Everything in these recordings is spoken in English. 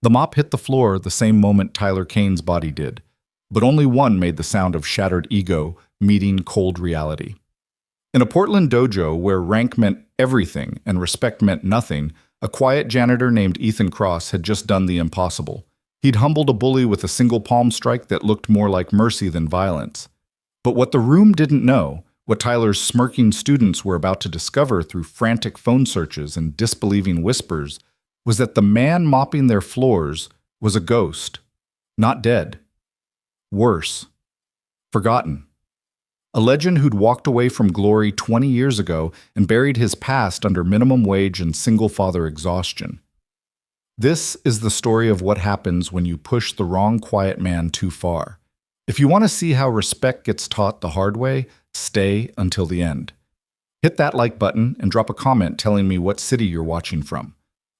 The mop hit the floor the same moment Tyler Kane's body did, but only one made the sound of shattered ego meeting cold reality. In a Portland dojo where rank meant everything and respect meant nothing, a quiet janitor named Ethan Cross had just done the impossible. He'd humbled a bully with a single palm strike that looked more like mercy than violence. But what the room didn't know, what Tyler's smirking students were about to discover through frantic phone searches and disbelieving whispers, was that the man mopping their floors was a ghost. Not dead. Worse. Forgotten. A legend who'd walked away from glory 20 years ago and buried his past under minimum wage and single-father exhaustion. This is the story of what happens when you push the wrong quiet man too far. If you want to see how respect gets taught the hard way, stay until the end. Hit that like button and drop a comment telling me what city you're watching from.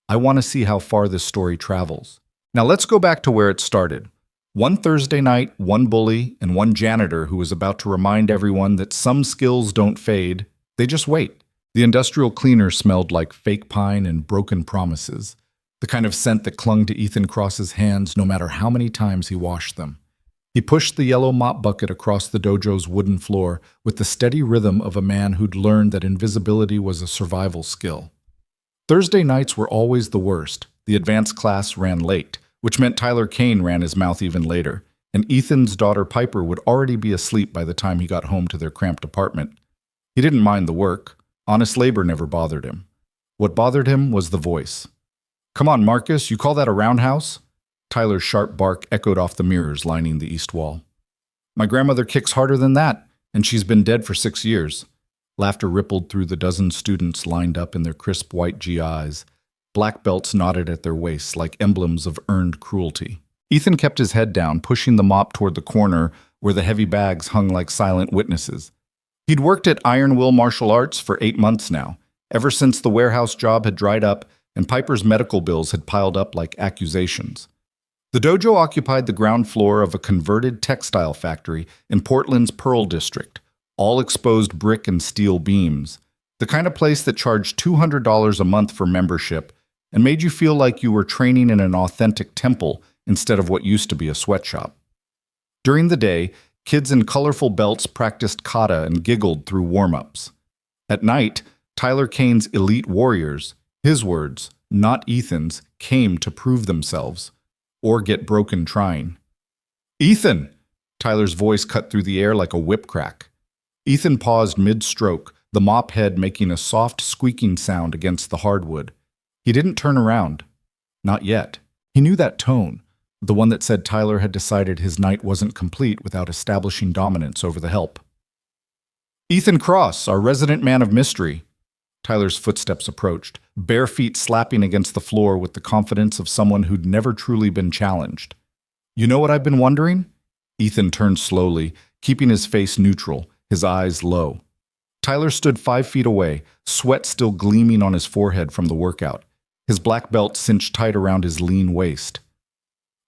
I want to see how far this story travels. Now let's go back to where it started. One Thursday night, one bully, and one janitor who was about to remind everyone that some skills don't fade, they just wait. The industrial cleaner smelled like fake pine and broken promises, the kind of scent that clung to Ethan Cross's hands no matter how many times he washed them. He pushed the yellow mop bucket across the dojo's wooden floor with the steady rhythm of a man who'd learned that invisibility was a survival skill. Thursday nights were always the worst. The advanced class ran late, which meant Tyler Kane ran his mouth even later, and Ethan's daughter Piper would already be asleep by the time he got home to their cramped apartment. He didn't mind the work. Honest labor never bothered him. What bothered him was the voice. "Come on, Marcus, you call that a roundhouse?" Tyler's sharp bark echoed off the mirrors lining the east wall. "My grandmother kicks harder than that, and she's been dead for 6 years." Laughter rippled through the dozen students lined up in their crisp white GIs. Black belts knotted at their waists like emblems of earned cruelty. Ethan kept his head down, pushing the mop toward the corner where the heavy bags hung like silent witnesses. He'd worked at Iron Will Martial Arts for 8 months now, ever since the warehouse job had dried up and Piper's medical bills had piled up like accusations. The dojo occupied the ground floor of a converted textile factory in Portland's Pearl District, all exposed brick and steel beams, the kind of place that charged $200 a month for membership and made you feel like you were training in an authentic temple instead of what used to be a sweatshop. During the day, kids in colorful belts practiced kata and giggled through warm-ups. At night, Tyler Kane's elite warriors, his words, not Ethan's, came to prove themselves, or get broken trying. "Ethan!" Tyler's voice cut through the air like a whip crack. Ethan paused mid-stroke, the mop head making a soft squeaking sound against the hardwood. He didn't turn around. Not yet. He knew that tone, the one that said Tyler had decided his night wasn't complete without establishing dominance over the help. "Ethan Cross, our resident man of mystery." Tyler's footsteps approached, bare feet slapping against the floor with the confidence of someone who'd never truly been challenged. "You know what I've been wondering?" Ethan turned slowly, keeping his face neutral, his eyes low. Tyler stood 5 feet away, sweat still gleaming on his forehead from the workout, his black belt cinched tight around his lean waist.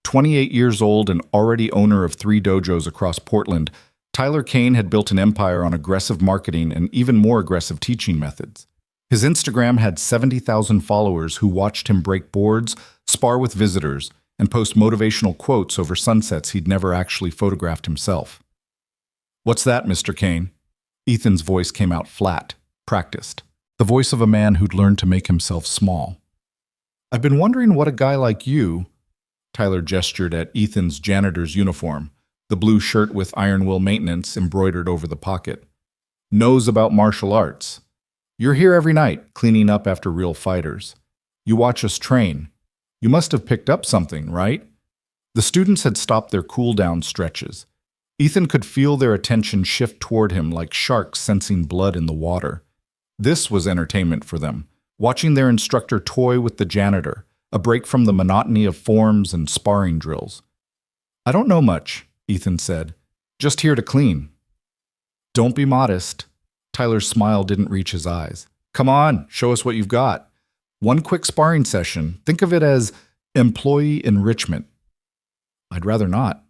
28 years old and already owner of 3 dojos across Portland, Tyler Kane had built an empire on aggressive marketing and even more aggressive teaching methods. His Instagram had 70,000 followers who watched him break boards, spar with visitors, and post motivational quotes over sunsets he'd never actually photographed himself. "What's that, Mr. Kane?" Ethan's voice came out flat, practiced, the voice of a man who'd learned to make himself small. "I've been wondering what a guy like you," Tyler gestured at Ethan's janitor's uniform, the blue shirt with Iron Will Maintenance embroidered over the pocket, "knows about martial arts. You're here every night, cleaning up after real fighters. You watch us train. You must have picked up something, right?" The students had stopped their cool-down stretches. Ethan could feel their attention shift toward him like sharks sensing blood in the water. This was entertainment for them, watching their instructor toy with the janitor, a break from the monotony of forms and sparring drills. "I don't know much," Ethan said. "Just here to clean." "Don't be modest." Tyler's smile didn't reach his eyes. "Come on, show us what you've got. One quick sparring session. Think of it as employee enrichment." "I'd rather not."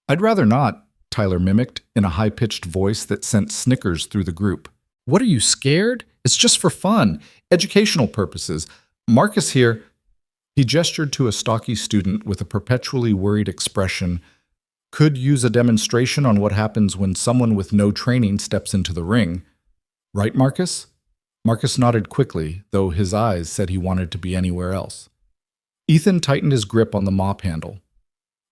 "I'd rather not," Tyler mimicked in a high-pitched voice that sent snickers through the group. "What are you, scared? It's just for fun, educational purposes. Marcus here." He gestured to a stocky student with a perpetually worried expression. Could use a demonstration on what happens when someone with no training steps into the ring. Right, Marcus? Marcus nodded quickly, though his eyes said he wanted to be anywhere else. Ethan tightened his grip on the mop handle.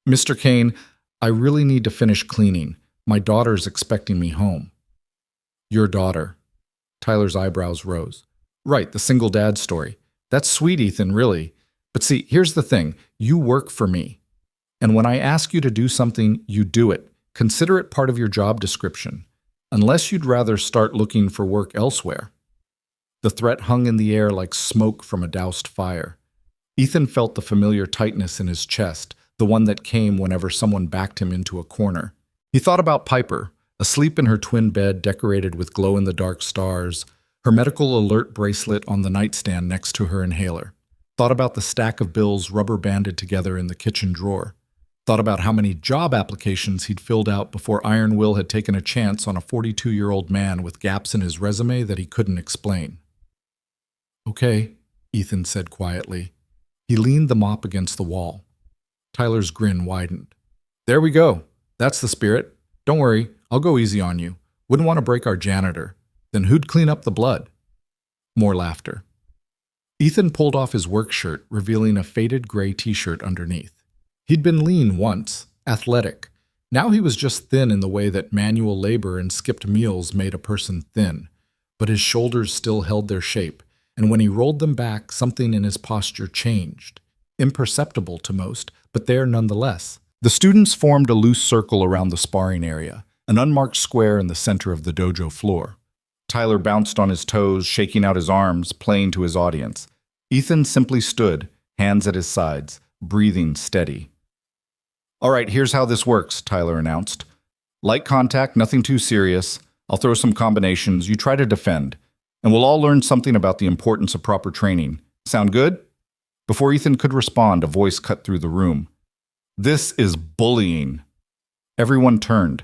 Mr. Kane, I really need to finish cleaning. My daughter's expecting me home. Your daughter. Tyler's eyebrows rose. Right, the single dad story. That's sweet, Ethan, really. But see, here's the thing. You work for me. And when I ask you to do something, you do it. Consider it part of your job description. Unless you'd rather start looking for work elsewhere. The threat hung in the air like smoke from a doused fire. Ethan felt the familiar tightness in his chest, the one that came whenever someone backed him into a corner. He thought about Piper, asleep in her twin bed decorated with glow-in-the-dark stars, her medical alert bracelet on the nightstand next to her inhaler. Thought about the stack of bills rubber-banded together in the kitchen drawer. Thought about how many job applications he'd filled out before Iron Will had taken a chance on a 42-year-old man with gaps in his resume that he couldn't explain. Okay, Ethan said quietly. He leaned the mop against the wall. Tyler's grin widened. There we go. That's the spirit. Don't worry, I'll go easy on you. Wouldn't want to break our janitor. Then who'd clean up the blood? More laughter. Ethan pulled off his work shirt, revealing a faded gray t-shirt underneath. He'd been lean once, athletic. Now he was just thin in the way that manual labor and skipped meals made a person thin. But his shoulders still held their shape, and when he rolled them back, something in his posture changed. Imperceptible to most, but there nonetheless. The students formed a loose circle around the sparring area, an unmarked square in the center of the dojo floor. Tyler bounced on his toes, shaking out his arms, playing to his audience. Ethan simply stood, hands at his sides, breathing steady. All right, here's how this works, Tyler announced. Light contact, nothing too serious. I'll throw some combinations. You try to defend. And we'll all learn something about the importance of proper training. Sound good? Before Ethan could respond, a voice cut through the room. This is bullying. Everyone turned.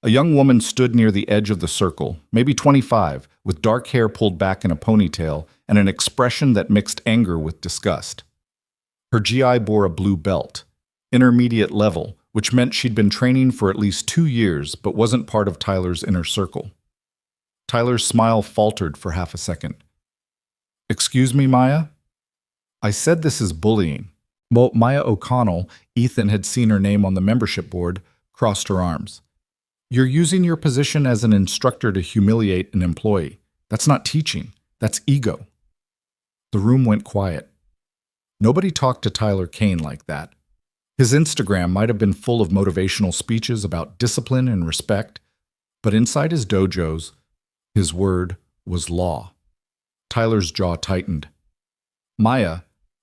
A young woman stood near the edge of the circle, maybe 25, with dark hair pulled back in a ponytail and an expression that mixed anger with disgust. Her GI bore a blue belt, intermediate level, which meant she'd been training for at least 2 years but wasn't part of Tyler's inner circle. Tyler's smile faltered for half a second. Excuse me, Maya? I said this is bullying. Maya O'Connell, Ethan had seen her name on the membership board, crossed her arms. You're using your position as an instructor to humiliate an employee. That's not teaching. That's ego. The room went quiet. Nobody talked to Tyler Kane like that. His Instagram might have been full of motivational speeches about discipline and respect, but inside his dojos, his word was law. Tyler's jaw tightened. Maya,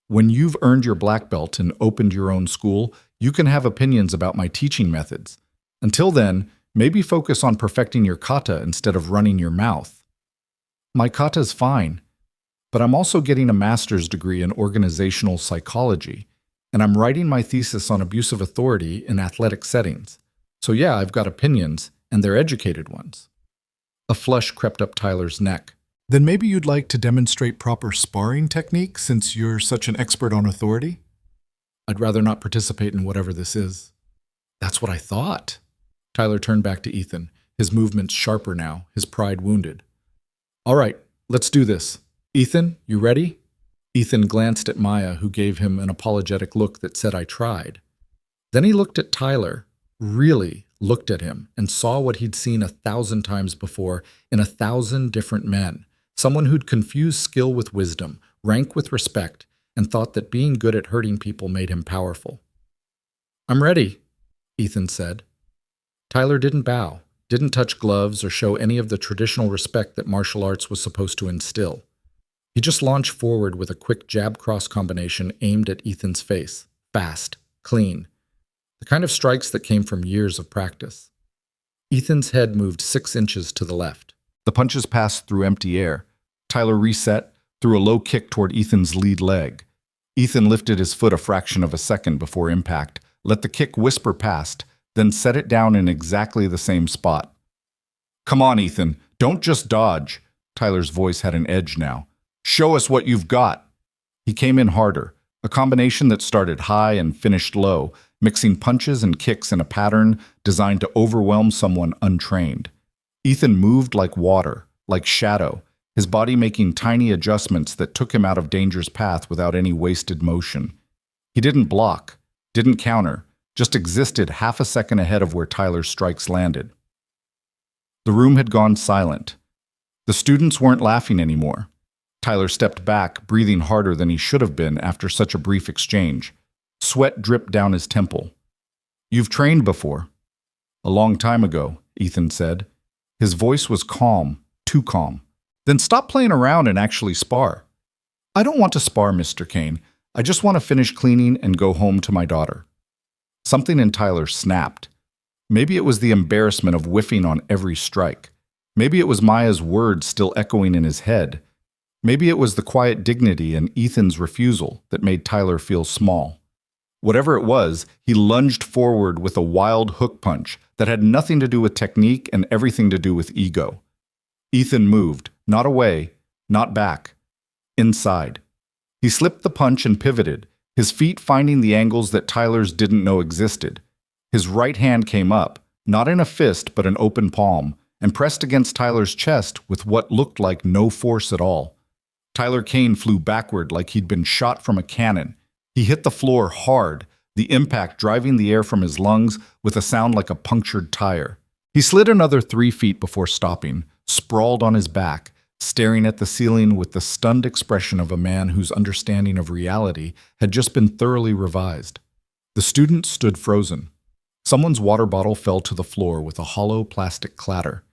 when you've earned your black belt and opened your own school, you can have opinions about my teaching methods. Until then, maybe focus on perfecting your kata instead of running your mouth. My kata's fine, but I'm also getting a master's degree in organizational psychology, and I'm writing my thesis on abusive authority in athletic settings. So yeah, I've got opinions, and they're educated ones. A flush crept up Tyler's neck. Then maybe you'd like to demonstrate proper sparring technique since you're such an expert on authority? I'd rather not participate in whatever this is. That's what I thought. Tyler turned back to Ethan, his movements sharper now, his pride wounded. All right, let's do this. Ethan, you ready? Ethan glanced at Maya, who gave him an apologetic look that said, I tried. Then he looked at Tyler, really looked at him, and saw what he'd seen 1,000 times before in 1,000 different men. Someone who'd confused skill with wisdom, rank with respect, and thought that being good at hurting people made him powerful. I'm ready, Ethan said. Tyler didn't bow, didn't touch gloves or show any of the traditional respect that martial arts was supposed to instill. He just launched forward with a quick jab-cross combination aimed at Ethan's face, fast, clean, the kind of strikes that came from years of practice. Ethan's head moved 6 inches to the left. The punches passed through empty air. Tyler reset, threw a low kick toward Ethan's lead leg. Ethan lifted his foot a fraction of a second before impact, let the kick whisper past, then set it down in exactly the same spot. Come on, Ethan, don't just dodge. Tyler's voice had an edge now. Show us what you've got. He came in harder, A combination that started high and finished low, mixing punches and kicks in a pattern designed to overwhelm someone untrained. Ethan moved like water, like shadow, his body making tiny adjustments that took him out of danger's path without any wasted motion. He didn't block, didn't counter, just existed half a second ahead of where Tyler's strikes landed. The room had gone silent. The students weren't laughing anymore. Tyler stepped back, breathing harder than he should have been after such a brief exchange. Sweat dripped down his temple. "You've trained before." "A long time ago," Ethan said. His voice was calm, too calm. "Then stop playing around and actually spar." "I don't want to spar, Mr. Kane. I just want to finish cleaning and go home to my daughter." Something in Tyler snapped. Maybe it was the embarrassment of whiffing on every strike. Maybe it was Maya's words still echoing in his head. Maybe it was the quiet dignity in Ethan's refusal that made Tyler feel small. Whatever it was, he lunged forward with a wild hook punch that had nothing to do with technique and everything to do with ego. Ethan moved, not away, not back, inside. He slipped the punch and pivoted, his feet finding the angles that Tyler's didn't know existed. His right hand came up, not in a fist but an open palm, and pressed against Tyler's chest with what looked like no force at all. Tyler Kane flew backward like he'd been shot from a cannon. He hit the floor hard, the impact driving the air from his lungs with a sound like a punctured tire. He slid another 3 feet before stopping, sprawled on his back, staring at the ceiling with the stunned expression of a man whose understanding of reality had just been thoroughly revised. The student stood frozen. Someone's water bottle fell to the floor with a hollow plastic clatter.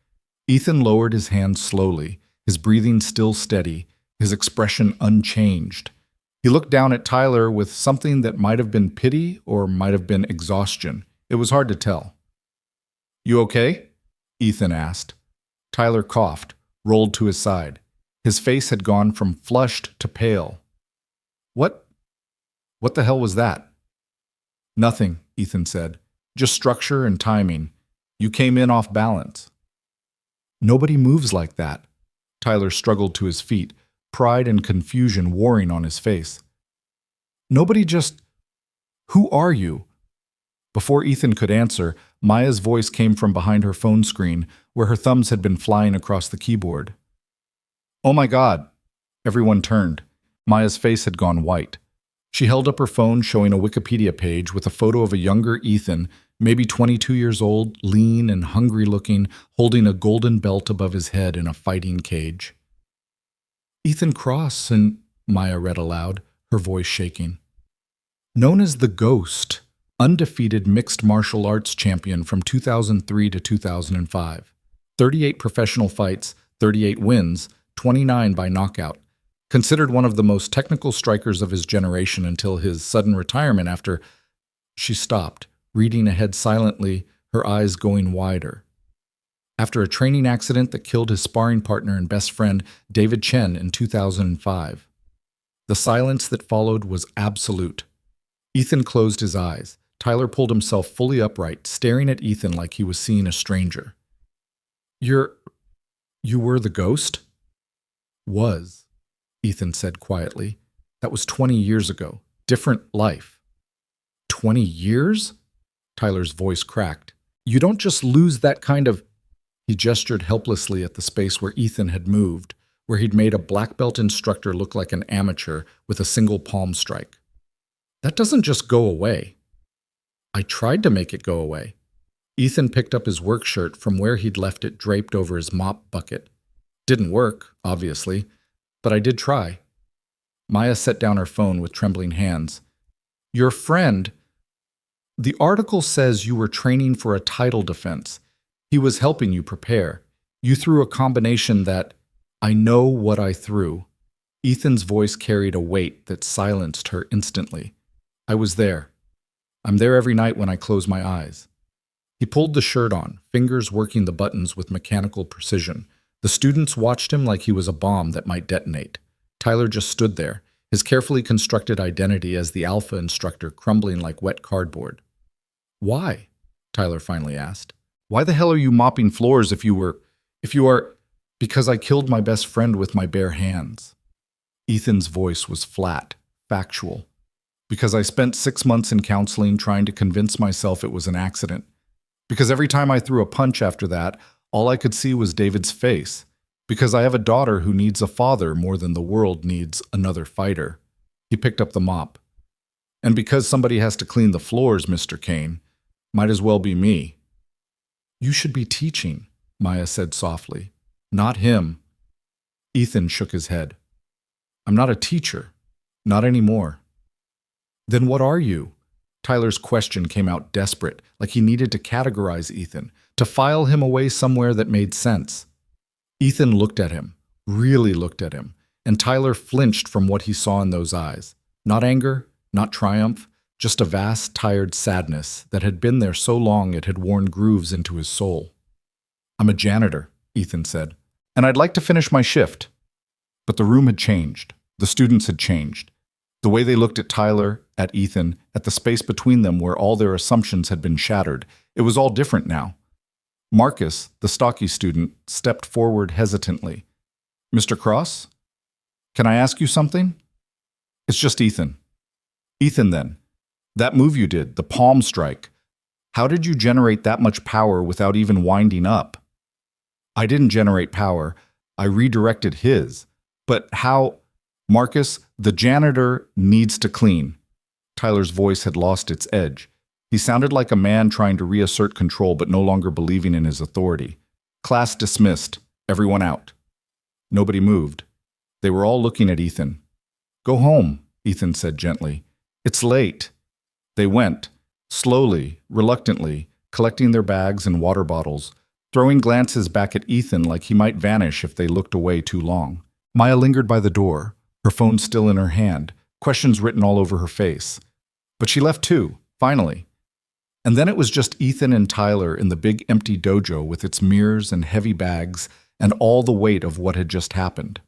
Ethan lowered his hand slowly, his breathing still steady, his expression unchanged. He looked down at Tyler with something that might have been pity or might have been exhaustion. It was hard to tell. "You okay?" Ethan asked. Tyler coughed, rolled to his side. His face had gone from flushed to pale. What the hell was that?" "Nothing," Ethan said. "Just structure and timing. You came in off balance." "Nobody moves like that." Tyler struggled to his feet, pride and confusion warring on his face. "Nobody just... Who are you?" Before Ethan could answer, Maya's voice came from behind her phone screen, where her thumbs had been flying across the keyboard. "Oh my God!" Everyone turned. Maya's face had gone white. She held up her phone, showing a Wikipedia page with a photo of a younger Ethan, maybe 22 years old, lean and hungry-looking, holding a golden belt above his head in a fighting cage. "Ethan Cross and," Maya read aloud, her voice shaking. "Known as the Ghost, undefeated mixed martial arts champion from 2003 to 2005. 38 professional fights, 38 wins, 29 by knockout. Considered one of the most technical strikers of his generation until his sudden retirement after..." She stopped, reading ahead silently, her eyes going wider. "After a training accident that killed his sparring partner and best friend, David Chen, in 2005. The silence that followed was absolute. Ethan closed his eyes. Tyler pulled himself fully upright, staring at Ethan like he was seeing a stranger. You were the Ghost?" "Was," Ethan said quietly. "That was 20 years ago. Different life." 20 years? Tyler's voice cracked. "You don't just lose that kind of..." He gestured helplessly at the space where Ethan had moved, where he'd made a black belt instructor look like an amateur with a single palm strike. "That doesn't just go away." "I tried to make it go away." Ethan picked up his work shirt from where he'd left it draped over his mop bucket. "Didn't work, obviously, but I did try." Maya set down her phone with trembling hands. "Your friend... The article says you were training for a title defense. He was helping you prepare. You threw a combination that... I know what I threw." Ethan's voice carried a weight that silenced her instantly. "I was there. I'm there every night when I close my eyes." He pulled the shirt on, fingers working the buttons with mechanical precision. The students watched him like he was a bomb that might detonate. Tyler just stood there, his carefully constructed identity as the alpha instructor crumbling like wet cardboard. "Why?" Tyler finally asked. "Why the hell are you mopping floors if you are..." "Because I killed my best friend with my bare hands." Ethan's voice was flat, factual. Because I spent 6 months in counseling trying to convince myself it was an accident. Because every time I threw a punch after that, all I could see was David's face. Because I have a daughter who needs a father more than the world needs another fighter. He picked up the mop. And because somebody has to clean the floors, Mr. Kane, might as well be me. You should be teaching, Maya said softly. Not him. Ethan shook his head. I'm not a teacher. Not anymore. Then what are you? Tyler's question came out desperate, like he needed to categorize Ethan, to file him away somewhere that made sense. Ethan looked at him, really looked at him, and Tyler flinched from what he saw in those eyes. Not anger, not triumph, just a vast, tired sadness that had been there so long it had worn grooves into his soul. I'm a janitor, Ethan said, and I'd like to finish my shift. But the room had changed. The students had changed. The way they looked at Tyler, at Ethan, at the space between them where all their assumptions had been shattered, it was all different now. Marcus, the stocky student, stepped forward hesitantly. Mr. Cross? Can I ask you something? It's just Ethan. Ethan, then. That move you did, the palm strike. How did you generate that much power without even winding up? I didn't generate power. I redirected his. But how? Marcus, the janitor needs to clean. Tyler's voice had lost its edge. He sounded like a man trying to reassert control but no longer believing in his authority. Class dismissed. Everyone out. Nobody moved. They were all looking at Ethan. Go home, Ethan said gently. It's late. They went, slowly, reluctantly, collecting their bags and water bottles, throwing glances back at Ethan like he might vanish if they looked away too long. Maya lingered by the door, her phone still in her hand, questions written all over her face. But she left too, finally. And then it was just Ethan and Tyler in the big empty dojo with its mirrors and heavy bags and all the weight of what had just happened.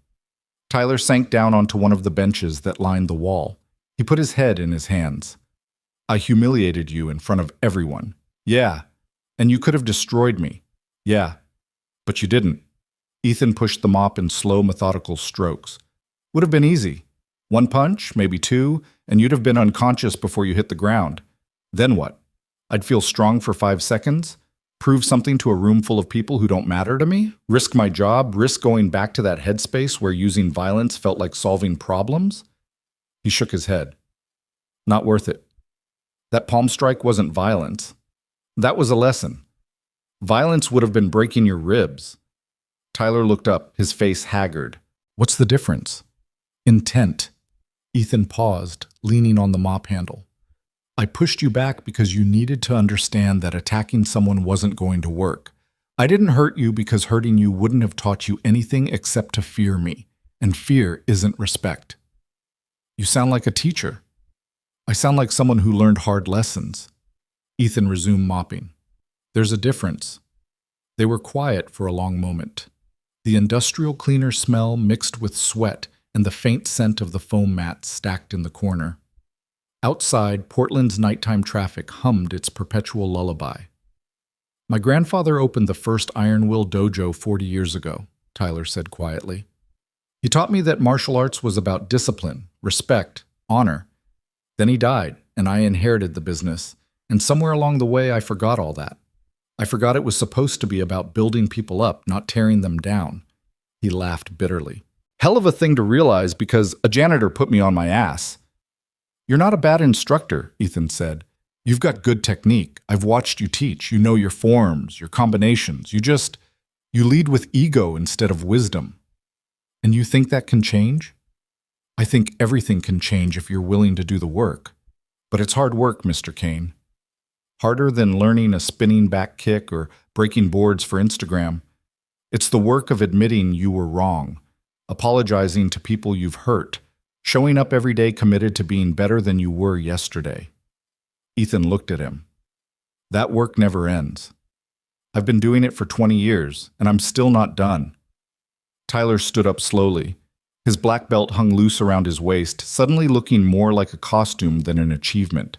Tyler sank down onto one of the benches that lined the wall. He put his head in his hands. I humiliated you in front of everyone. Yeah. And you could have destroyed me. Yeah. But you didn't. Ethan pushed the mop in slow, methodical strokes. Would have been easy. One punch, maybe two, and you'd have been unconscious before you hit the ground. Then what? I'd feel strong for 5 seconds? Prove something to a room full of people who don't matter to me? Risk my job? Risk going back to that headspace where using violence felt like solving problems? He shook his head. Not worth it. That palm strike wasn't violence. That was a lesson. Violence would have been breaking your ribs. Tyler looked up, his face haggard. What's the difference? Intent. Ethan paused, leaning on the mop handle. I pushed you back because you needed to understand that attacking someone wasn't going to work. I didn't hurt you because hurting you wouldn't have taught you anything except to fear me, and fear isn't respect. You sound like a teacher. I sound like someone who learned hard lessons. Ethan resumed mopping. There's a difference. They were quiet for a long moment. The industrial cleaner smell mixed with sweat and the faint scent of the foam mats stacked in the corner. Outside, Portland's nighttime traffic hummed its perpetual lullaby. My grandfather opened the first Iron Will Dojo 40 years ago, Tyler said quietly. He taught me that martial arts was about discipline, respect, honor. Then he died, and I inherited the business, and somewhere along the way I forgot all that. I forgot it was supposed to be about building people up, not tearing them down. He laughed bitterly. Hell of a thing to realize because a janitor put me on my ass. You're not a bad instructor, Ethan said. You've got good technique. I've watched you teach. You know your forms, your combinations. You lead with ego instead of wisdom. And you think that can change? I think everything can change if you're willing to do the work. But it's hard work, Mr. Kane. Harder than learning a spinning back kick or breaking boards for Instagram. It's the work of admitting you were wrong, apologizing to people you've hurt, showing up every day committed to being better than you were yesterday. Ethan looked at him. That work never ends. I've been doing it for 20 years, and I'm still not done. Tyler stood up slowly. His black belt hung loose around his waist, suddenly looking more like a costume than an achievement.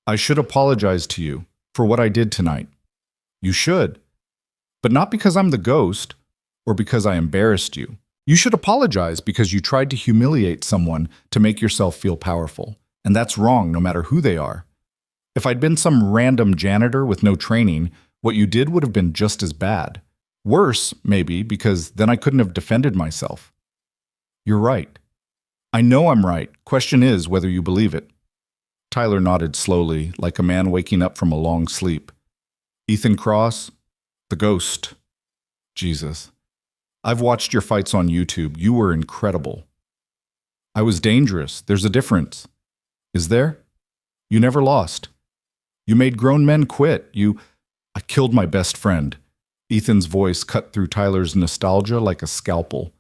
I should apologize to you for what I did tonight. You should. But not because I'm the ghost, or because I embarrassed you. You should apologize because you tried to humiliate someone to make yourself feel powerful. And that's wrong no matter who they are. If I'd been some random janitor with no training, what you did would have been just as bad. Worse, maybe, because then I couldn't have defended myself. You're right. I know I'm right. Question is whether you believe it. Tyler nodded slowly, like a man waking up from a long sleep. Ethan Cross, the ghost. Jesus. I've watched your fights on YouTube. You were incredible. I was dangerous. There's a difference. Is there? You never lost. You made grown men quit. I killed my best friend. Ethan's voice cut through Tyler's nostalgia like a scalpel.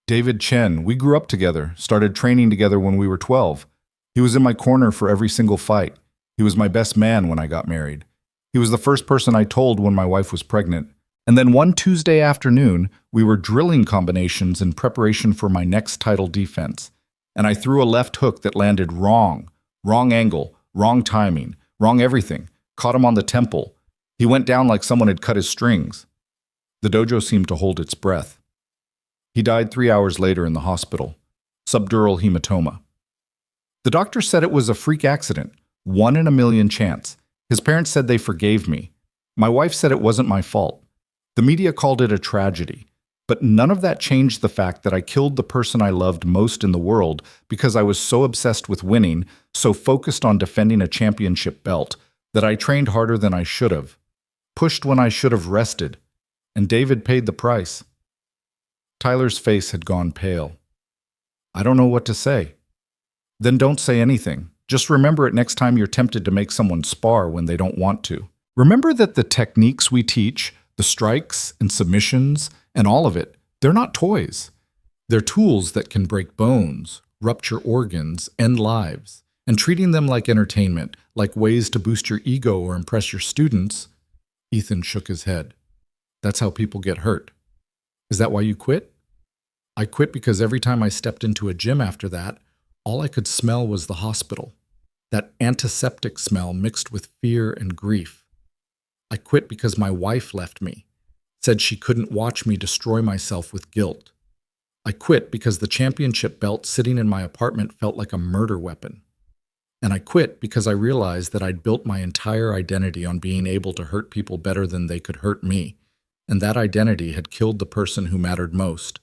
David Chen, we grew up together, started training together when we were 12. He was in my corner for every single fight. He was my best man when I got married. He was the first person I told when my wife was pregnant. And then one Tuesday afternoon, we were drilling combinations in preparation for my next title defense. And I threw a left hook that landed wrong. Wrong angle, wrong timing, wrong everything. Caught him on the temple. He went down like someone had cut his strings. The dojo seemed to hold its breath. He died 3 hours later in the hospital. Subdural hematoma. The doctor said it was a freak accident, 1 in a million chance. His parents said they forgave me. My wife said it wasn't my fault. The media called it a tragedy. But none of that changed the fact that I killed the person I loved most in the world because I was so obsessed with winning, so focused on defending a championship belt, that I trained harder than I should have. Pushed when I should have rested. And David paid the price. Tyler's face had gone pale. I don't know what to say. Then don't say anything. Just remember it next time you're tempted to make someone spar when they don't want to. Remember that the techniques we teach, the strikes and submissions, and all of it, they're not toys. They're tools that can break bones, rupture organs, end lives. And treating them like entertainment, like ways to boost your ego or impress your students, Ethan shook his head. That's how people get hurt. Is that why you quit? I quit because every time I stepped into a gym after that, all I could smell was the hospital. That antiseptic smell mixed with fear and grief. I quit because my wife left me, said she couldn't watch me destroy myself with guilt. I quit because the championship belt sitting in my apartment felt like a murder weapon. And I quit because I realized that I'd built my entire identity on being able to hurt people better than they could hurt me, and that identity had killed the person who mattered most.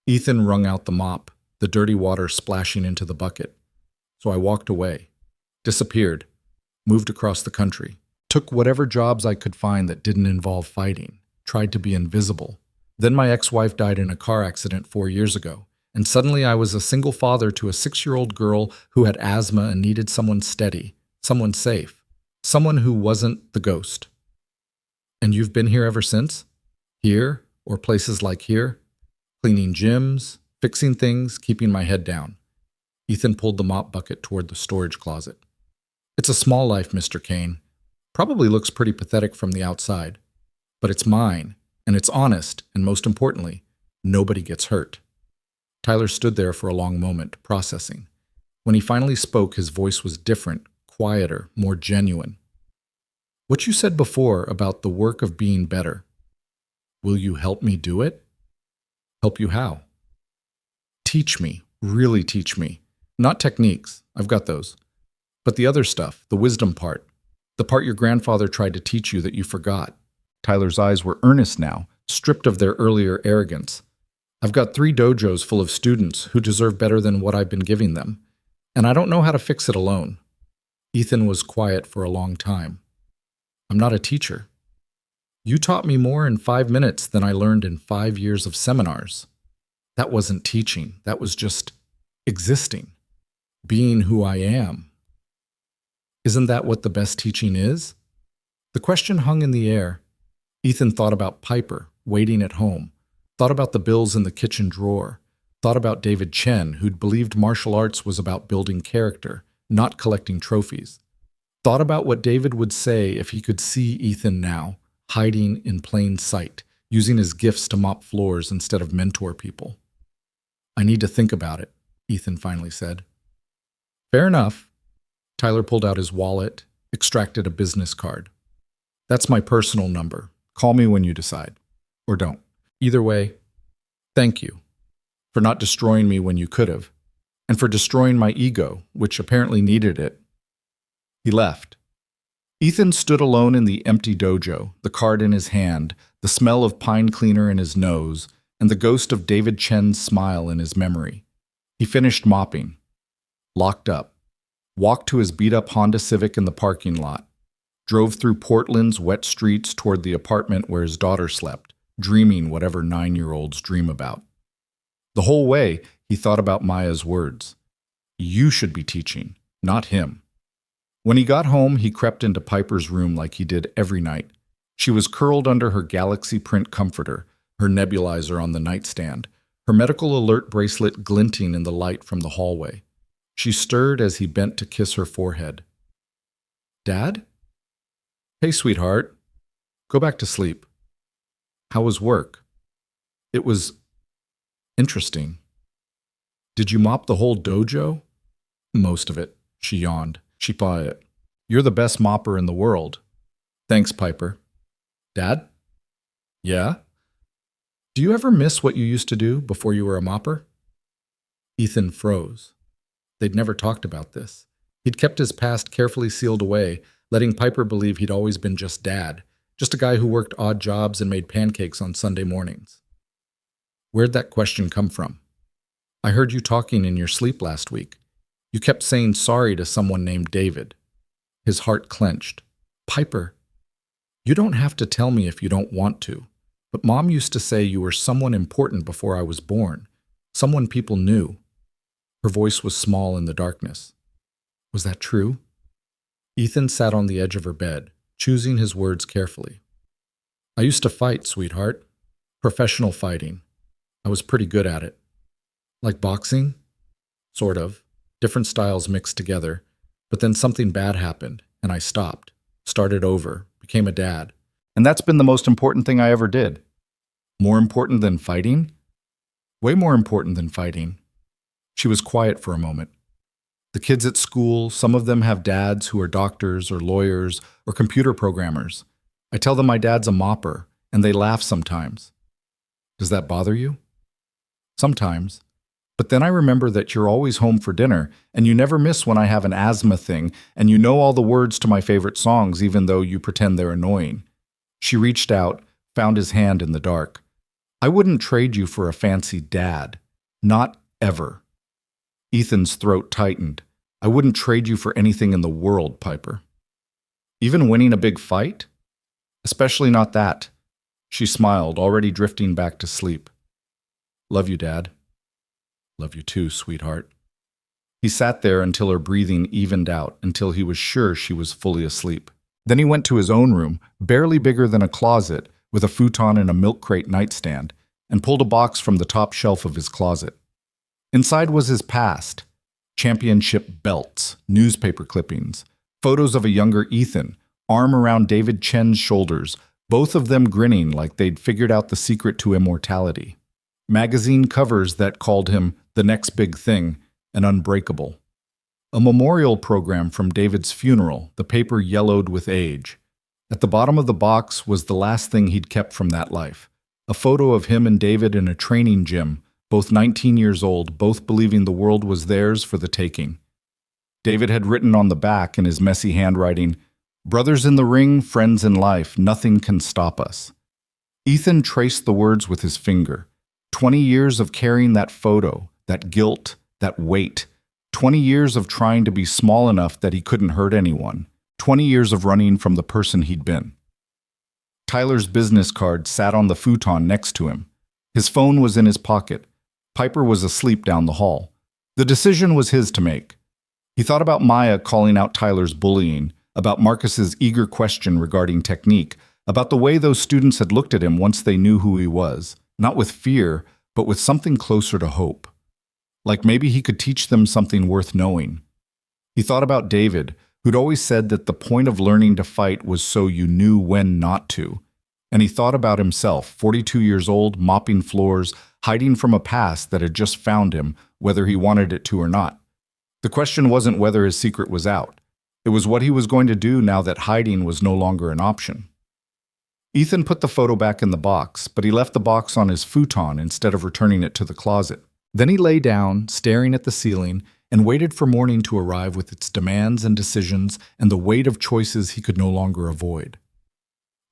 Ethan wrung out the mop, the dirty water splashing into the bucket. So I walked away, disappeared, moved across the country, took whatever jobs I could find that didn't involve fighting, tried to be invisible. Then my ex-wife died in a car accident 4 years ago, and suddenly I was a single father to a 6-year-old girl who had asthma and needed someone steady, someone safe, someone who wasn't the ghost. And you've been here ever since? Here, or places like here? Cleaning gyms, fixing things, keeping my head down. Ethan pulled the mop bucket toward the storage closet. It's a small life, Mr. Kane. Probably looks pretty pathetic from the outside. But it's mine, and it's honest, and most importantly, nobody gets hurt. Tyler stood there for a long moment, processing. When he finally spoke, his voice was different, quieter, more genuine. What you said before about the work of being better, will you help me do it? Help you how? Teach me, really teach me. Not techniques, I've got those. But the other stuff, the wisdom part, the part your grandfather tried to teach you that you forgot. Tyler's eyes were earnest now, stripped of their earlier arrogance. I've got 3 dojos full of students who deserve better than what I've been giving them, and I don't know how to fix it alone. Ethan was quiet for a long time. I'm not a teacher. You taught me more in 5 minutes than I learned in 5 years of seminars. That wasn't teaching, that was just existing, being who I am. Isn't that what the best teaching is? The question hung in the air. Ethan thought about Piper, waiting at home, thought about the bills in the kitchen drawer, thought about David Chen, who'd believed martial arts was about building character, not collecting trophies. Thought about what David would say if he could see Ethan now, hiding in plain sight, using his gifts to mop floors instead of mentor people. I need to think about it, Ethan finally said. Fair enough. Tyler pulled out his wallet, extracted a business card. That's my personal number. Call me when you decide. Or don't. Either way, thank you for not destroying me when you could have. and for destroying my ego, which apparently needed it. He left. Ethan stood alone in the empty dojo, the card in his hand, the smell of pine cleaner in his nose, and the ghost of David Chen's smile in his memory. He finished mopping, locked up, walked to his beat-up Honda Civic in the parking lot, drove through Portland's wet streets toward the apartment where his daughter slept, dreaming whatever 9-year-olds dream about. The whole way, he thought about Maya's words. You should be teaching, not him. When he got home, he crept into Piper's room like he did every night. She was curled under her galaxy print comforter, her nebulizer on the nightstand, her medical alert bracelet glinting in the light from the hallway. She stirred as he bent to kiss her forehead. Dad? Hey, sweetheart. Go back to sleep. How was work? It was interesting. Did you mop the whole dojo? Most of it, she yawned. She saw it. You're the best mopper in the world. Thanks, Piper. Dad? Yeah? Do you ever miss what you used to do before you were a mopper? Ethan froze. They'd never talked about this. He'd kept his past carefully sealed away, letting Piper believe he'd always been just Dad, just a guy who worked odd jobs and made pancakes on Sunday mornings. Where'd that question come from? I heard you talking in your sleep last week. You kept saying sorry to someone named David. His heart clenched. Piper, you don't have to tell me if you don't want to, but Mom used to say you were someone important before I was born, someone people knew. Her voice was small in the darkness. Was that true? Ethan sat on the edge of her bed, choosing his words carefully. I used to fight, sweetheart. Professional fighting. I was pretty good at it. Like boxing? Sort of. Different styles mixed together. But then something bad happened, and I stopped. Started over. Became a dad. And that's been the most important thing I ever did. More important than fighting? Way more important than fighting. She was quiet for a moment. The kids at school, some of them have dads who are doctors or lawyers or computer programmers. I tell them my dad's a mopper, and they laugh sometimes. Does that bother you? Sometimes. But then I remember that you're always home for dinner, and you never miss when I have an asthma thing, and you know all the words to my favorite songs even though you pretend they're annoying. She reached out, found his hand in the dark. I wouldn't trade you for a fancy dad. Not ever. Ethan's throat tightened. I wouldn't trade you for anything in the world, Piper. Even winning a big fight? Especially not that. She smiled, already drifting back to sleep. Love you, Dad. Love you too, sweetheart. He sat there until her breathing evened out, until he was sure she was fully asleep. Then he went to his own room, barely bigger than a closet, with a futon and a milk crate nightstand, and pulled a box from the top shelf of his closet. Inside was his past. Championship belts, newspaper clippings, photos of a younger Ethan, arm around David Chen's shoulders, both of them grinning like they'd figured out the secret to immortality. Magazine covers that called him the next big thing and unbreakable. A memorial program from David's funeral, the paper yellowed with age. At the bottom of the box was the last thing he'd kept from that life, a photo of him and David in a training gym, both 19 years old, both believing the world was theirs for the taking. David had written on the back in his messy handwriting, "Brothers in the ring, friends in life, nothing can stop us." Ethan traced the words with his finger. 20 years of carrying that photo, that guilt, that weight. 20 years of trying to be small enough that he couldn't hurt anyone. 20 years of running from the person he'd been. Tyler's business card sat on the futon next to him. His phone was in his pocket. Piper was asleep down the hall. The decision was his to make. He thought about Maya calling out Tyler's bullying, about Marcus's eager question regarding technique, about the way those students had looked at him once they knew who he was, not with fear, but with something closer to hope. Like maybe he could teach them something worth knowing. He thought about David, who'd always said that the point of learning to fight was so you knew when not to. And he thought about himself, 42 years old, mopping floors, hiding from a past that had just found him, whether he wanted it to or not. The question wasn't whether his secret was out. It was what he was going to do now that hiding was no longer an option. Ethan put the photo back in the box, but he left the box on his futon instead of returning it to the closet. Then he lay down, staring at the ceiling, and waited for morning to arrive with its demands and decisions and the weight of choices he could no longer avoid.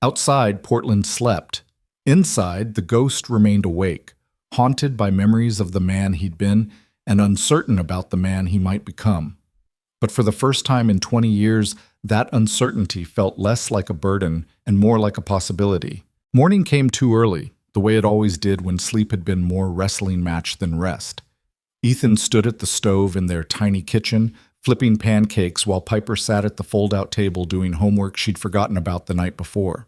Outside, Portland slept. Inside, the ghost remained awake, haunted by memories of the man he'd been and uncertain about the man he might become. But for the first time in 20 years, that uncertainty felt less like a burden and more like a possibility. Morning came too early, the way it always did when sleep had been more wrestling match than rest. Ethan stood at the stove in their tiny kitchen, flipping pancakes while Piper sat at the fold-out table doing homework she'd forgotten about the night before.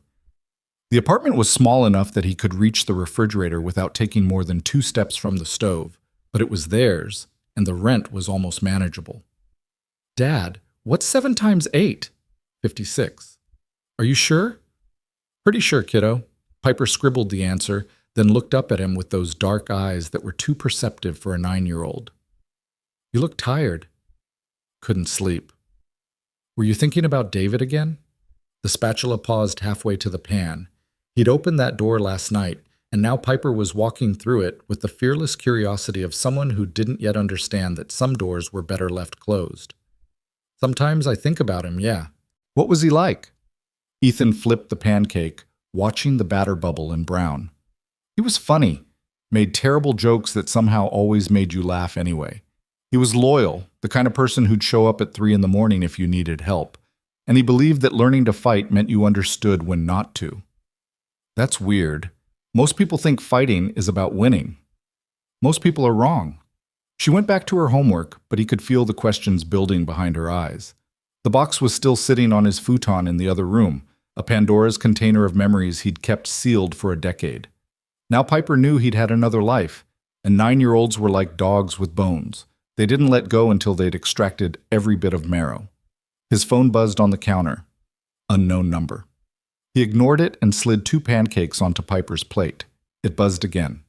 The apartment was small enough that he could reach the refrigerator without taking more than 2 steps from the stove, but it was theirs, and the rent was almost manageable. "Dad, what's 7 times 8? 56. Are you sure?" "Pretty sure, kiddo." Piper scribbled the answer, then looked up at him with those dark eyes that were too perceptive for a 9-year-old. "You look tired." "Couldn't sleep." "Were you thinking about David again?" The spatula paused halfway to the pan. He'd opened that door last night, and now Piper was walking through it with the fearless curiosity of someone who didn't yet understand that some doors were better left closed. "Sometimes I think about him, yeah." "What was he like?" Ethan flipped the pancake, watching the batter bubble and brown. "He was funny, made terrible jokes that somehow always made you laugh anyway. He was loyal, the kind of person who'd show up at 3 in the morning if you needed help, and he believed that learning to fight meant you understood when not to." "That's weird. Most people think fighting is about winning." "Most people are wrong." She went back to her homework, but he could feel the questions building behind her eyes. The box was still sitting on his futon in the other room, a Pandora's container of memories he'd kept sealed for a decade. Now Piper knew he'd had another life, and 9-year-olds were like dogs with bones. They didn't let go until they'd extracted every bit of marrow. His phone buzzed on the counter. Unknown number. He ignored it and slid 2 pancakes onto Piper's plate. It buzzed again,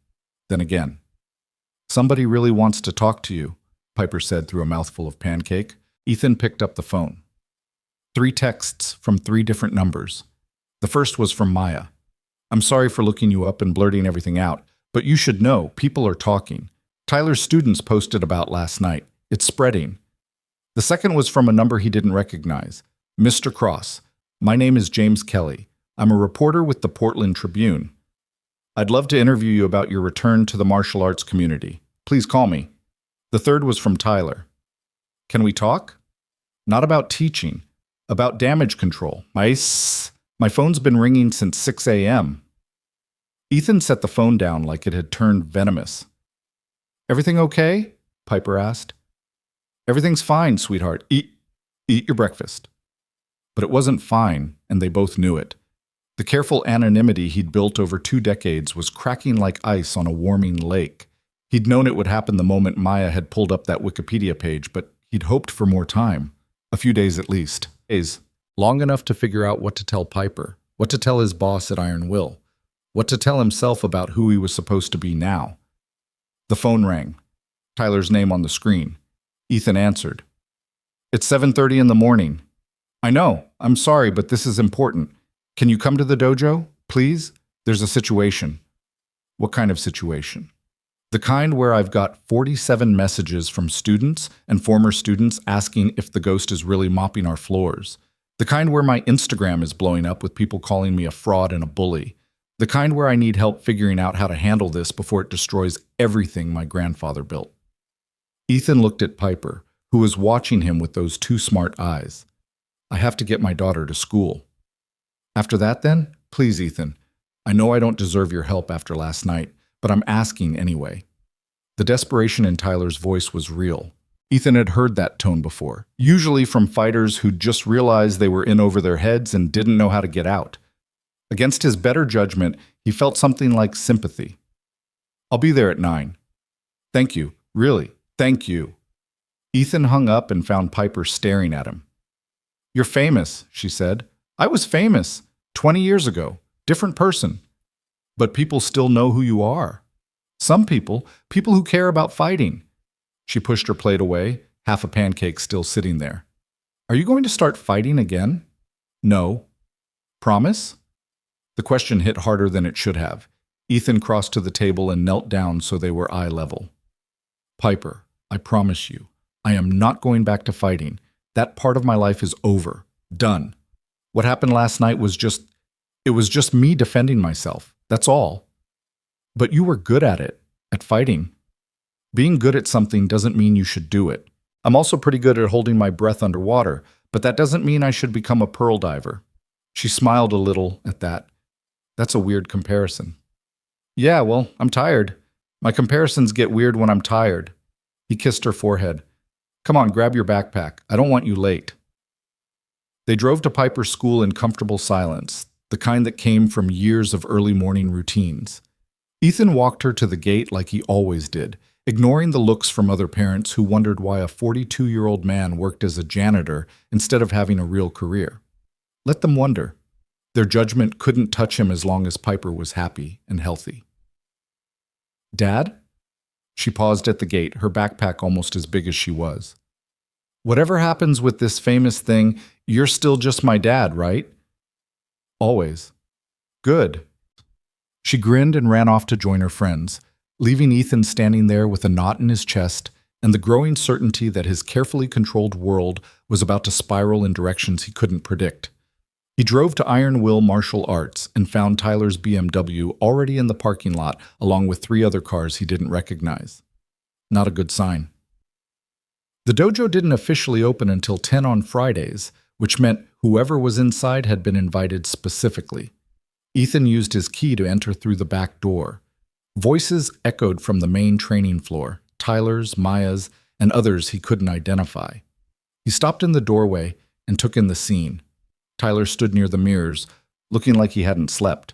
then again. "Somebody really wants to talk to you," Piper said through a mouthful of pancake. Ethan picked up the phone. 3 texts from 3 different numbers. The first was from Maya. "I'm sorry for looking you up and blurting everything out, but you should know, people are talking. Tyler's students posted about last night. It's spreading." The second was from a number he didn't recognize. "Mr. Cross, my name is James Kelly. I'm a reporter with the Portland Tribune. I'd love to interview you about your return to the martial arts community. Please call me." The third was from Tyler. "Can we talk? Not about teaching, about damage control. My phone's been ringing since 6 a.m. Ethan set the phone down like it had turned venomous. "Everything okay?" Piper asked. "Everything's fine, sweetheart. Eat your breakfast." But it wasn't fine, and they both knew it. The careful anonymity he'd built over 2 decades was cracking like ice on a warming lake. He'd known it would happen the moment Maya had pulled up that Wikipedia page, but he'd hoped for more time. A few days at least. Days. Long enough to figure out what to tell Piper, what to tell his boss at Iron Will, what to tell himself about who he was supposed to be now. The phone rang. Tyler's name on the screen. Ethan answered. "It's 7:30 in the morning." "I know. I'm sorry, but this is important. Can you come to the dojo, please? There's a situation." "What kind of situation?" "The kind where I've got 47 messages from students and former students asking if the ghost is really mopping our floors. The kind where my Instagram is blowing up with people calling me a fraud and a bully. The kind where I need help figuring out how to handle this before it destroys everything my grandfather built." Ethan looked at Piper, who was watching him with those 2 smart eyes. "I have to get my daughter to school." "After that, then? Please, Ethan. I know I don't deserve your help after last night, but I'm asking anyway." The desperation in Tyler's voice was real. Ethan had heard that tone before, usually from fighters who'd just realized they were in over their heads and didn't know how to get out. Against his better judgment, he felt something like sympathy. "I'll be there at 9. "Thank you. Really, thank you." Ethan hung up and found Piper staring at him. "You're famous," she said. "I was famous 20 years ago. Different person. But people still know who you are. Some people who care about fighting." She pushed her plate away, half a pancake still sitting there. "Are you going to start fighting again?" "No." "Promise?" The question hit harder than it should have. Ethan crossed to the table and knelt down so they were eye level. Piper, I promise you, I am not going back to fighting. That part of my life is over. Done. What happened last night was it was just me defending myself. That's all. But you were good at it, at fighting. Being good at something doesn't mean you should do it. I'm also pretty good at holding my breath underwater, but that doesn't mean I should become a pearl diver. She smiled a little at that. That's a weird comparison. Yeah, well, I'm tired. My comparisons get weird when I'm tired. He kissed her forehead. Come on, grab your backpack. I don't want you late. They drove to Piper's school in comfortable silence, the kind that came from years of early morning routines. Ethan walked her to the gate like he always did, ignoring the looks from other parents who wondered why a 42-year-old man worked as a janitor instead of having a real career. Let them wonder. Their judgment couldn't touch him as long as Piper was happy and healthy. Dad? She paused at the gate, her backpack almost as big as she was. Whatever happens with this famous thing, you're still just my dad, right? Always. Good. She grinned and ran off to join her friends, leaving Ethan standing there with a knot in his chest and the growing certainty that his carefully controlled world was about to spiral in directions he couldn't predict. He drove to Iron Will Martial Arts and found Tyler's BMW already in the parking lot along with 3 other cars he didn't recognize. Not a good sign. The dojo didn't officially open until 10 on Fridays, which meant whoever was inside had been invited specifically. Ethan used his key to enter through the back door. Voices echoed from the main training floor, Tyler's, Maya's, and others he couldn't identify. He stopped in the doorway and took in the scene. Tyler stood near the mirrors, looking like he hadn't slept.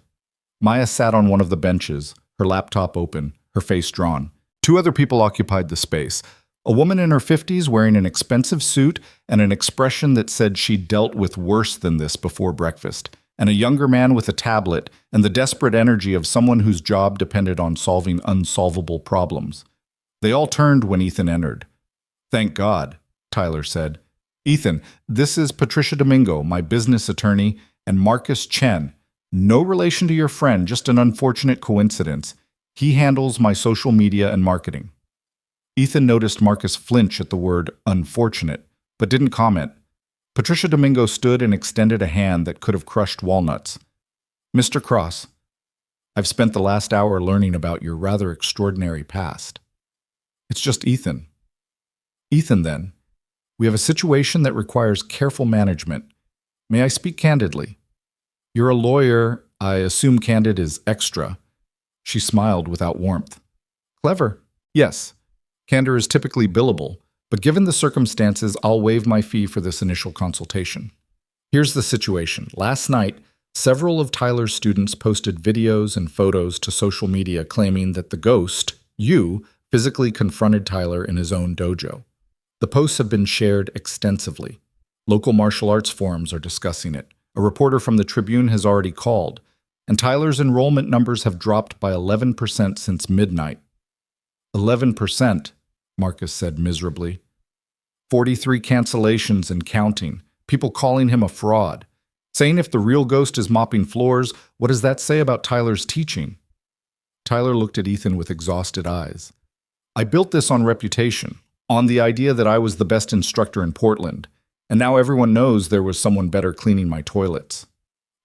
Maya sat on one of the benches, her laptop open, her face drawn. 2 other people occupied the space. A woman in her 50s wearing an expensive suit and an expression that said she'd dealt with worse than this before breakfast, and a younger man with a tablet and the desperate energy of someone whose job depended on solving unsolvable problems. They all turned when Ethan entered. Thank God, Tyler said. Ethan, this is Patricia Domingo, my business attorney, and Marcus Chen. No relation to your friend, just an unfortunate coincidence. He handles my social media and marketing. Ethan noticed Marcus flinch at the word unfortunate, but didn't comment. Patricia Domingo stood and extended a hand that could have crushed walnuts. Mr. Cross, I've spent the last hour learning about your rather extraordinary past. It's just Ethan. Ethan, then. We have a situation that requires careful management. May I speak candidly? You're a lawyer. I assume candid is extra. She smiled without warmth. Clever. Yes. Candor is typically billable, but given the circumstances, I'll waive my fee for this initial consultation. Here's the situation. Last night, several of Tyler's students posted videos and photos to social media claiming that the ghost, you, physically confronted Tyler in his own dojo. The posts have been shared extensively. Local martial arts forums are discussing it. A reporter from the Tribune has already called, and Tyler's enrollment numbers have dropped by 11% since midnight. 11%, Marcus said miserably. 43 cancellations and counting. People calling him a fraud. Saying if the real ghost is mopping floors, what does that say about Tyler's teaching? Tyler looked at Ethan with exhausted eyes. I built this on reputation, on the idea that I was the best instructor in Portland, and now everyone knows there was someone better cleaning my toilets.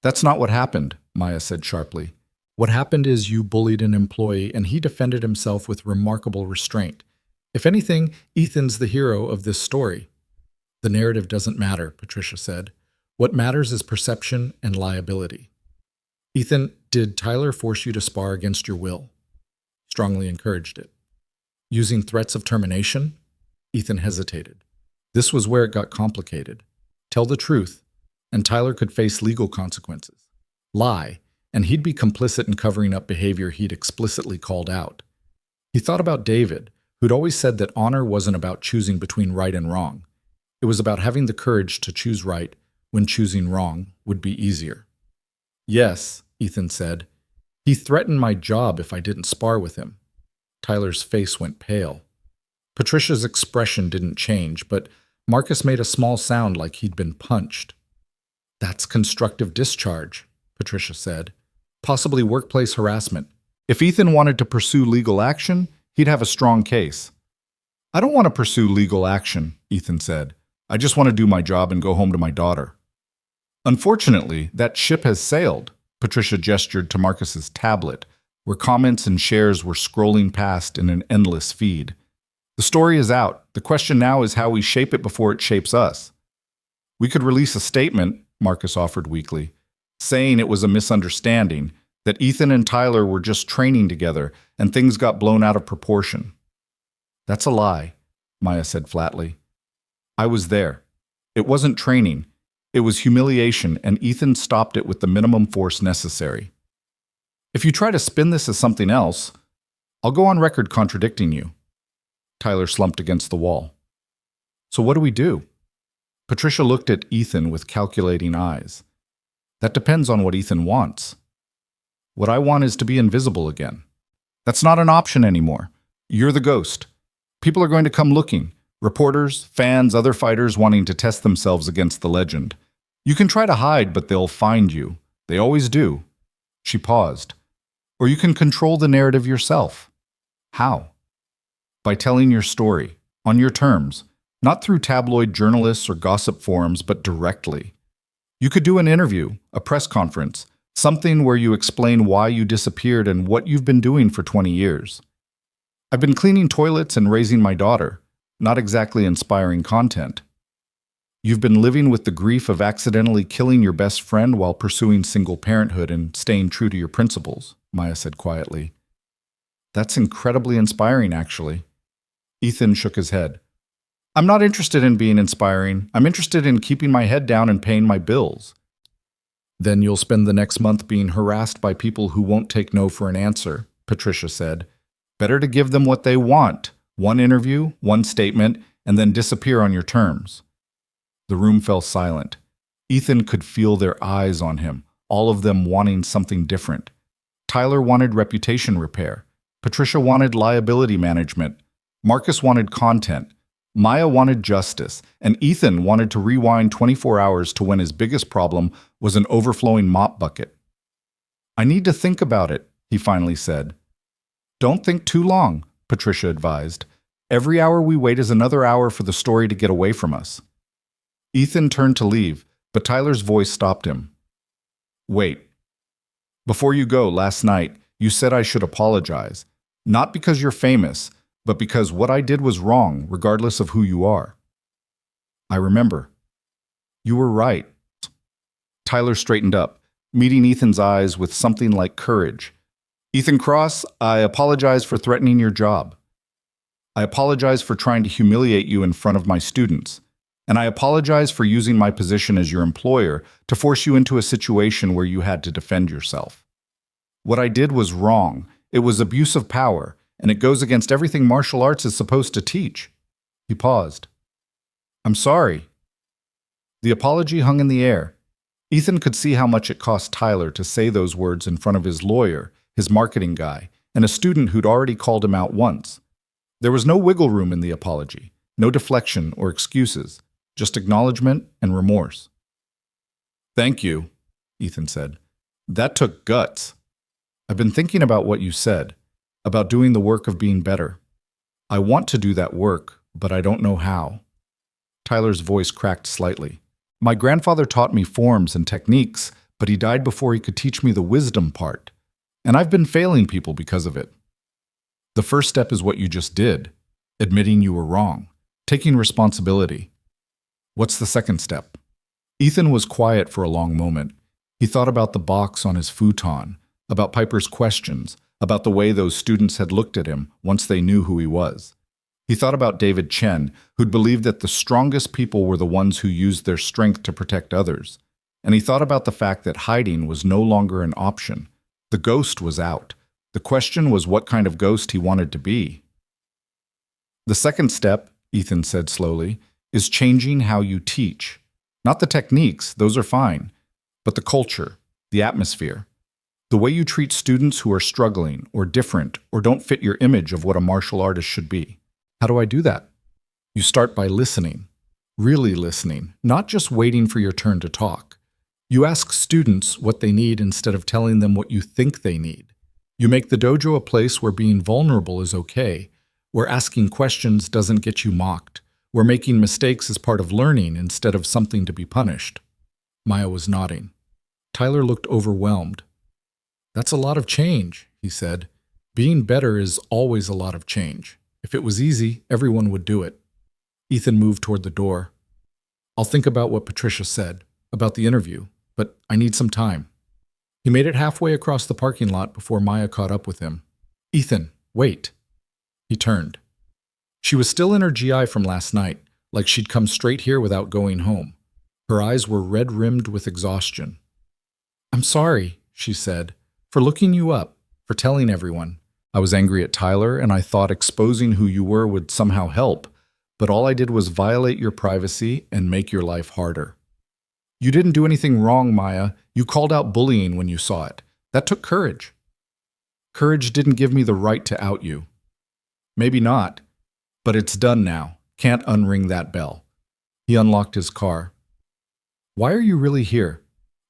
That's not what happened, Maya said sharply. What happened is you bullied an employee and he defended himself with remarkable restraint. If anything, Ethan's the hero of this story. The narrative doesn't matter, Patricia said. What matters is perception and liability. Ethan, did Tyler force you to spar against your will? Strongly encouraged it. Using threats of termination? Ethan hesitated. This was where it got complicated. Tell the truth, and Tyler could face legal consequences. Lie, and he'd be complicit in covering up behavior he'd explicitly called out. He thought about David, who'd always said that honor wasn't about choosing between right and wrong. It was about having the courage to choose right when choosing wrong would be easier. Yes, Ethan said. He threatened my job if I didn't spar with him. Tyler's face went pale. Patricia's expression didn't change, but Marcus made a small sound like he'd been punched. That's constructive discharge, Patricia said. Possibly workplace harassment. If Ethan wanted to pursue legal action, he'd have a strong case. I don't want to pursue legal action, Ethan said. I just want to do my job and go home to my daughter. Unfortunately, that ship has sailed. Patricia gestured to Marcus's tablet, where comments and shares were scrolling past in an endless feed. The story is out. The question now is how we shape it before it shapes us. We could release a statement, Marcus offered weakly, saying it was a misunderstanding, that Ethan and Tyler were just training together and things got blown out of proportion. That's a lie, Maya said flatly. I was there. It wasn't training. It was humiliation, and Ethan stopped it with the minimum force necessary. If you try to spin this as something else, I'll go on record contradicting you. Tyler slumped against the wall. So what do we do? Patricia looked at Ethan with calculating eyes. That depends on what Ethan wants. What I want is to be invisible again. That's not an option anymore. You're the ghost. People are going to come looking. Reporters, fans, other fighters wanting to test themselves against the legend. You can try to hide, but they'll find you. They always do. She paused. Or you can control the narrative yourself. How? By telling your story, on your terms, not through tabloid journalists or gossip forums, but directly. You could do an interview, a press conference, something where you explain why you disappeared and what you've been doing for 20 years. I've been cleaning toilets and raising my daughter. Not exactly inspiring content. You've been living with the grief of accidentally killing your best friend while pursuing single parenthood and staying true to your principles, Maya said quietly. That's incredibly inspiring, actually. Ethan shook his head. I'm not interested in being inspiring. I'm interested in keeping my head down and paying my bills. Then you'll spend the next month being harassed by people who won't take no for an answer, Patricia said. Better to give them what they want. One interview, one statement, and then disappear on your terms. The room fell silent. Ethan could feel their eyes on him, all of them wanting something different. Tyler wanted reputation repair. Patricia wanted liability management. Marcus wanted content. Maya wanted justice. And Ethan wanted to rewind 24 hours to when his biggest problem was an overflowing mop bucket. I need to think about it, he finally said. Don't think too long, Patricia advised. Every hour we wait is another hour for the story to get away from us. Ethan turned to leave, but Tyler's voice stopped him. Wait. Before you go, last night, you said I should apologize. Not because you're famous, but because what I did was wrong, regardless of who you are. I remember. You were right. Tyler straightened up, meeting Ethan's eyes with something like courage. Ethan Cross, I apologize for threatening your job. I apologize for trying to humiliate you in front of my students. And I apologize for using my position as your employer to force you into a situation where you had to defend yourself. What I did was wrong. It was abuse of power, and it goes against everything martial arts is supposed to teach. He paused. I'm sorry. The apology hung in the air. Ethan could see how much it cost Tyler to say those words in front of his lawyer, his marketing guy, and a student who'd already called him out once. There was no wiggle room in the apology, no deflection or excuses, just acknowledgement and remorse. Thank you, Ethan said. That took guts. I've been thinking about what you said, about doing the work of being better. I want to do that work, but I don't know how. Tyler's voice cracked slightly. My grandfather taught me forms and techniques, but he died before he could teach me the wisdom part. And I've been failing people because of it. The first step is what you just did, admitting you were wrong, taking responsibility. What's the second step? Ethan was quiet for a long moment. He thought about the box on his futon, about Piper's questions, about the way those students had looked at him once they knew who he was. He thought about David Chen, who'd believed that the strongest people were the ones who used their strength to protect others. And he thought about the fact that hiding was no longer an option. The ghost was out. The question was what kind of ghost he wanted to be. The second step, Ethan said slowly, is changing how you teach. Not the techniques, those are fine, but the culture, the atmosphere. The way you treat students who are struggling or different or don't fit your image of what a martial artist should be. How do I do that? You start by listening, really listening, not just waiting for your turn to talk. You ask students what they need instead of telling them what you think they need. You make the dojo a place where being vulnerable is okay, where asking questions doesn't get you mocked, where making mistakes is part of learning instead of something to be punished. Maya was nodding. Tyler looked overwhelmed. "That's a lot of change," he said. "Being better is always a lot of change. If it was easy, everyone would do it." Ethan moved toward the door. "I'll think about what Patricia said, about the interview, but I need some time." He made it halfway across the parking lot before Maya caught up with him. "Ethan, wait." He turned. She was still in her GI from last night, like she'd come straight here without going home. Her eyes were red-rimmed with exhaustion. "I'm sorry," she said, "for looking you up, for telling everyone. I was angry at Tyler, and I thought exposing who you were would somehow help, but all I did was violate your privacy and make your life harder." "You didn't do anything wrong, Maya. You called out bullying when you saw it. That took courage." "Courage didn't give me the right to out you." "Maybe not, but it's done now. Can't unring that bell." He unlocked his car. "Why are you really here?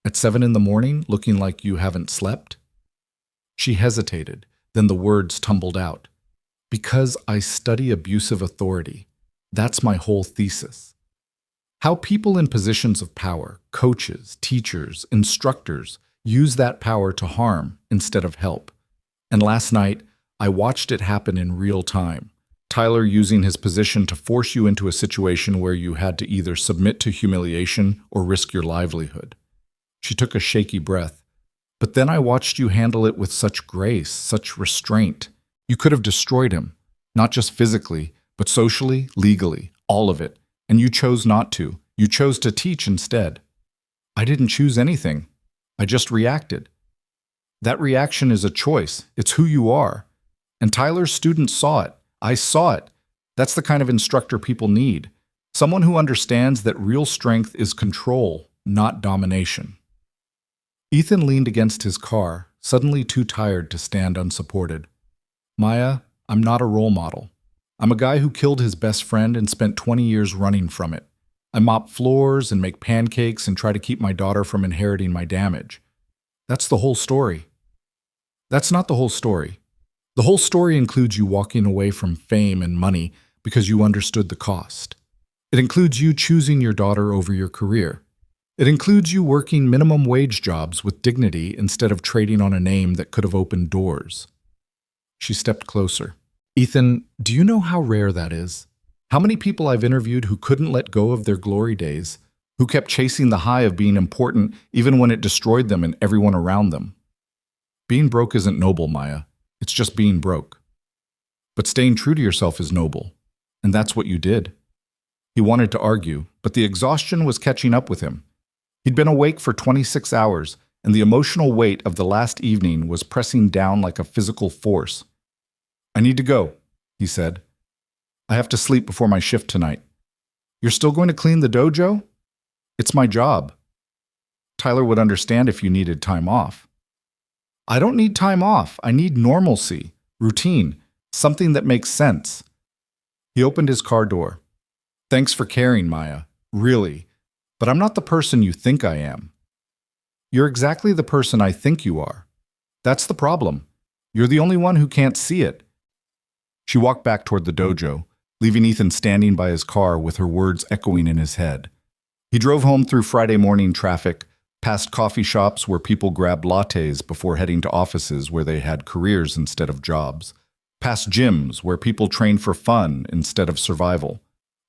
At 7 in the morning, looking like you haven't slept?" She hesitated, then the words tumbled out. "Because I study abusive authority. That's my whole thesis. How people in positions of power, coaches, teachers, instructors, use that power to harm instead of help. And last night, I watched it happen in real time. Tyler using his position to force you into a situation where you had to either submit to humiliation or risk your livelihood." She took a shaky breath. "But then I watched you handle it with such grace, such restraint. You could have destroyed him, not just physically, but socially, legally, all of it. And you chose not to. You chose to teach instead." "I didn't choose anything. I just reacted." "That reaction is a choice. It's who you are. And Tyler's students saw it. I saw it. That's the kind of instructor people need. Someone who understands that real strength is control, not domination." Ethan leaned against his car, suddenly too tired to stand unsupported. "Maya, I'm not a role model. I'm a guy who killed his best friend and spent 20 years running from it. I mop floors and make pancakes and try to keep my daughter from inheriting my damage. That's the whole story." "That's not the whole story. The whole story includes you walking away from fame and money because you understood the cost. It includes you choosing your daughter over your career. It includes you working minimum wage jobs with dignity instead of trading on a name that could have opened doors." She stepped closer. "Ethan, do you know how rare that is? How many people I've interviewed who couldn't let go of their glory days, who kept chasing the high of being important even when it destroyed them and everyone around them? Being broke isn't noble, Maya. It's just being broke. But staying true to yourself is noble, and that's what you did." He wanted to argue, but the exhaustion was catching up with him. He'd been awake for 26 hours, and the emotional weight of the last evening was pressing down like a physical force. "I need to go," he said. "I have to sleep before my shift tonight." "You're still going to clean the dojo?" "It's my job." "Tyler would understand if you needed time off." "I don't need time off. I need normalcy, routine, something that makes sense." He opened his car door. "Thanks for caring, Maya. Really. But I'm not the person you think I am." "You're exactly the person I think you are. That's the problem. You're the only one who can't see it." She walked back toward the dojo, leaving Ethan standing by his car with her words echoing in his head. He drove home through Friday morning traffic, past coffee shops where people grabbed lattes before heading to offices where they had careers instead of jobs, past gyms where people trained for fun instead of survival,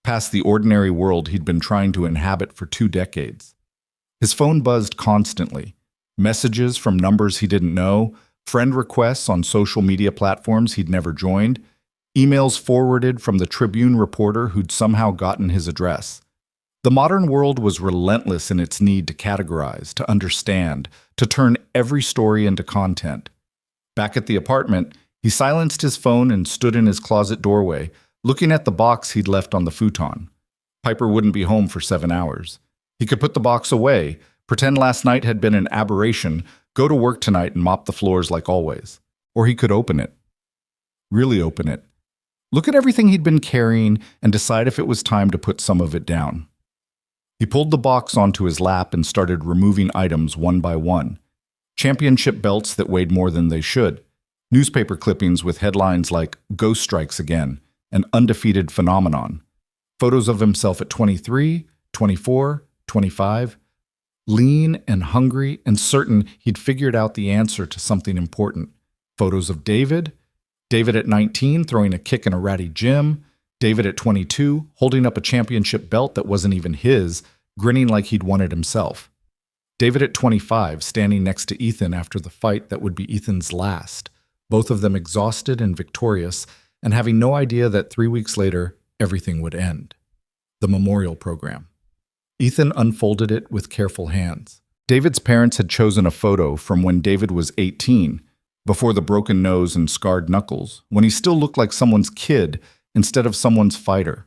past the ordinary world he'd been trying to inhabit for 2 decades. His phone buzzed constantly. Messages from numbers he didn't know, friend requests on social media platforms he'd never joined, emails forwarded from the Tribune reporter who'd somehow gotten his address. The modern world was relentless in its need to categorize, to understand, to turn every story into content. Back at the apartment, he silenced his phone and stood in his closet doorway, looking at the box he'd left on the futon. Piper wouldn't be home for 7 hours. He could put the box away, pretend last night had been an aberration, go to work tonight and mop the floors like always. Or he could open it. Really open it. Look at everything he'd been carrying and decide if it was time to put some of it down. He pulled the box onto his lap and started removing items one by one. Championship belts that weighed more than they should. Newspaper clippings with headlines like "Ghost Strikes Again," an undefeated phenomenon. Photos of himself at 23, 24, 25, lean and hungry and certain he'd figured out the answer to something important. Photos of David at 19 throwing a kick in a ratty gym, David at 22 holding up a championship belt that wasn't even his, grinning like he'd won it himself. David at 25 standing next to Ethan after the fight that would be Ethan's last, both of them exhausted and victorious, and having no idea that 3 weeks later, everything would end. The memorial program. Ethan unfolded it with careful hands. David's parents had chosen a photo from when David was 18, before the broken nose and scarred knuckles, when he still looked like someone's kid instead of someone's fighter.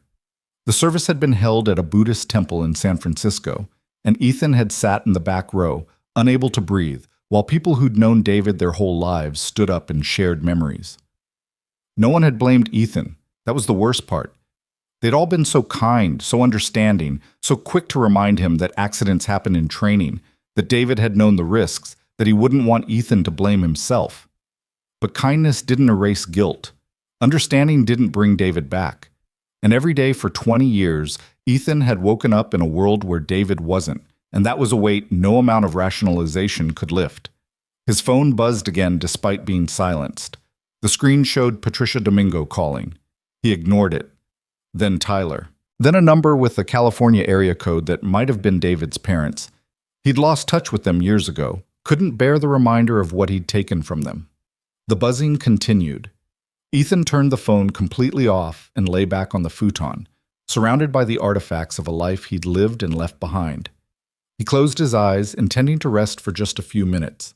The service had been held at a Buddhist temple in San Francisco, and Ethan had sat in the back row, unable to breathe, while people who'd known David their whole lives stood up and shared memories. No one had blamed Ethan. That was the worst part. They'd all been so kind, so understanding, so quick to remind him that accidents happen in training, that David had known the risks, that he wouldn't want Ethan to blame himself. But kindness didn't erase guilt. Understanding didn't bring David back. And every day for 20 years, Ethan had woken up in a world where David wasn't, and that was a weight no amount of rationalization could lift. His phone buzzed again despite being silenced. The screen showed Patricia Domingo calling. He ignored it. Then Tyler. Then a number with a California area code that might have been David's parents. He'd lost touch with them years ago, couldn't bear the reminder of what he'd taken from them. The buzzing continued. Ethan turned the phone completely off and lay back on the futon, surrounded by the artifacts of a life he'd lived and left behind. He closed his eyes, intending to rest for just a few minutes.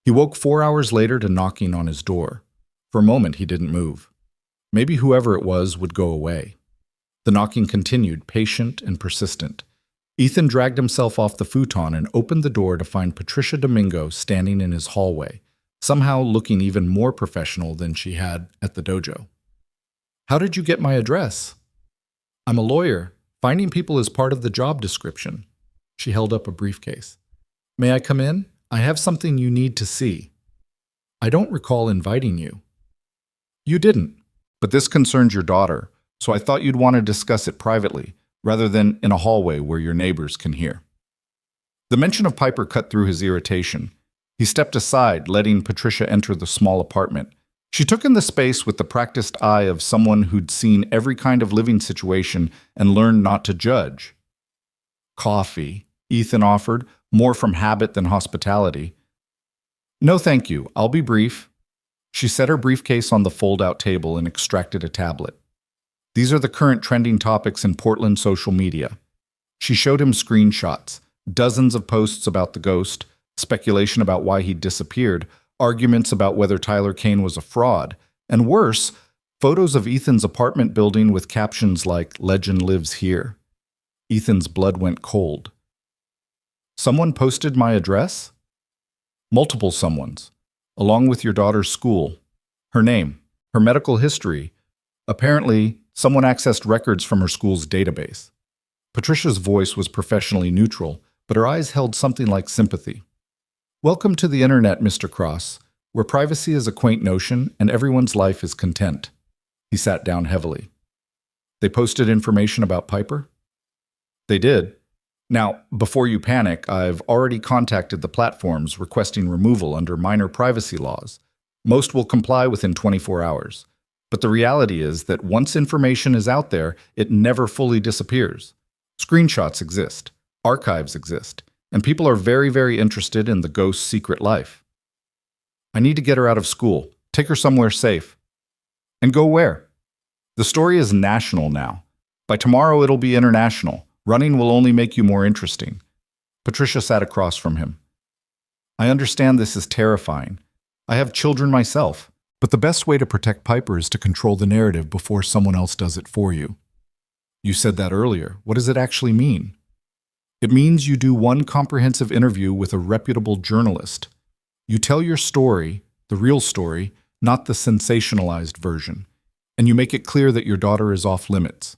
He woke 4 hours later to knocking on his door. For a moment, he didn't move. Maybe whoever it was would go away. The knocking continued, patient and persistent. Ethan dragged himself off the futon and opened the door to find Patricia Domingo standing in his hallway, somehow looking even more professional than she had at the dojo. "How did you get my address?" "I'm a lawyer. Finding people is part of the job description." She held up a briefcase. "May I come in? I have something you need to see." "I don't recall inviting you." "You didn't. But this concerns your daughter, so I thought you'd want to discuss it privately, rather than in a hallway where your neighbors can hear." The mention of Piper cut through his irritation. He stepped aside, letting Patricia enter the small apartment. She took in the space with the practiced eye of someone who'd seen every kind of living situation and learned not to judge. "Coffee," Ethan offered, more from habit than hospitality. "No, thank you. I'll be brief." She set her briefcase on the fold-out table and extracted a tablet. "These are the current trending topics in Portland social media." She showed him screenshots, dozens of posts about the ghost, speculation about why he'd disappeared, arguments about whether Tyler Kane was a fraud, and worse, photos of Ethan's apartment building with captions like "Legend lives here." Ethan's blood went cold. "Someone posted my address?" "Multiple someones, along with your daughter's school, her name, her medical history. Apparently, someone accessed records from her school's database." Patricia's voice was professionally neutral, but her eyes held something like sympathy. "Welcome to the internet, Mr. Cross, where privacy is a quaint notion and everyone's life is content." He sat down heavily. "They posted information about Piper?" "They did. Now, before you panic, I've already contacted the platforms requesting removal under minor privacy laws. Most will comply within 24 hours. But the reality is that once information is out there, it never fully disappears. Screenshots exist, archives exist, and people are very, very interested in the ghost's secret life. I need to get her out of school, take her somewhere safe." "And go where?" "The story is national now. By tomorrow it'll be international. Running will only make you more interesting." Patricia sat across from him. "I understand this is terrifying. I have children myself. But the best way to protect Piper is to control the narrative before someone else does it for you." "You said that earlier. What does it actually mean?" "It means you do one comprehensive interview with a reputable journalist. You tell your story, the real story, not the sensationalized version, and you make it clear that your daughter is off limits.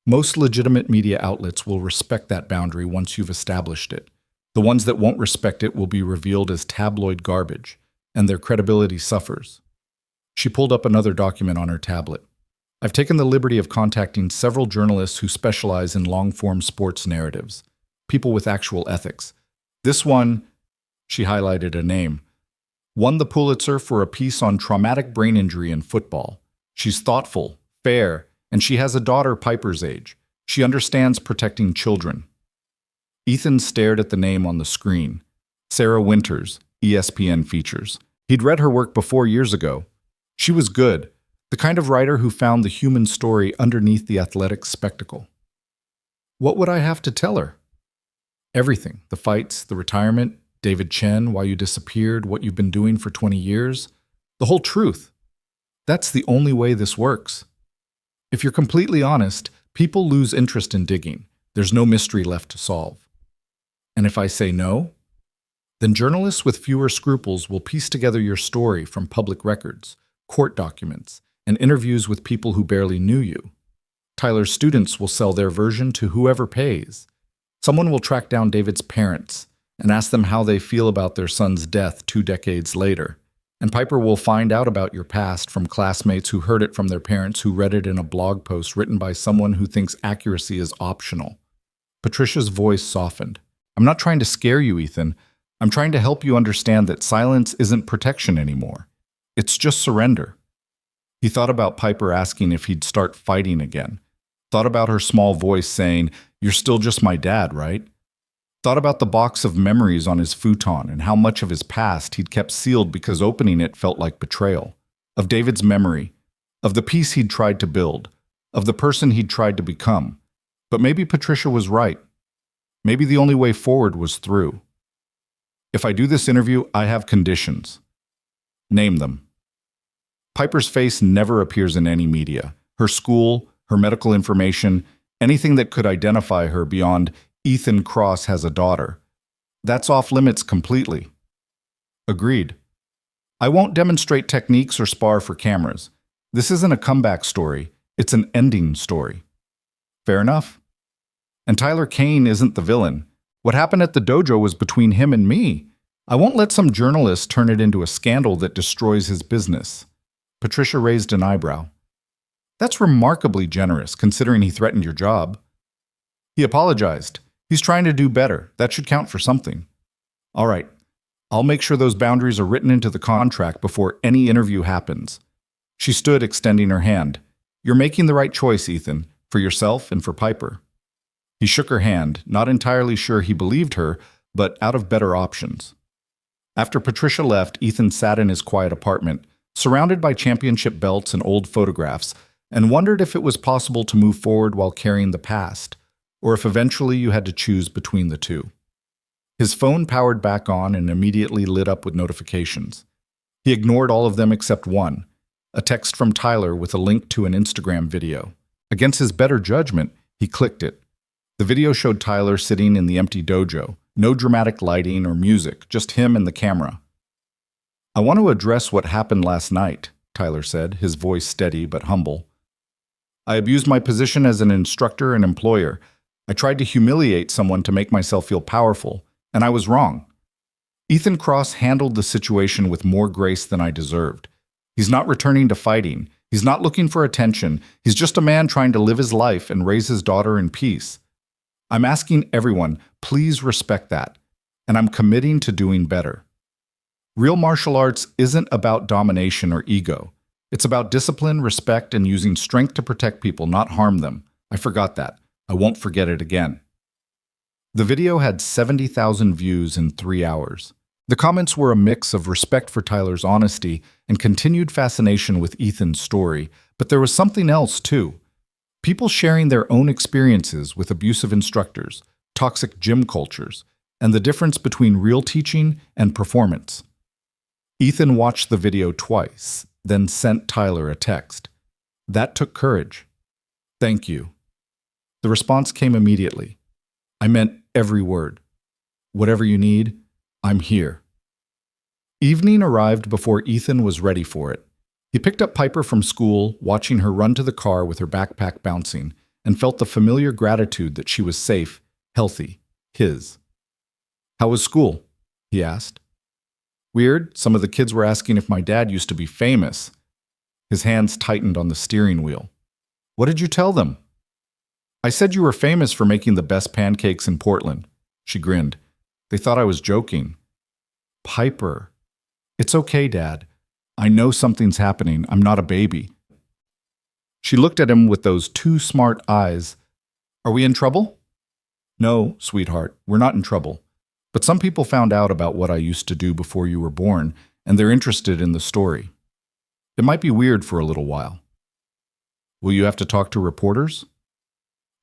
Most legitimate media outlets will respect that boundary once you've established it. The ones that won't respect it will be revealed as tabloid garbage, and their credibility suffers." She pulled up another document on her tablet. I've taken the liberty of contacting several journalists who specialize in long-form sports narratives, people with actual ethics. This one, she highlighted a name, won the Pulitzer for a piece on traumatic brain injury in football. She's thoughtful, fair, and she has a daughter Piper's age. She understands protecting children. Ethan stared at the name on the screen. Sarah Winters, ESPN features. He'd read her work before years ago. She was good, the kind of writer who found the human story underneath the athletic spectacle. What would I have to tell her? Everything. The fights, the retirement, David Chen, why you disappeared, what you've been doing for 20 years. The whole truth. That's the only way this works. If you're completely honest, people lose interest in digging. There's no mystery left to solve. And if I say no, then journalists with fewer scruples will piece together your story from public records, court documents, and interviews with people who barely knew you. Tyler's students will sell their version to whoever pays. Someone will track down David's parents and ask them how they feel about their son's death 2 decades later. And Piper will find out about your past from classmates who heard it from their parents who read it in a blog post written by someone who thinks accuracy is optional. Patricia's voice softened. I'm not trying to scare you, Ethan. I'm trying to help you understand that silence isn't protection anymore. It's just surrender. He thought about Piper asking if he'd start fighting again. Thought about her small voice saying, "You're still just my dad, right?" Thought about the box of memories on his futon and how much of his past he'd kept sealed because opening it felt like betrayal. Of David's memory, of the peace he'd tried to build, of the person he'd tried to become. But maybe Patricia was right. Maybe the only way forward was through. If I do this interview, I have conditions. Name them. Piper's face never appears in any media. Her school, her medical information, anything that could identify her beyond Ethan Cross has a daughter. That's off limits completely. Agreed. I won't demonstrate techniques or spar for cameras. This isn't a comeback story. It's an ending story. Fair enough. And Tyler Kane isn't the villain. What happened at the dojo was between him and me. I won't let some journalist turn it into a scandal that destroys his business. Patricia raised an eyebrow. That's remarkably generous, considering he threatened your job. He apologized. He's trying to do better. That should count for something. All right. I'll make sure those boundaries are written into the contract before any interview happens. She stood, extending her hand. You're making the right choice, Ethan, for yourself and for Piper. He shook her hand, not entirely sure he believed her, but out of better options. After Patricia left, Ethan sat in his quiet apartment, surrounded by championship belts and old photographs, and wondered if it was possible to move forward while carrying the past, or if eventually you had to choose between the two. His phone powered back on and immediately lit up with notifications. He ignored all of them except one, a text from Tyler with a link to an Instagram video. Against his better judgment, he clicked it. The video showed Tyler sitting in the empty dojo, no dramatic lighting or music, just him and the camera. I want to address what happened last night, Tyler said, his voice steady but humble. I abused my position as an instructor and employer. I tried to humiliate someone to make myself feel powerful, and I was wrong. Ethan Cross handled the situation with more grace than I deserved. He's not returning to fighting. He's not looking for attention. He's just a man trying to live his life and raise his daughter in peace. I'm asking everyone, please respect that, and I'm committing to doing better. Real martial arts isn't about domination or ego. It's about discipline, respect, and using strength to protect people, not harm them. I forgot that. I won't forget it again. The video had 70,000 views in 3 hours. The comments were a mix of respect for Tyler's honesty and continued fascination with Ethan's story, but there was something else too. People sharing their own experiences with abusive instructors, toxic gym cultures, and the difference between real teaching and performance. Ethan watched the video twice, then sent Tyler a text. That took courage. Thank you. The response came immediately. I meant every word. Whatever you need, I'm here. Evening arrived before Ethan was ready for it. He picked up Piper from school, watching her run to the car with her backpack bouncing, and felt the familiar gratitude that she was safe, healthy, his. How was school? He asked. Weird, some of the kids were asking if my dad used to be famous. His hands tightened on the steering wheel. What did you tell them? I said you were famous for making the best pancakes in Portland. She grinned. They thought I was joking. Piper. It's okay, Dad. I know something's happening. I'm not a baby. She looked at him with those too smart eyes. Are we in trouble? No, sweetheart, we're not in trouble. But some people found out about what I used to do before you were born, and they're interested in the story. It might be weird for a little while. Will you have to talk to reporters?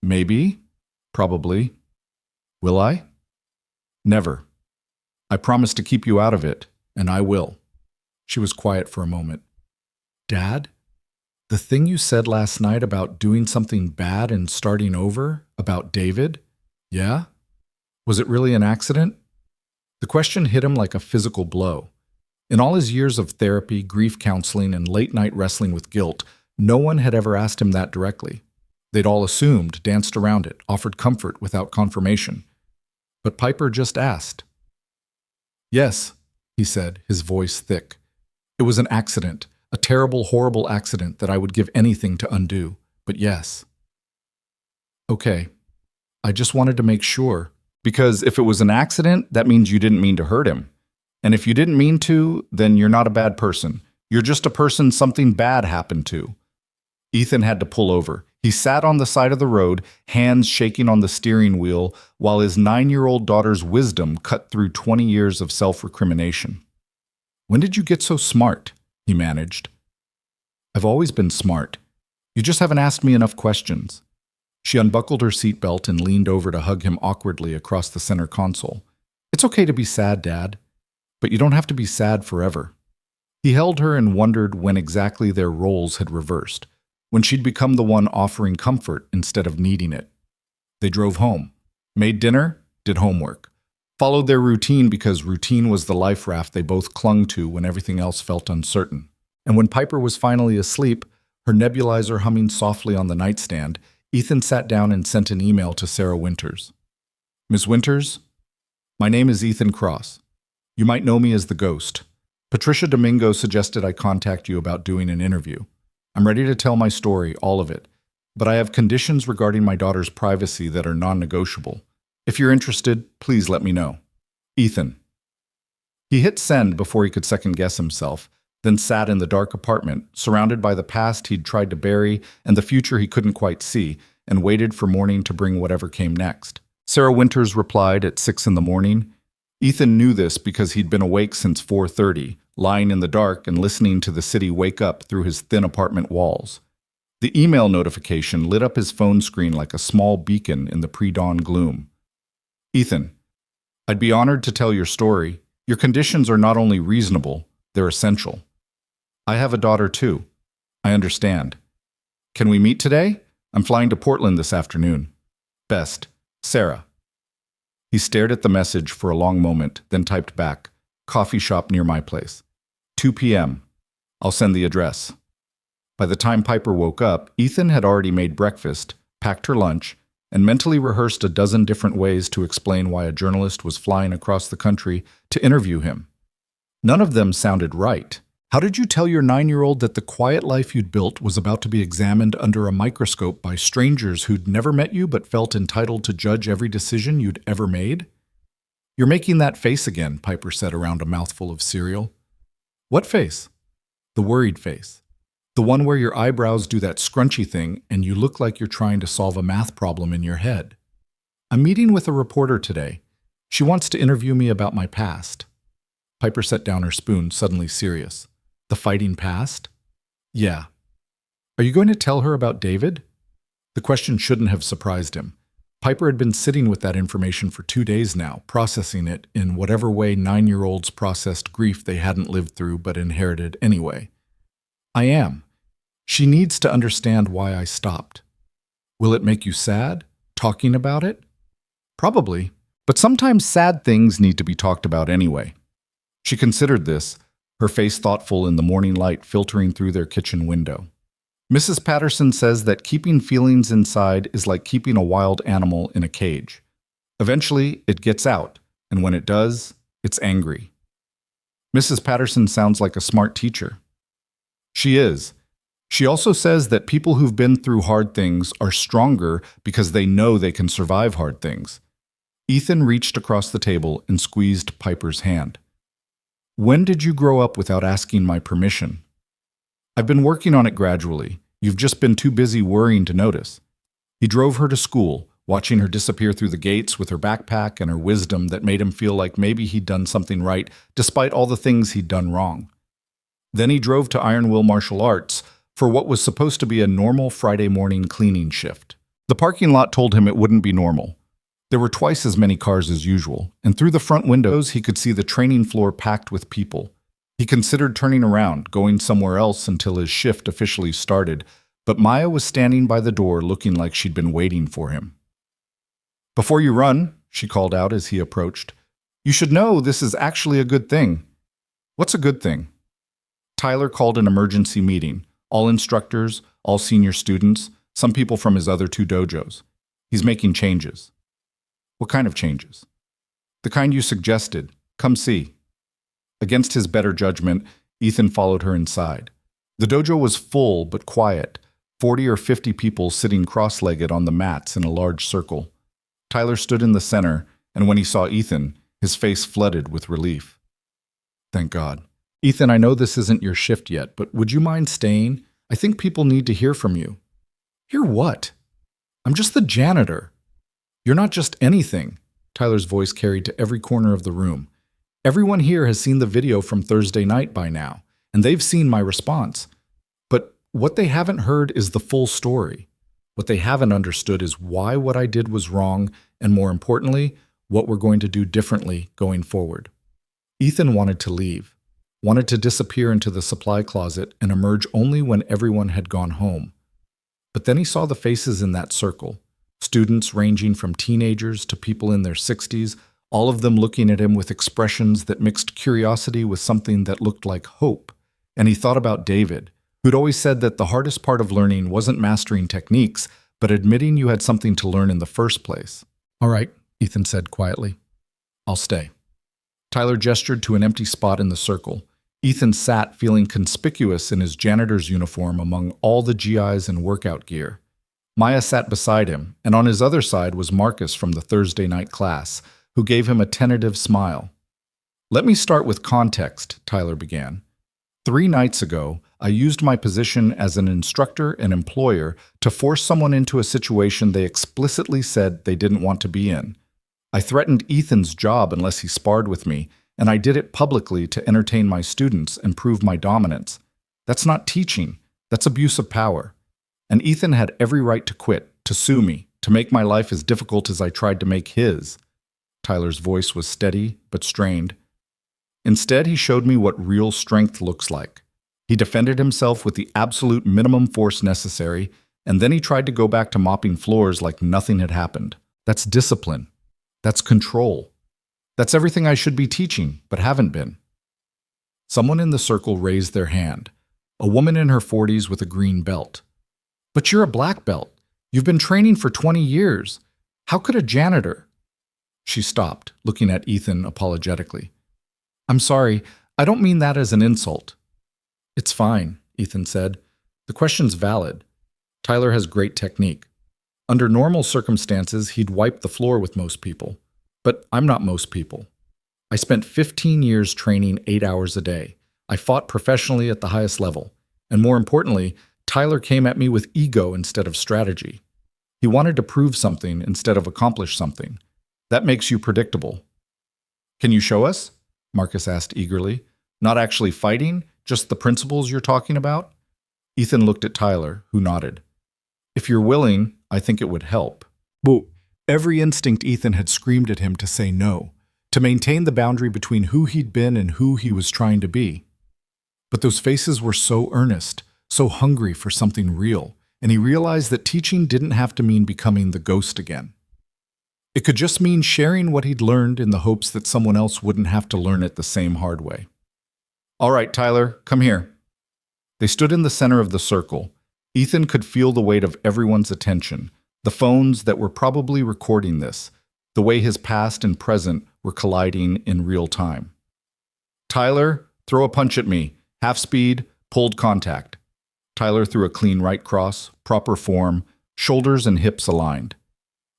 Maybe. Probably. Will I? Never. I promise to keep you out of it, and I will. She was quiet for a moment. Dad? The thing you said last night about doing something bad and starting over, about David? Yeah? Was it really an accident? The question hit him like a physical blow. In all his years of therapy, grief counseling, and late-night wrestling with guilt, no one had ever asked him that directly. They'd all assumed, danced around it, offered comfort without confirmation. But Piper just asked. Yes, he said, his voice thick. It was an accident, a terrible, horrible accident that I would give anything to undo. But yes. Okay. I just wanted to make sure. Because if it was an accident, that means you didn't mean to hurt him. And if you didn't mean to, then you're not a bad person. You're just a person something bad happened to. Ethan had to pull over. He sat on the side of the road, hands shaking on the steering wheel, while his 9-year-old daughter's wisdom cut through 20 years of self-recrimination. When did you get so smart? He managed. I've always been smart. You just haven't asked me enough questions. She unbuckled her seatbelt and leaned over to hug him awkwardly across the center console. It's okay to be sad, Dad, but you don't have to be sad forever. He held her and wondered when exactly their roles had reversed, when she'd become the one offering comfort instead of needing it. They drove home, made dinner, did homework, followed their routine because routine was the life raft they both clung to when everything else felt uncertain. And when Piper was finally asleep, her nebulizer humming softly on the nightstand, Ethan sat down and sent an email to Sarah Winters. Ms. Winters, my name is Ethan Cross. You might know me as the Ghost. Patricia Domingo suggested I contact you about doing an interview. I'm ready to tell my story, all of it, but I have conditions regarding my daughter's privacy that are non-negotiable. If you're interested, please let me know. Ethan. He hit send before he could second-guess himself, then sat in the dark apartment, surrounded by the past he'd tried to bury and the future he couldn't quite see, and waited for morning to bring whatever came next. Sarah Winters replied at 6 a.m. Ethan knew this because he'd been awake since 4:30, lying in the dark and listening to the city wake up through his thin apartment walls. The email notification lit up his phone screen like a small beacon in the pre-dawn gloom. Ethan, I'd be honored to tell your story. Your conditions are not only reasonable, they're essential. I have a daughter too. I understand. Can we meet today? I'm flying to Portland this afternoon. Best, Sarah. He stared at the message for a long moment, then typed back, coffee shop near my place. 2 p.m. I'll send the address. By the time Piper woke up, Ethan had already made breakfast, packed her lunch, and mentally rehearsed a dozen different ways to explain why a journalist was flying across the country to interview him. None of them sounded right. How did you tell your 9-year-old that the quiet life you'd built was about to be examined under a microscope by strangers who'd never met you but felt entitled to judge every decision you'd ever made? You're making that face again, Piper said around a mouthful of cereal. What face? The worried face. The one where your eyebrows do that scrunchy thing and you look like you're trying to solve a math problem in your head. I'm meeting with a reporter today. She wants to interview me about my past. Piper set down her spoon, suddenly serious. The fighting past? Yeah. Are you going to tell her about David? The question shouldn't have surprised him. Piper had been sitting with that information for 2 days now, processing it in whatever way 9-year-olds processed grief they hadn't lived through but inherited anyway. I am. She needs to understand why I stopped. Will it make you sad, talking about it? Probably, but sometimes sad things need to be talked about anyway. She considered this, her face thoughtful in the morning light filtering through their kitchen window. Mrs. Patterson says that keeping feelings inside is like keeping a wild animal in a cage. Eventually, it gets out, and when it does, it's angry. Mrs. Patterson sounds like a smart teacher. She is, She also says that people who've been through hard things are stronger because they know they can survive hard things. Ethan reached across the table and squeezed Piper's hand. When did you grow up without asking my permission? I've been working on it gradually. You've just been too busy worrying to notice. He drove her to school, watching her disappear through the gates with her backpack and her wisdom that made him feel like maybe he'd done something right despite all the things he'd done wrong. Then he drove to Iron Will Martial Arts for what was supposed to be a normal Friday morning cleaning shift. The parking lot told him it wouldn't be normal. There were twice as many cars as usual, and through the front windows he could see the training floor packed with people. He considered turning around, going somewhere else until his shift officially started, but Maya was standing by the door looking like she'd been waiting for him. Before you run, she called out as he approached, you should know this is actually a good thing. What's a good thing? Tyler called an emergency meeting. All instructors, all senior students, some people from his other 2 dojos. He's making changes. What kind of changes? The kind you suggested. Come see. Against his better judgment, Ethan followed her inside. The dojo was full but quiet, 40 or 50 people sitting cross-legged on the mats in a large circle. Tyler stood in the center, and when he saw Ethan, his face flooded with relief. Thank God. Ethan, I know this isn't your shift yet, but would you mind staying? I think people need to hear from you. Hear what? I'm just the janitor. You're not just anything. Tyler's voice carried to every corner of the room. Everyone here has seen the video from Thursday night by now, and they've seen my response. But what they haven't heard is the full story. What they haven't understood is why what I did was wrong, and more importantly, what we're going to do differently going forward. Ethan wanted to leave. Wanted to disappear into the supply closet and emerge only when everyone had gone home. But then he saw the faces in that circle, students ranging from teenagers to people in their 60s, all of them looking at him with expressions that mixed curiosity with something that looked like hope. And he thought about David, who'd always said that the hardest part of learning wasn't mastering techniques, but admitting you had something to learn in the first place. All right, Ethan said quietly. I'll stay. Tyler gestured to an empty spot in the circle. Ethan sat feeling conspicuous in his janitor's uniform among all the GIs and workout gear. Maya sat beside him, and on his other side was Marcus from the Thursday night class, who gave him a tentative smile. Let me start with context, Tyler began. 3 nights ago, I used my position as an instructor and employer to force someone into a situation they explicitly said they didn't want to be in. I threatened Ethan's job unless he sparred with me, and I did it publicly to entertain my students and prove my dominance. That's not teaching. That's abuse of power. And Ethan had every right to quit, to sue me, to make my life as difficult as I tried to make his. Tyler's voice was steady but strained. Instead, he showed me what real strength looks like. He defended himself with the absolute minimum force necessary, and then he tried to go back to mopping floors like nothing had happened. That's discipline. That's control. That's everything I should be teaching, but haven't been. Someone in the circle raised their hand, a woman in her 40s with a green belt. But you're a black belt. You've been training for 20 years. How could a janitor? She stopped, looking at Ethan apologetically. I'm sorry, I don't mean that as an insult. It's fine, Ethan said. The question's valid. Tyler has great technique. Under normal circumstances, he'd wipe the floor with most people. But I'm not most people. I spent 15 years training 8 hours a day. I fought professionally at the highest level. And more importantly, Tyler came at me with ego instead of strategy. He wanted to prove something instead of accomplish something. That makes you predictable. Can you show us? Marcus asked eagerly. Not actually fighting, just the principles you're talking about? Ethan looked at Tyler, who nodded. If you're willing, I think it would help. But every instinct Ethan had screamed at him to say no, to maintain the boundary between who he'd been and who he was trying to be. But those faces were so earnest, so hungry for something real, and he realized that teaching didn't have to mean becoming the ghost again. It could just mean sharing what he'd learned in the hopes that someone else wouldn't have to learn it the same hard way. All right, Tyler, come here. They stood in the center of the circle. Ethan could feel the weight of everyone's attention, the phones that were probably recording this, the way his past and present were colliding in real time. Tyler, throw a punch at me. Half speed, pulled contact. Tyler threw a clean right cross, proper form, shoulders and hips aligned.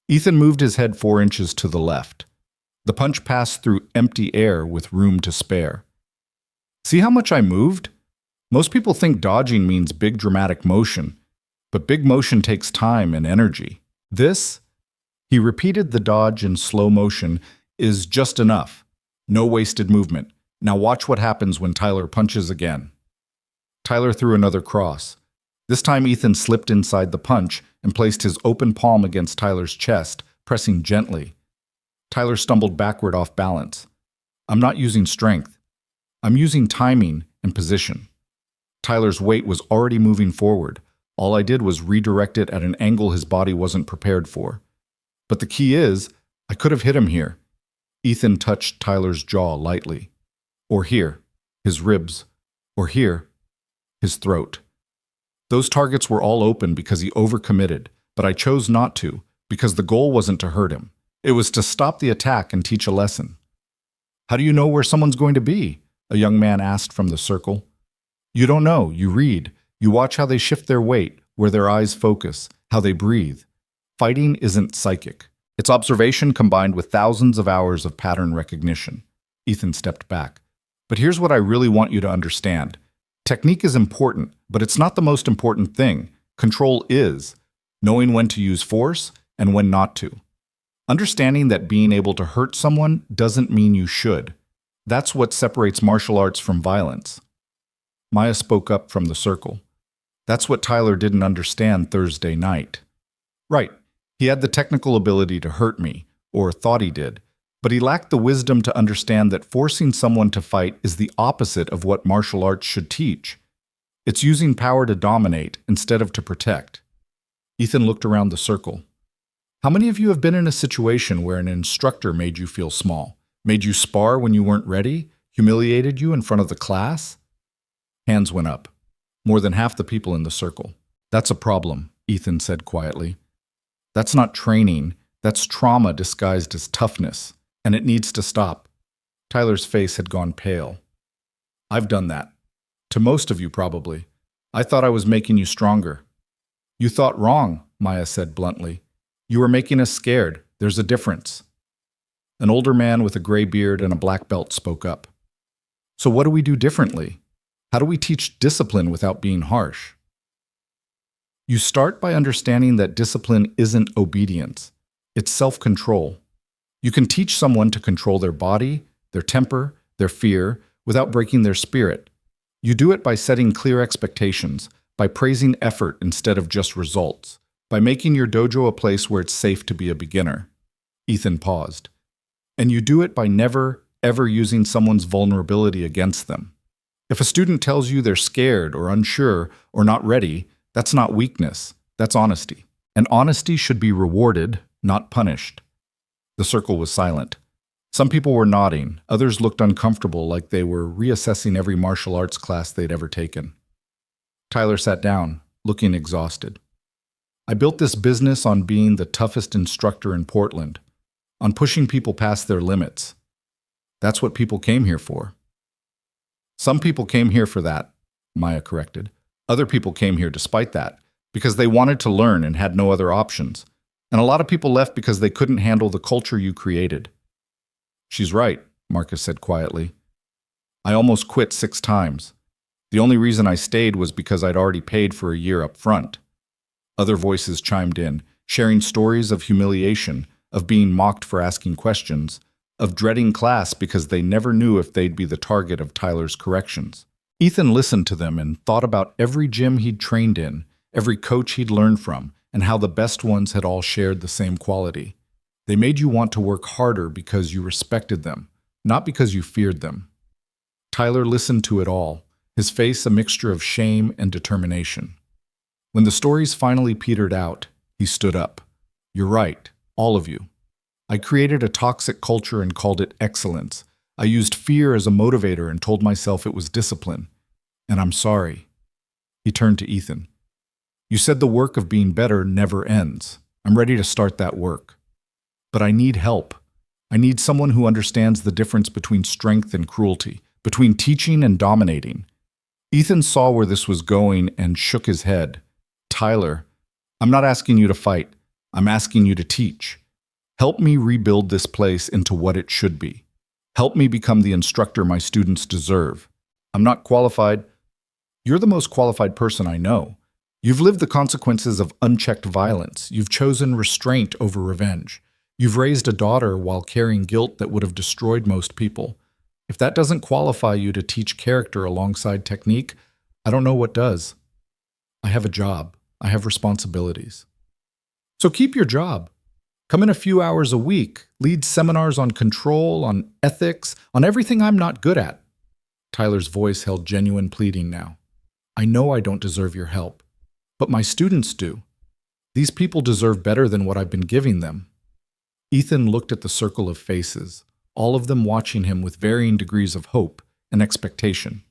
Ethan moved his head 4 inches to the left. The punch passed through empty air with room to spare. See how much I moved? Most people think dodging means big dramatic motion, but big motion takes time and energy. This, he repeated the dodge in slow motion, is just enough. No wasted movement. Now watch what happens when Tyler punches again. Tyler threw another cross. This time Ethan slipped inside the punch and placed his open palm against Tyler's chest, pressing gently. Tyler stumbled backward off balance. I'm not using strength. I'm using timing and position. Tyler's weight was already moving forward. All I did was redirect it at an angle his body wasn't prepared for. But the key is, I could have hit him here. Ethan touched Tyler's jaw lightly. Or here, his ribs. Or here, his throat. Those targets were all open because he overcommitted, but I chose not to, because the goal wasn't to hurt him. It was to stop the attack and teach a lesson. How do you know where someone's going to be? A young man asked from the circle. You don't know, you read. You watch how they shift their weight, where their eyes focus, how they breathe. Fighting isn't psychic. It's observation combined with thousands of hours of pattern recognition. Ethan stepped back. But here's what I really want you to understand. Technique is important, but it's not the most important thing. Control is. Knowing when to use force and when not to. Understanding that being able to hurt someone doesn't mean you should. That's what separates martial arts from violence. Maya spoke up from the circle. That's what Tyler didn't understand Thursday night. Right, he had the technical ability to hurt me, or thought he did, but he lacked the wisdom to understand that forcing someone to fight is the opposite of what martial arts should teach. It's using power to dominate instead of to protect. Ethan looked around the circle. How many of you have been in a situation where an instructor made you feel small, made you spar when you weren't ready, humiliated you in front of the class? Hands went up. More than half the people in the circle. That's a problem, Ethan said quietly. That's not training, that's trauma disguised as toughness, and it needs to stop. Tyler's face had gone pale. I've done that. To most of you, probably. I thought I was making you stronger. You thought wrong, Maya said bluntly. You were making us scared. There's a difference. An older man with a gray beard and a black belt spoke up. So what do we do differently? How do we teach discipline without being harsh? You start by understanding that discipline isn't obedience. It's self-control. You can teach someone to control their body, their temper, their fear, without breaking their spirit. You do it by setting clear expectations, by praising effort instead of just results, by making your dojo a place where it's safe to be a beginner. Ethan paused. And you do it by never, ever using someone's vulnerability against them. If a student tells you they're scared or unsure or not ready, that's not weakness, that's honesty. And honesty should be rewarded, not punished. The circle was silent. Some people were nodding, others looked uncomfortable like they were reassessing every martial arts class they'd ever taken. Tyler sat down, looking exhausted. I built this business on being the toughest instructor in Portland, on pushing people past their limits. That's what people came here for. Some people came here for that, Maya corrected. Other people came here despite that, because they wanted to learn and had no other options. And a lot of people left because they couldn't handle the culture you created. She's right, Marcus said quietly. I almost quit 6 times. The only reason I stayed was because I'd already paid for a year up front. Other voices chimed in, sharing stories of humiliation, of being mocked for asking questions, of dreading class because they never knew if they'd be the target of Tyler's corrections. Ethan listened to them and thought about every gym he'd trained in, every coach he'd learned from, and how the best ones had all shared the same quality. They made you want to work harder because you respected them, not because you feared them. Tyler listened to it all, his face a mixture of shame and determination. When the stories finally petered out, he stood up. You're right, all of you. I created a toxic culture and called it excellence. I used fear as a motivator and told myself it was discipline. And I'm sorry. He turned to Ethan. You said the work of being better never ends. I'm ready to start that work. But I need help. I need someone who understands the difference between strength and cruelty, between teaching and dominating. Ethan saw where this was going and shook his head. Tyler, I'm not asking you to fight. I'm asking you to teach. Help me rebuild this place into what it should be. Help me become the instructor my students deserve. I'm not qualified. You're the most qualified person I know. You've lived the consequences of unchecked violence. You've chosen restraint over revenge. You've raised a daughter while carrying guilt that would have destroyed most people. If that doesn't qualify you to teach character alongside technique, I don't know what does. I have a job. I have responsibilities. So keep your job. Come in a few hours a week, lead seminars on control, on ethics, on everything I'm not good at. Tyler's voice held genuine pleading now. I know I don't deserve your help, but my students do. These people deserve better than what I've been giving them. Ethan looked at the circle of faces, all of them watching him with varying degrees of hope and expectation.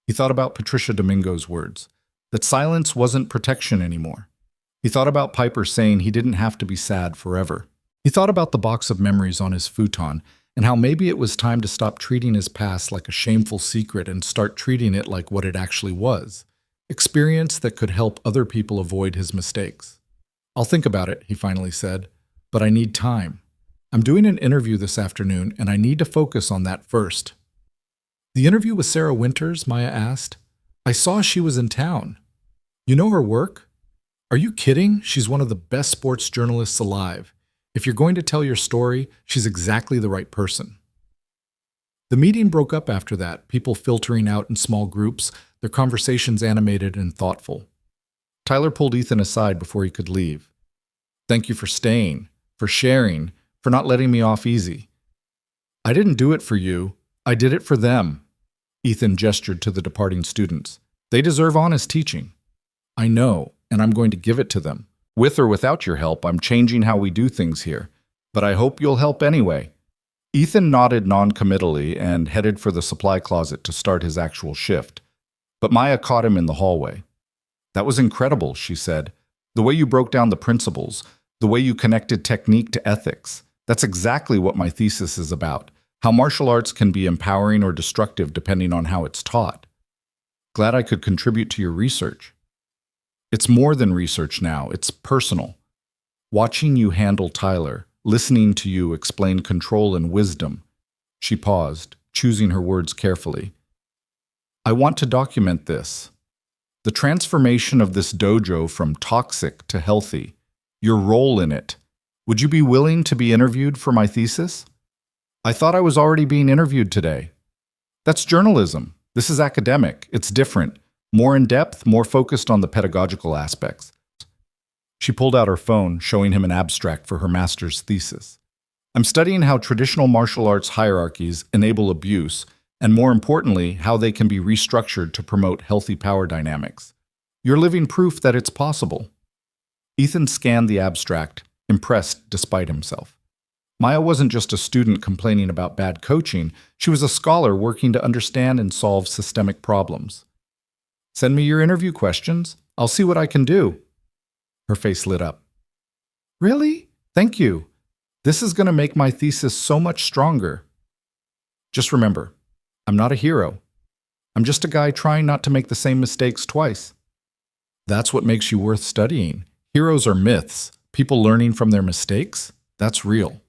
He thought about Patricia Domingo's words, that silence wasn't protection anymore. He thought about Piper saying he didn't have to be sad forever. He thought about the box of memories on his futon and how maybe it was time to stop treating his past like a shameful secret and start treating it like what it actually was, experience that could help other people avoid his mistakes. I'll think about it, he finally said, but I need time. I'm doing an interview this afternoon and I need to focus on that first. The interview with Sarah Winters, Maya asked. I saw she was in town. You know her work? Are you kidding? She's one of the best sports journalists alive. If you're going to tell your story, she's exactly the right person. The meeting broke up after that, people filtering out in small groups, their conversations animated and thoughtful. Tyler pulled Ethan aside before he could leave. Thank you for staying, for sharing, for not letting me off easy. I didn't do it for you. I did it for them. Ethan gestured to the departing students. They deserve honest teaching. I know, and I'm going to give it to them. With or without your help, I'm changing how we do things here. But I hope you'll help anyway. Ethan nodded non-committally and headed for the supply closet to start his actual shift. But Maya caught him in the hallway. That was incredible, she said. The way you broke down the principles, the way you connected technique to ethics. That's exactly what my thesis is about. How martial arts can be empowering or destructive depending on how it's taught. Glad I could contribute to your research. It's more than research now, it's personal. Watching you handle Tyler, listening to you explain control and wisdom. She paused, choosing her words carefully. I want to document this. The transformation of this dojo from toxic to healthy. Your role in it. Would you be willing to be interviewed for my thesis? I thought I was already being interviewed today. That's journalism. This is academic. It's different. More in depth, more focused on the pedagogical aspects. She pulled out her phone, showing him an abstract for her master's thesis. I'm studying how traditional martial arts hierarchies enable abuse, and more importantly, how they can be restructured to promote healthy power dynamics. You're living proof that it's possible. Ethan scanned the abstract, impressed despite himself. Maya wasn't just a student complaining about bad coaching, she was a scholar working to understand and solve systemic problems. Send me your interview questions. I'll see what I can do. Her face lit up. Really? Thank you. This is going to make my thesis so much stronger. Just remember, I'm not a hero. I'm just a guy trying not to make the same mistakes twice. That's what makes you worth studying. Heroes are myths. People learning from their mistakes? That's real.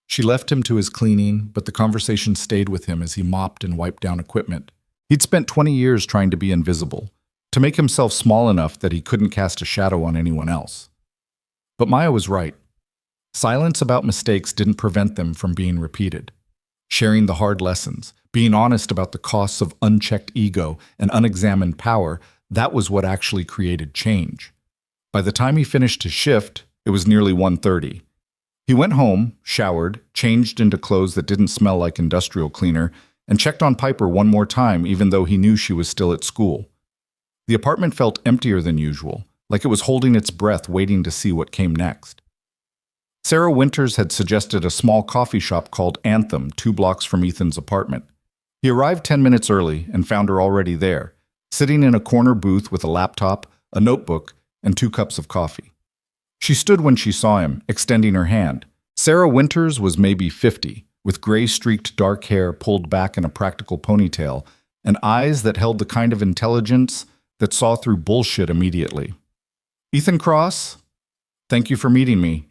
She left him to his cleaning, but the conversation stayed with him as he mopped and wiped down equipment. He'd spent 20 years trying to be invisible, to make himself small enough that he couldn't cast a shadow on anyone else. But Maya was right. Silence about mistakes didn't prevent them from being repeated. Sharing the hard lessons, being honest about the costs of unchecked ego and unexamined power, that was what actually created change. By the time he finished his shift, it was nearly 1:30. He went home, showered, changed into clothes that didn't smell like industrial cleaner, and checked on Piper one more time even though he knew she was still at school. The apartment felt emptier than usual, like it was holding its breath waiting to see what came next. Sarah Winters had suggested a small coffee shop called Anthem 2 blocks from Ethan's apartment. He arrived 10 minutes early and found her already there, sitting in a corner booth with a laptop, a notebook, and 2 cups of coffee. She stood when she saw him, extending her hand. Sarah Winters was maybe 50, with gray-streaked dark hair pulled back in a practical ponytail, and eyes that held the kind of intelligence that saw through bullshit immediately. "Ethan Cross, thank you for meeting me.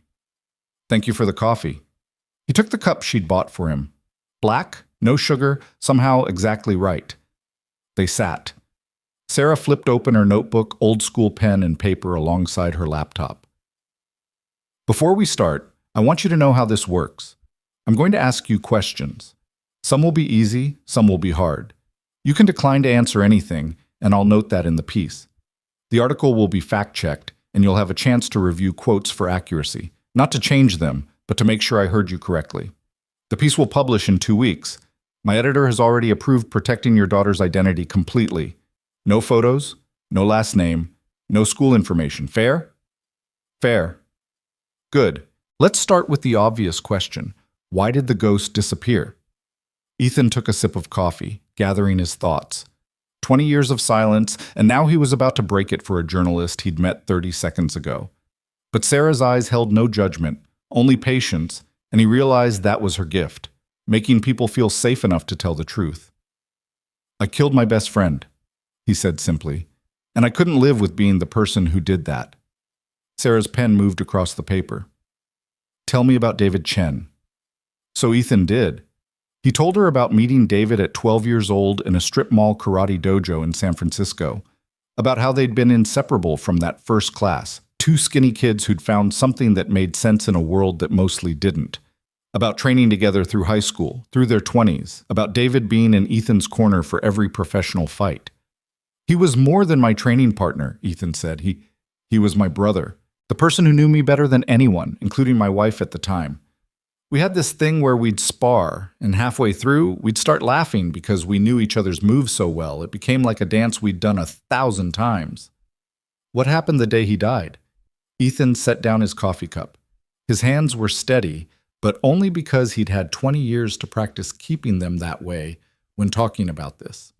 Thank you for the coffee." He took the cup she'd bought for him. Black, no sugar, somehow exactly right. They sat. Sarah flipped open her notebook, old-school pen and paper alongside her laptop. "Before we start, I want you to know how this works. I'm going to ask you questions. Some will be easy, some will be hard. You can decline to answer anything, and I'll note that in the piece. The article will be fact-checked, and you'll have a chance to review quotes for accuracy, not to change them, but to make sure I heard you correctly. The piece will publish in 2 weeks. My editor has already approved protecting your daughter's identity completely. No photos, no last name, no school information. Fair?" "Fair." "Good. Let's start with the obvious question. Why did the ghost disappear?" Ethan took a sip of coffee, gathering his thoughts. 20 years of silence, and now he was about to break it for a journalist he'd met 30 seconds ago. But Sarah's eyes held no judgment, only patience, and he realized that was her gift, making people feel safe enough to tell the truth. "I killed my best friend," he said simply, "and I couldn't live with being the person who did that." Sarah's pen moved across the paper. "Tell me about David Chen." So Ethan did. He told her about meeting David at 12 years old in a strip mall karate dojo in San Francisco, about how they'd been inseparable from that first class, two skinny kids who'd found something that made sense in a world that mostly didn't, about training together through high school, through their 20s, about David being in Ethan's corner for every professional fight. "He was more than my training partner," Ethan said. He was my brother, the person who knew me better than anyone, including my wife at the time. We had this thing where we'd spar, and halfway through, we'd start laughing because we knew each other's moves so well. It became like a dance we'd done 1,000 times. What happened the day he died?" Ethan set down his coffee cup. His hands were steady, but only because he'd had 20 years to practice keeping them that way when talking about this.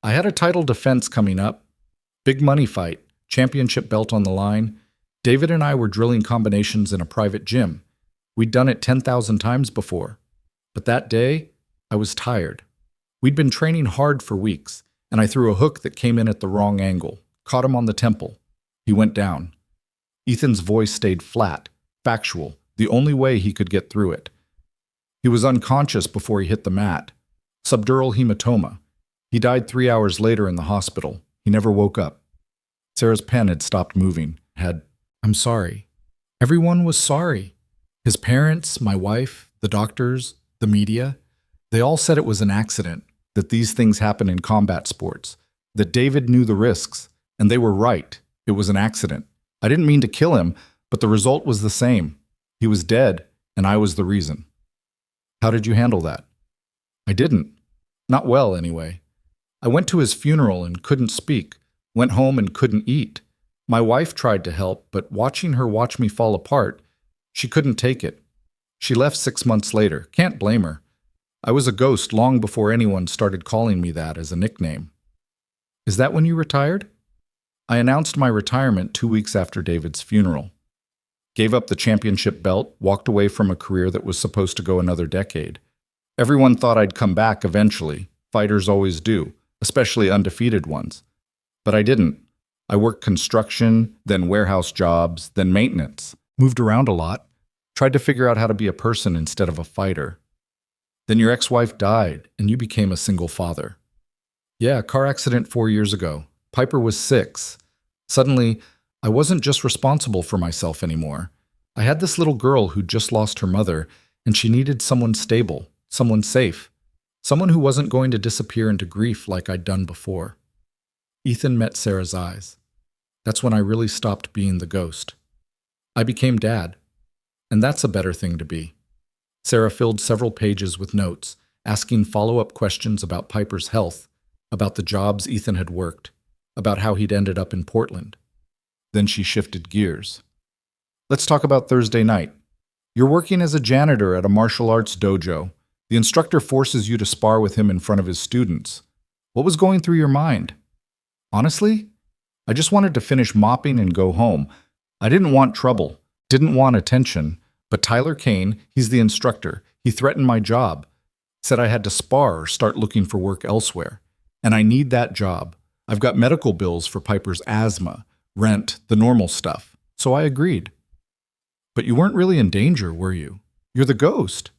"I had a title defense coming up. Big money fight, championship belt on the line. David and I were drilling combinations in a private gym. We'd done it 10,000 times before. But that day, I was tired. We'd been training hard for weeks, and I threw a hook that came in at the wrong angle, caught him on the temple. He went down." Ethan's voice stayed flat, factual, the only way he could get through it. "He was unconscious before he hit the mat. Subdural hematoma. He died 3 hours later in the hospital. He never woke up." Sarah's pen had stopped moving. "I'm sorry." Everyone was sorry. His parents, my wife, the doctors, the media. They all said it was an accident, that these things happen in combat sports, that David knew the risks, and they were right. It was an accident. I didn't mean to kill him, but the result was the same. He was dead, and I was the reason. "How did you handle that?" "I didn't. Not well, anyway. I went to his funeral and couldn't speak, went home and couldn't eat. My wife tried to help, but watching her watch me fall apart, she couldn't take it. She left 6 months later. Can't blame her. I was a ghost long before anyone started calling me that as a nickname." "Is that when you retired?" "I announced my retirement 2 weeks after David's funeral. Gave up the championship belt, walked away from a career that was supposed to go another decade. Everyone thought I'd come back eventually. Fighters always do, especially undefeated ones. But I didn't. I worked construction, then warehouse jobs, then maintenance. Moved around a lot. Tried to figure out how to be a person instead of a fighter. Then your ex-wife died, and you became a single father." "Yeah, car accident 4 years ago. Piper was 6. Suddenly, I wasn't just responsible for myself anymore. I had this little girl who just lost her mother, and she needed someone stable, someone safe, someone who wasn't going to disappear into grief like I'd done before." Ethan met Sarah's eyes. "That's when I really stopped being the ghost. I became dad. And that's a better thing to be." Sarah filled several pages with notes, asking follow-up questions about Piper's health, about the jobs Ethan had worked, about how he'd ended up in Portland. Then she shifted gears. "Let's talk about Thursday night. You're working as a janitor at a martial arts dojo. The instructor forces you to spar with him in front of his students. What was going through your mind?" "Honestly, I just wanted to finish mopping and go home. I didn't want trouble, didn't want attention, but Tyler Kane, he's the instructor. He threatened my job. Said I had to spar or start looking for work elsewhere. And I need that job. I've got medical bills for Piper's asthma, rent, the normal stuff. So I agreed. But you weren't really in danger, were you? You're the ghost.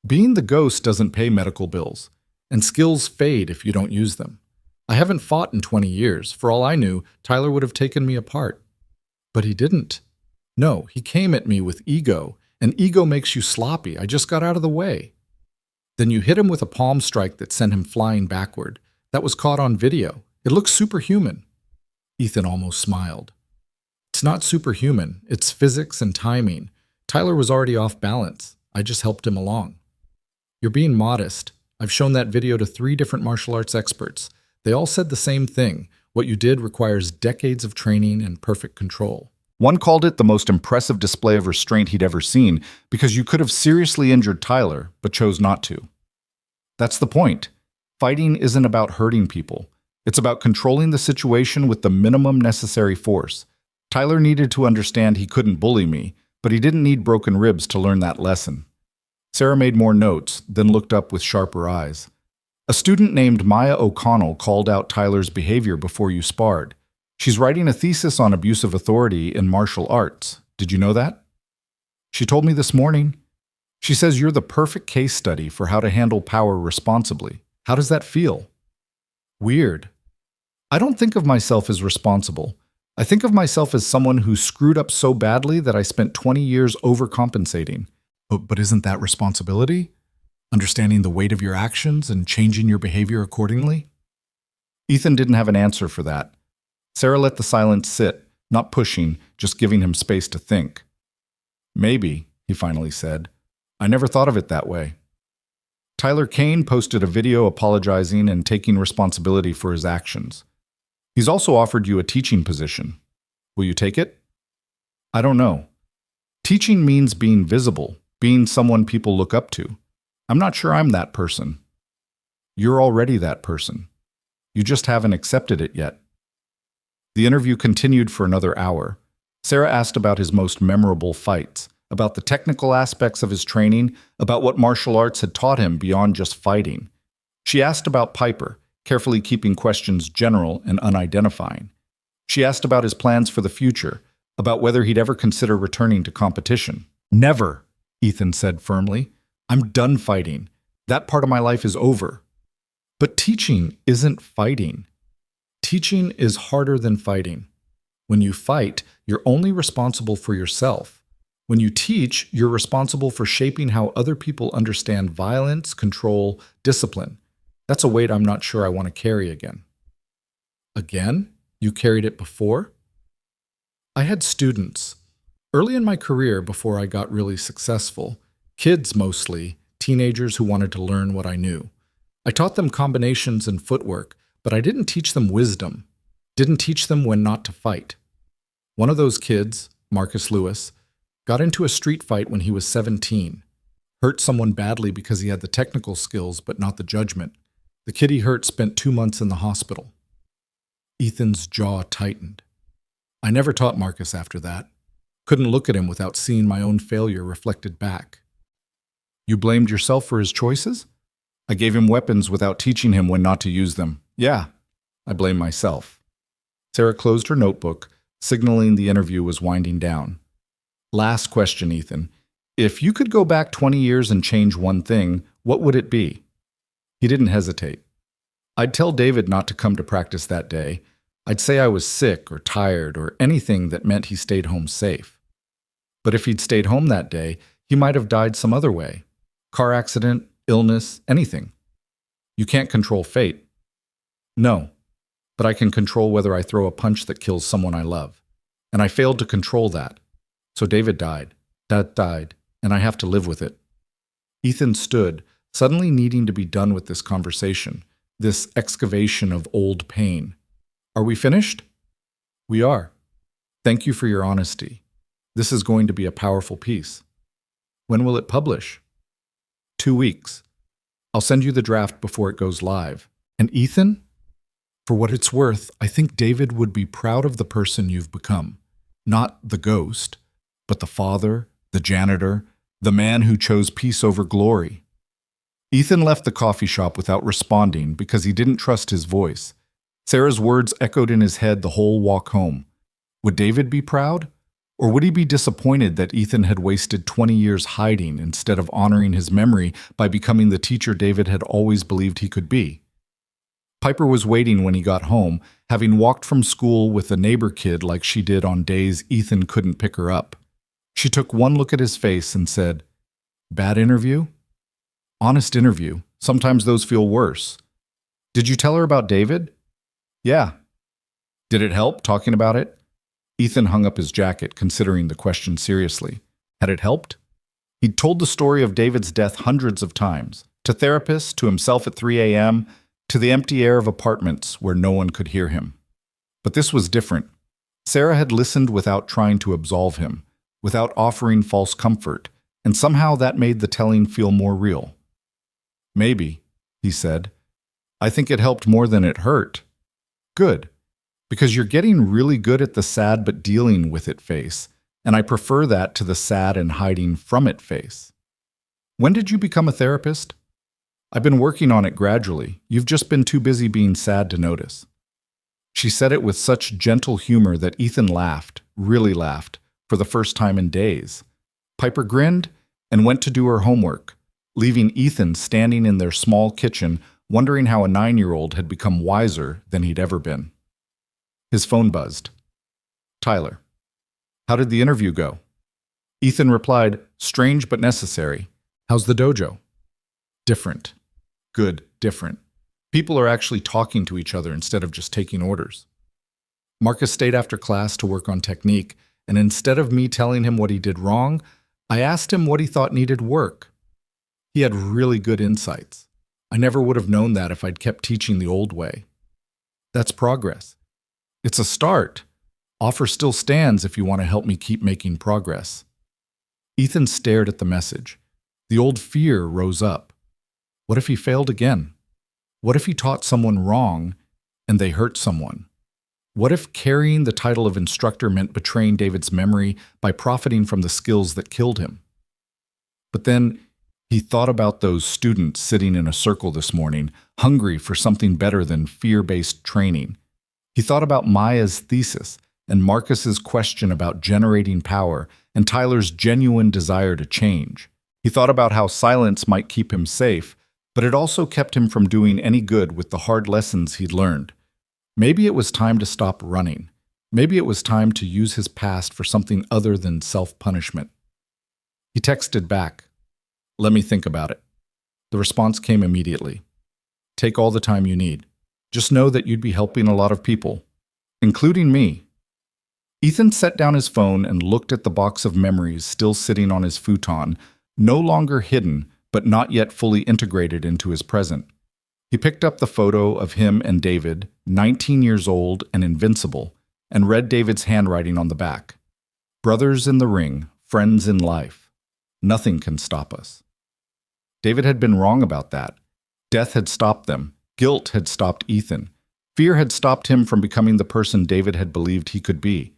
Being the ghost doesn't pay medical bills, and skills fade if you don't use them. I haven't fought in 20 years. For all I knew, Tyler would have taken me apart. But he didn't. No, he came at me with ego, and ego makes you sloppy. I just got out of the way. Then you hit him with a palm strike that sent him flying backward. That was caught on video. It looks superhuman. Ethan almost smiled. It's not superhuman. It's physics and timing. Tyler was already off balance. I just helped him along. You're being modest. I've shown that video to 3 different martial arts experts. They all said the same thing. What you did requires decades of training and perfect control. One called it the most impressive display of restraint he'd ever seen because you could have seriously injured Tyler, but chose not to. That's the point. Fighting isn't about hurting people. It's about controlling the situation with the minimum necessary force. Tyler needed to understand he couldn't bully me, but he didn't need broken ribs to learn that lesson. Sarah made more notes, then looked up with sharper eyes. A student named Maya O'Connell called out Tyler's behavior before you sparred. She's writing a thesis on abuse of authority in martial arts. Did you know that? She told me this morning. She says you're the perfect case study for how to handle power responsibly. How does that feel? Weird. I don't think of myself as responsible. I think of myself as someone who screwed up so badly that I spent 20 years overcompensating. But isn't that responsibility? Understanding the weight of your actions and changing your behavior accordingly? Ethan didn't have an answer for that. Sarah let the silence sit, not pushing, just giving him space to think. Maybe, he finally said. I never thought of it that way. Tyler Kane posted a video apologizing and taking responsibility for his actions. He's also offered you a teaching position. Will you take it? I don't know. Teaching means being visible, being someone people look up to. I'm not sure I'm that person. You're already that person. You just haven't accepted it yet. The interview continued for another hour. Sarah asked about his most memorable fights, about the technical aspects of his training, about what martial arts had taught him beyond just fighting. She asked about Piper, carefully keeping questions general and unidentifying. She asked about his plans for the future, about whether he'd ever consider returning to competition. Never, Ethan said firmly. I'm done fighting. That part of my life is over. But teaching isn't fighting. Teaching is harder than fighting. When you fight, you're only responsible for yourself. When you teach, you're responsible for shaping how other people understand violence, control, discipline. That's a weight I'm not sure I want to carry again. Again? You carried it before? I had students. Early in my career, before I got really successful, kids mostly, teenagers who wanted to learn what I knew. I taught them combinations and footwork, but I didn't teach them wisdom, didn't teach them when not to fight. One of those kids, Marcus Lewis, got into a street fight when he was 17, hurt someone badly because he had the technical skills but not the judgment. The kid he hurt spent 2 months in the hospital. Ethan's jaw tightened. I never taught Marcus after that. Couldn't look at him without seeing my own failure reflected back. You blamed yourself for his choices? I gave him weapons without teaching him when not to use them. Yeah, I blame myself. Sarah closed her notebook, signaling the interview was winding down. Last question, Ethan. If you could go back 20 years and change one thing, what would it be? He didn't hesitate. I'd tell David not to come to practice that day. I'd say I was sick or tired or anything that meant he stayed home safe. But if he'd stayed home that day, he might have died some other way. Car accident, illness, anything. You can't control fate. No, but I can control whether I throw a punch that kills someone I love. And I failed to control that. So David died. Dad died, and I have to live with it. Ethan stood, suddenly needing to be done with this conversation, this excavation of old pain. Are we finished? We are. Thank you for your honesty. This is going to be a powerful piece. When will it publish? 2 weeks. I'll send you the draft before it goes live. And Ethan? For what it's worth, I think David would be proud of the person you've become. Not the ghost, but the father, the janitor, the man who chose peace over glory. Ethan left the coffee shop without responding because he didn't trust his voice. Sarah's words echoed in his head the whole walk home. Would David be proud? Or would he be disappointed that Ethan had wasted 20 years hiding instead of honoring his memory by becoming the teacher David had always believed he could be? Piper was waiting when he got home, having walked from school with a neighbor kid like she did on days Ethan couldn't pick her up. She took one look at his face and said, "Bad interview?" "Honest interview. Sometimes those feel worse." "Did you tell her about David?" "Yeah." "Did it help talking about it?" Ethan hung up his jacket, considering the question seriously. Had it helped? He'd told the story of David's death hundreds of times, to therapists, to himself at 3 a.m., to the empty air of apartments where no one could hear him. But this was different. Sarah had listened without trying to absolve him, without offering false comfort, and somehow that made the telling feel more real. "Maybe," he said. "I think it helped more than it hurt." "Good. Because you're getting really good at the sad but dealing with it face, and I prefer that to the sad and hiding from it face." "When did you become a therapist?" "I've been working on it gradually. You've just been too busy being sad to notice." She said it with such gentle humor that Ethan laughed, really laughed, for the first time in days. Piper grinned and went to do her homework, leaving Ethan standing in their small kitchen, wondering how a 9-year-old had become wiser than he'd ever been. His phone buzzed. "Tyler. How did the interview go?" Ethan replied, "Strange but necessary. How's the dojo?" "Different." "Good, different. People are actually talking to each other instead of just taking orders." Marcus stayed after class to work on technique, and instead of me telling him what he did wrong, I asked him what he thought needed work. He had really good insights. I never would have known that if I'd kept teaching the old way. That's progress. It's a start. Offer still stands if you want to help me keep making progress. Ethan stared at the message. The old fear rose up. What if he failed again? What if he taught someone wrong and they hurt someone? What if carrying the title of instructor meant betraying David's memory by profiting from the skills that killed him? But then he thought about those students sitting in a circle this morning, hungry for something better than fear-based training. He thought about Maya's thesis and Marcus's question about generating power and Tyler's genuine desire to change. He thought about how silence might keep him safe, but it also kept him from doing any good with the hard lessons he'd learned. Maybe it was time to stop running. Maybe it was time to use his past for something other than self-punishment. He texted back, "Let me think about it." The response came immediately. "Take all the time you need. Just know that you'd be helping a lot of people, including me." Ethan set down his phone and looked at the box of memories still sitting on his futon, no longer hidden, but not yet fully integrated into his present. He picked up the photo of him and David, 19 years old and invincible, and read David's handwriting on the back. "Brothers in the ring, friends in life. Nothing can stop us." David had been wrong about that. Death had stopped them. Guilt had stopped Ethan. Fear had stopped him from becoming the person David had believed he could be.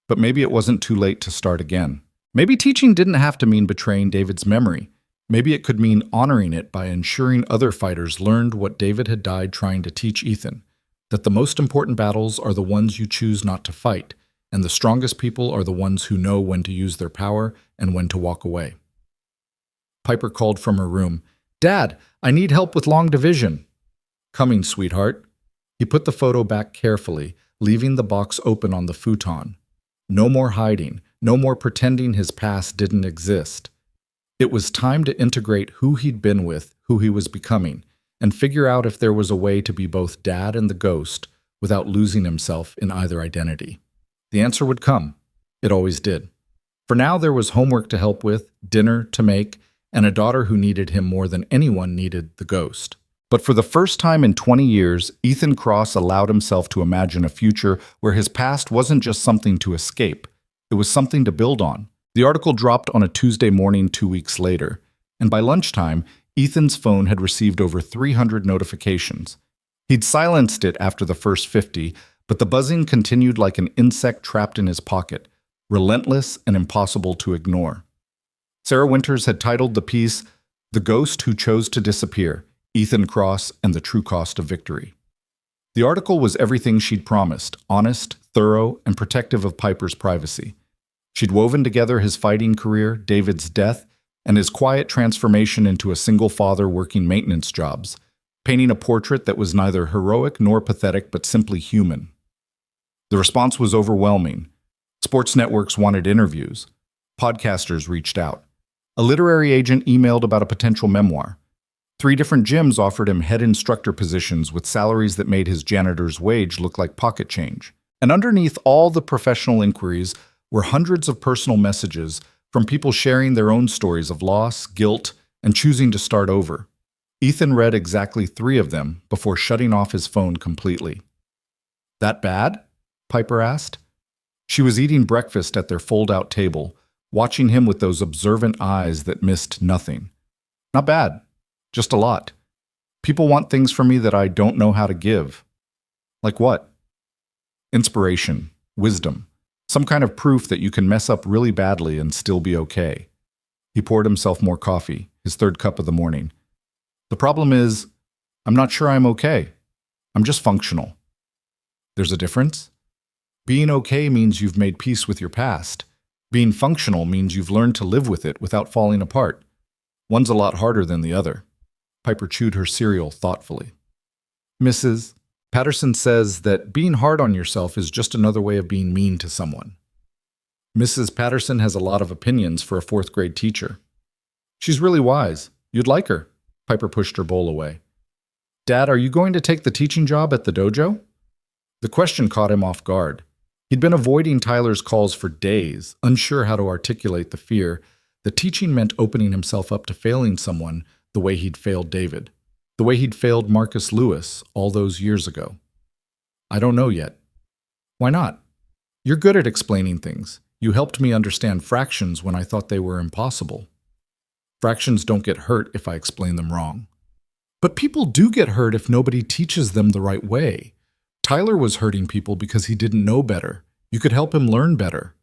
But maybe it wasn't too late to start again. Maybe teaching didn't have to mean betraying David's memory. Maybe it could mean honoring it by ensuring other fighters learned what David had died trying to teach Ethan, that the most important battles are the ones you choose not to fight, and the strongest people are the ones who know when to use their power and when to walk away. Piper called from her room, "Dad, I need help with long division." "Coming, sweetheart." He put the photo back carefully, leaving the box open on the futon. No more hiding, no more pretending his past didn't exist. It was time to integrate who he'd been with, who he was becoming, and figure out if there was a way to be both dad and the ghost without losing himself in either identity. The answer would come. It always did. For now, there was homework to help with, dinner to make, and a daughter who needed him more than anyone needed the ghost. But for the first time in 20 years, Ethan Cross allowed himself to imagine a future where his past wasn't just something to escape. It was something to build on. The article dropped on a Tuesday morning 2 weeks later, and by lunchtime, Ethan's phone had received over 300 notifications. He'd silenced it after the first 50, but the buzzing continued like an insect trapped in his pocket, relentless and impossible to ignore. Sarah Winters had titled the piece, The Ghost Who Chose to Disappear, Ethan Cross and the True Cost of Victory. The article was everything she'd promised, honest, thorough, and protective of Piper's privacy. She'd woven together his fighting career, David's death, and his quiet transformation into a single father working maintenance jobs, painting a portrait that was neither heroic nor pathetic but simply human. The response was overwhelming. Sports networks wanted interviews. Podcasters reached out. A literary agent emailed about a potential memoir. 3 different gyms offered him head instructor positions with salaries that made his janitor's wage look like pocket change. And underneath all the professional inquiries were hundreds of personal messages from people sharing their own stories of loss, guilt, and choosing to start over. Ethan read exactly 3 of them before shutting off his phone completely. "That bad?" Piper asked. She was eating breakfast at their fold-out table, watching him with those observant eyes that missed nothing. "Not bad. Just a lot. People want things from me that I don't know how to give." "Like what?" "Inspiration, wisdom, some kind of proof that you can mess up really badly and still be okay." He poured himself more coffee, his 3rd cup of the morning. "The problem is, I'm not sure I'm okay. I'm just functional." "There's a difference? Being okay means you've made peace with your past. Being functional means you've learned to live with it without falling apart. One's a lot harder than the other." Piper chewed her cereal thoughtfully. "Mrs. Patterson says that being hard on yourself is just another way of being mean to someone." "Mrs. Patterson has a lot of opinions for a 4th grade teacher." "She's really wise. You'd like her." Piper pushed her bowl away. "Dad, are you going to take the teaching job at the dojo?" The question caught him off guard. He'd been avoiding Tyler's calls for days, unsure how to articulate the fear that teaching meant opening himself up to failing someone the way he'd failed David, the way he'd failed Marcus Lewis all those years ago. "I don't know yet." "Why not? You're good at explaining things. You helped me understand fractions when I thought they were impossible." "Fractions don't get hurt if I explain them wrong." "But people do get hurt if nobody teaches them the right way. Tyler was hurting people because he didn't know better. You could help him learn better."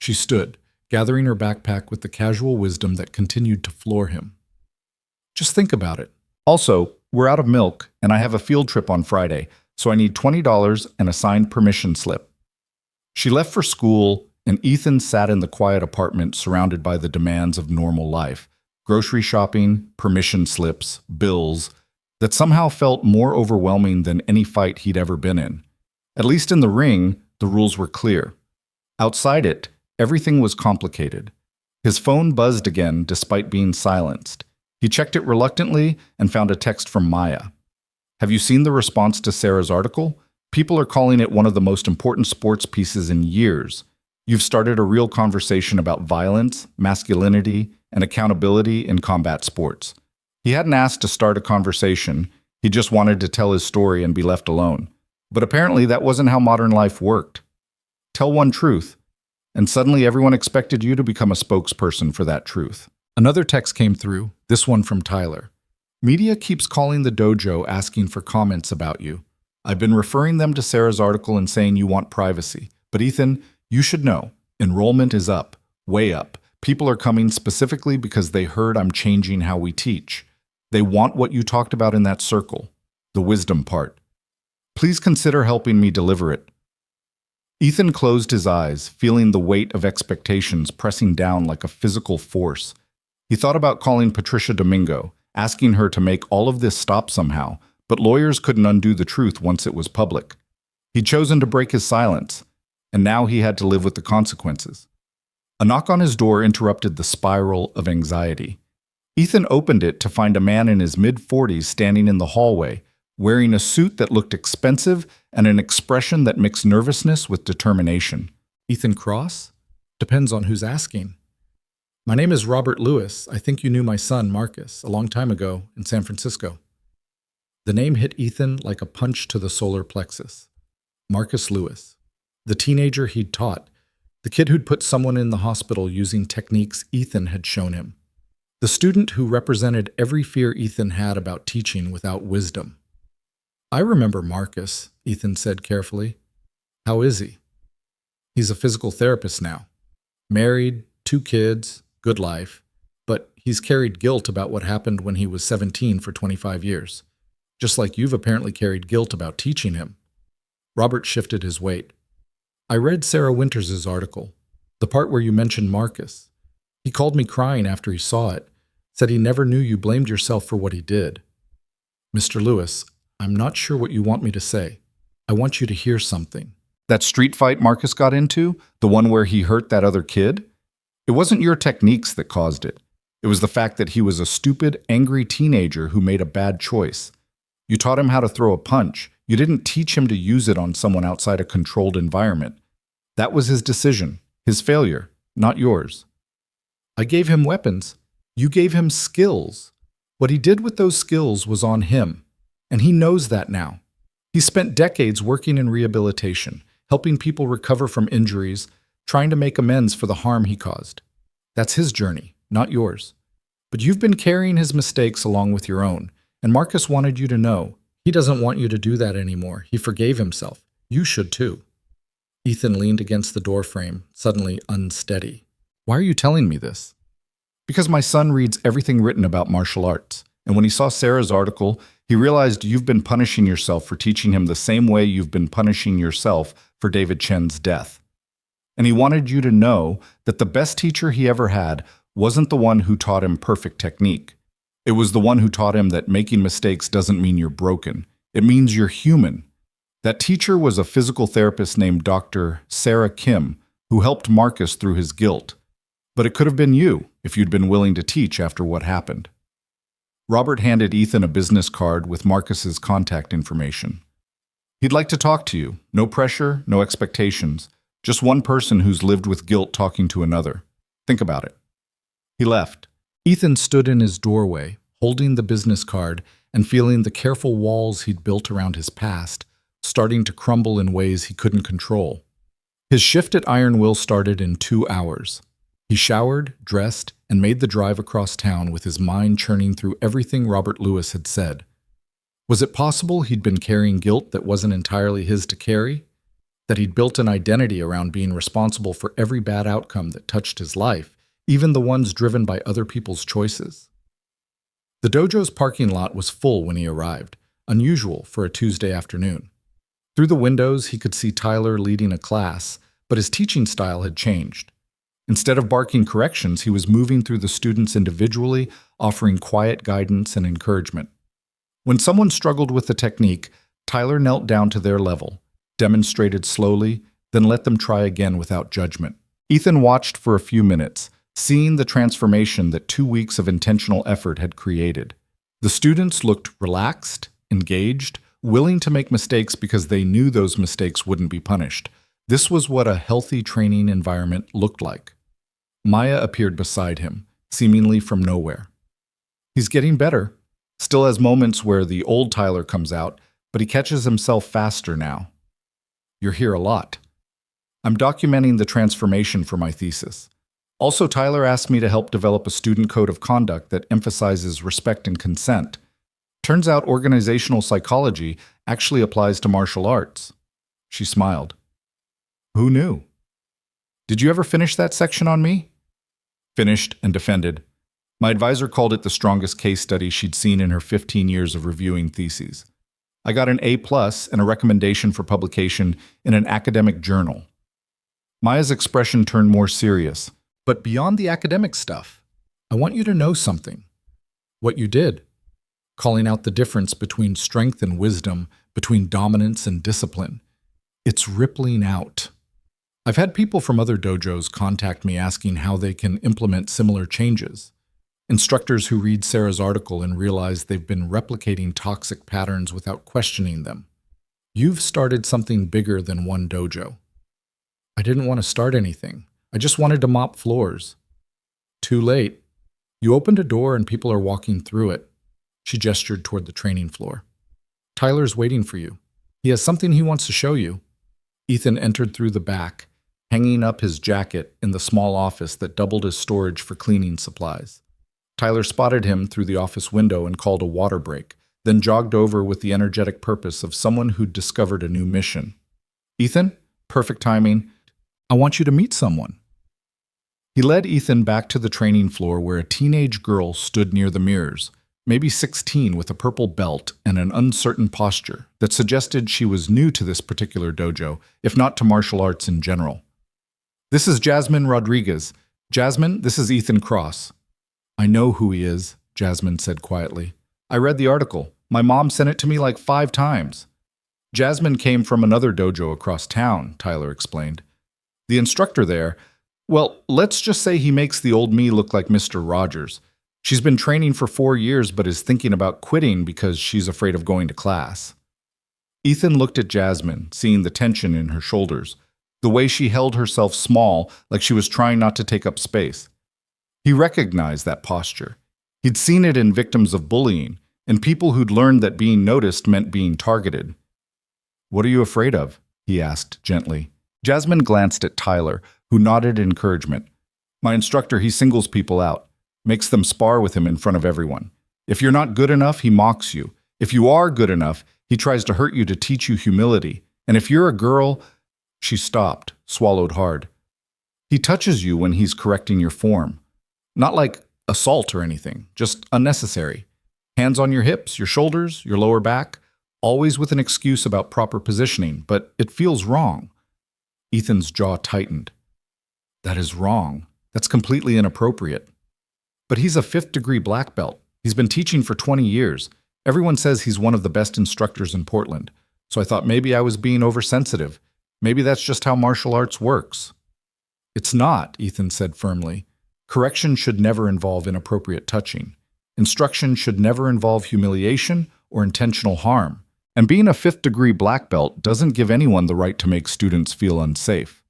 She stood, gathering her backpack with the casual wisdom that continued to floor him. "Just think about it. Also, we're out of milk, and I have a field trip on Friday, so I need $20 and a signed permission slip." She left for school, and Ethan sat in the quiet apartment surrounded by the demands of normal life. Grocery shopping, permission slips, bills, that somehow felt more overwhelming than any fight he'd ever been in. At least in the ring, the rules were clear. Outside it, everything was complicated. His phone buzzed again despite being silenced. He checked it reluctantly and found a text from Maya. "Have you seen the response to Sarah's article? People are calling it one of the most important sports pieces in years. You've started a real conversation about violence, masculinity, and accountability in combat sports." He hadn't asked to start a conversation. He just wanted to tell his story and be left alone. But apparently that wasn't how modern life worked. Tell one truth, and suddenly everyone expected you to become a spokesperson for that truth. Another text came through, this one from Tyler. "Media keeps calling the dojo asking for comments about you. I've been referring them to Sarah's article and saying you want privacy. But Ethan, you should know, enrollment is up, way up. People are coming specifically because they heard I'm changing how we teach. They want what you talked about in that circle, the wisdom part. Please consider helping me deliver it." Ethan closed his eyes, feeling the weight of expectations pressing down like a physical force. He thought about calling Patricia Domingo, asking her to make all of this stop somehow, but lawyers couldn't undo the truth once it was public. He'd chosen to break his silence, and now he had to live with the consequences. A knock on his door interrupted the spiral of anxiety. Ethan opened it to find a man in his mid-40s standing in the hallway, wearing a suit that looked expensive and an expression that mixed nervousness with determination. "Ethan Cross? Depends on who's asking." "My name is Robert Lewis. I think you knew my son, Marcus, a long time ago in San Francisco." The name hit Ethan like a punch to the solar plexus. Marcus Lewis. The teenager he'd taught. The kid who'd put someone in the hospital using techniques Ethan had shown him. The student who represented every fear Ethan had about teaching without wisdom. "I remember Marcus," Ethan said carefully. "How is he?" "He's a physical therapist now. Married, 2 kids, good life. But he's carried guilt about what happened when he was 17 for 25 years. Just like you've apparently carried guilt about teaching him. Robert shifted his weight. I read Sarah Winters's article, the part where you mentioned Marcus. He called me crying after he saw it, said he never knew you blamed yourself for what he did. Mr. Lewis, I'm not sure what you want me to say. I want you to hear something. That street fight Marcus got into, the one where he hurt that other kid, it wasn't your techniques that caused it. It was the fact that he was a stupid, angry teenager who made a bad choice. You taught him how to throw a punch. You didn't teach him to use it on someone outside a controlled environment. That was his decision, his failure, not yours. I gave him weapons. You gave him skills. What he did with those skills was on him, and he knows that now. He spent decades working in rehabilitation, helping people recover from injuries, trying to make amends for the harm he caused. That's his journey, not yours. But you've been carrying his mistakes along with your own, and Marcus wanted you to know he doesn't want you to do that anymore. He forgave himself. You should too. Ethan leaned against the doorframe, suddenly unsteady. Why are you telling me this? Because my son reads everything written about martial arts, and when he saw Sarah's article, he realized you've been punishing yourself for teaching him the same way you've been punishing yourself for David Chen's death. And he wanted you to know that the best teacher he ever had wasn't the one who taught him perfect technique. It was the one who taught him that making mistakes doesn't mean you're broken. It means you're human. That teacher was a physical therapist named Dr. Sarah Kim, who helped Marcus through his guilt. But it could have been you if you'd been willing to teach after what happened. Robert handed Ethan a business card with Marcus's contact information. He'd like to talk to you. No pressure, no expectations. Just one person who's lived with guilt talking to another. Think about it. He left. Ethan stood in his doorway, holding the business card and feeling the careful walls he'd built around his past starting to crumble in ways he couldn't control. His shift at Iron Will started in 2 hours. He showered, dressed, and made the drive across town with his mind churning through everything Robert Lewis had said. Was it possible he'd been carrying guilt that wasn't entirely his to carry? That he'd built an identity around being responsible for every bad outcome that touched his life, even the ones driven by other people's choices? The dojo's parking lot was full when he arrived, unusual for a Tuesday afternoon. Through the windows, he could see Tyler leading a class, but his teaching style had changed. Instead of barking corrections, he was moving through the students individually, offering quiet guidance and encouragement. When someone struggled with the technique, Tyler knelt down to their level, demonstrated slowly, then let them try again without judgment. Ethan watched for a few minutes, seeing the transformation that 2 weeks of intentional effort had created. The students looked relaxed, engaged, willing to make mistakes because they knew those mistakes wouldn't be punished. This was what a healthy training environment looked like. Maya appeared beside him, seemingly from nowhere. He's getting better. Still has moments where the old Tyler comes out, but he catches himself faster now. You're here a lot. I'm documenting the transformation for my thesis. Also, Tyler asked me to help develop a student code of conduct that emphasizes respect and consent. Turns out organizational psychology actually applies to martial arts. She smiled. Who knew? Did you ever finish that section on me? Finished and defended. My advisor called it the strongest case study she'd seen in her 15 years of reviewing theses. I got an A+ and a recommendation for publication in an academic journal. Maya's expression turned more serious. But beyond the academic stuff, I want you to know something. What you did. Calling out the difference between strength and wisdom, between dominance and discipline. It's rippling out. I've had people from other dojos contact me asking how they can implement similar changes. Instructors who read Sarah's article and realize they've been replicating toxic patterns without questioning them. You've started something bigger than one dojo. I didn't want to start anything. I just wanted to mop floors. Too late. You opened a door and people are walking through it. She gestured toward the training floor. Tyler's waiting for you. He has something he wants to show you. Ethan entered through the back, hanging up his jacket in the small office that doubled as storage for cleaning supplies. Tyler spotted him through the office window and called a water break, then jogged over with the energetic purpose of someone who'd discovered a new mission. Ethan, perfect timing. I want you to meet someone. He led Ethan back to the training floor where a teenage girl stood near the mirrors, maybe 16 with a purple belt and an uncertain posture that suggested she was new to this particular dojo, if not to martial arts in general. "This is Jasmine Rodriguez. Jasmine, this is Ethan Cross." "I know who he is," Jasmine said quietly. "I read the article. My mom sent it to me like 5 times. Jasmine came from another dojo across town," Tyler explained. "The instructor there, well, let's just say he makes the old me look like Mr. Rogers. She's been training for 4 years but is thinking about quitting because she's afraid of going to class." Ethan looked at Jasmine, seeing the tension in her shoulders, the way she held herself small like she was trying not to take up space. He recognized that posture. He'd seen it in victims of bullying, and people who'd learned that being noticed meant being targeted. "What are you afraid of?" he asked gently. Jasmine glanced at Tyler, who nodded encouragement. "My instructor, he singles people out, makes them spar with him in front of everyone. If you're not good enough, he mocks you. If you are good enough, he tries to hurt you to teach you humility. And if you're a girl—" She stopped, swallowed hard. "He touches you when he's correcting your form. Not like assault or anything, just unnecessary. Hands on your hips, your shoulders, your lower back, always with an excuse about proper positioning, but it feels wrong." Ethan's jaw tightened. "That is wrong. That's completely inappropriate." "But he's a 5th-degree black belt. He's been teaching for 20 years. Everyone says he's one of the best instructors in Portland. So I thought maybe I was being oversensitive. Maybe that's just how martial arts works." "It's not," Ethan said firmly. "Correction should never involve inappropriate touching. Instruction should never involve humiliation or intentional harm. And being a 5th-degree black belt doesn't give anyone the right to make students feel unsafe."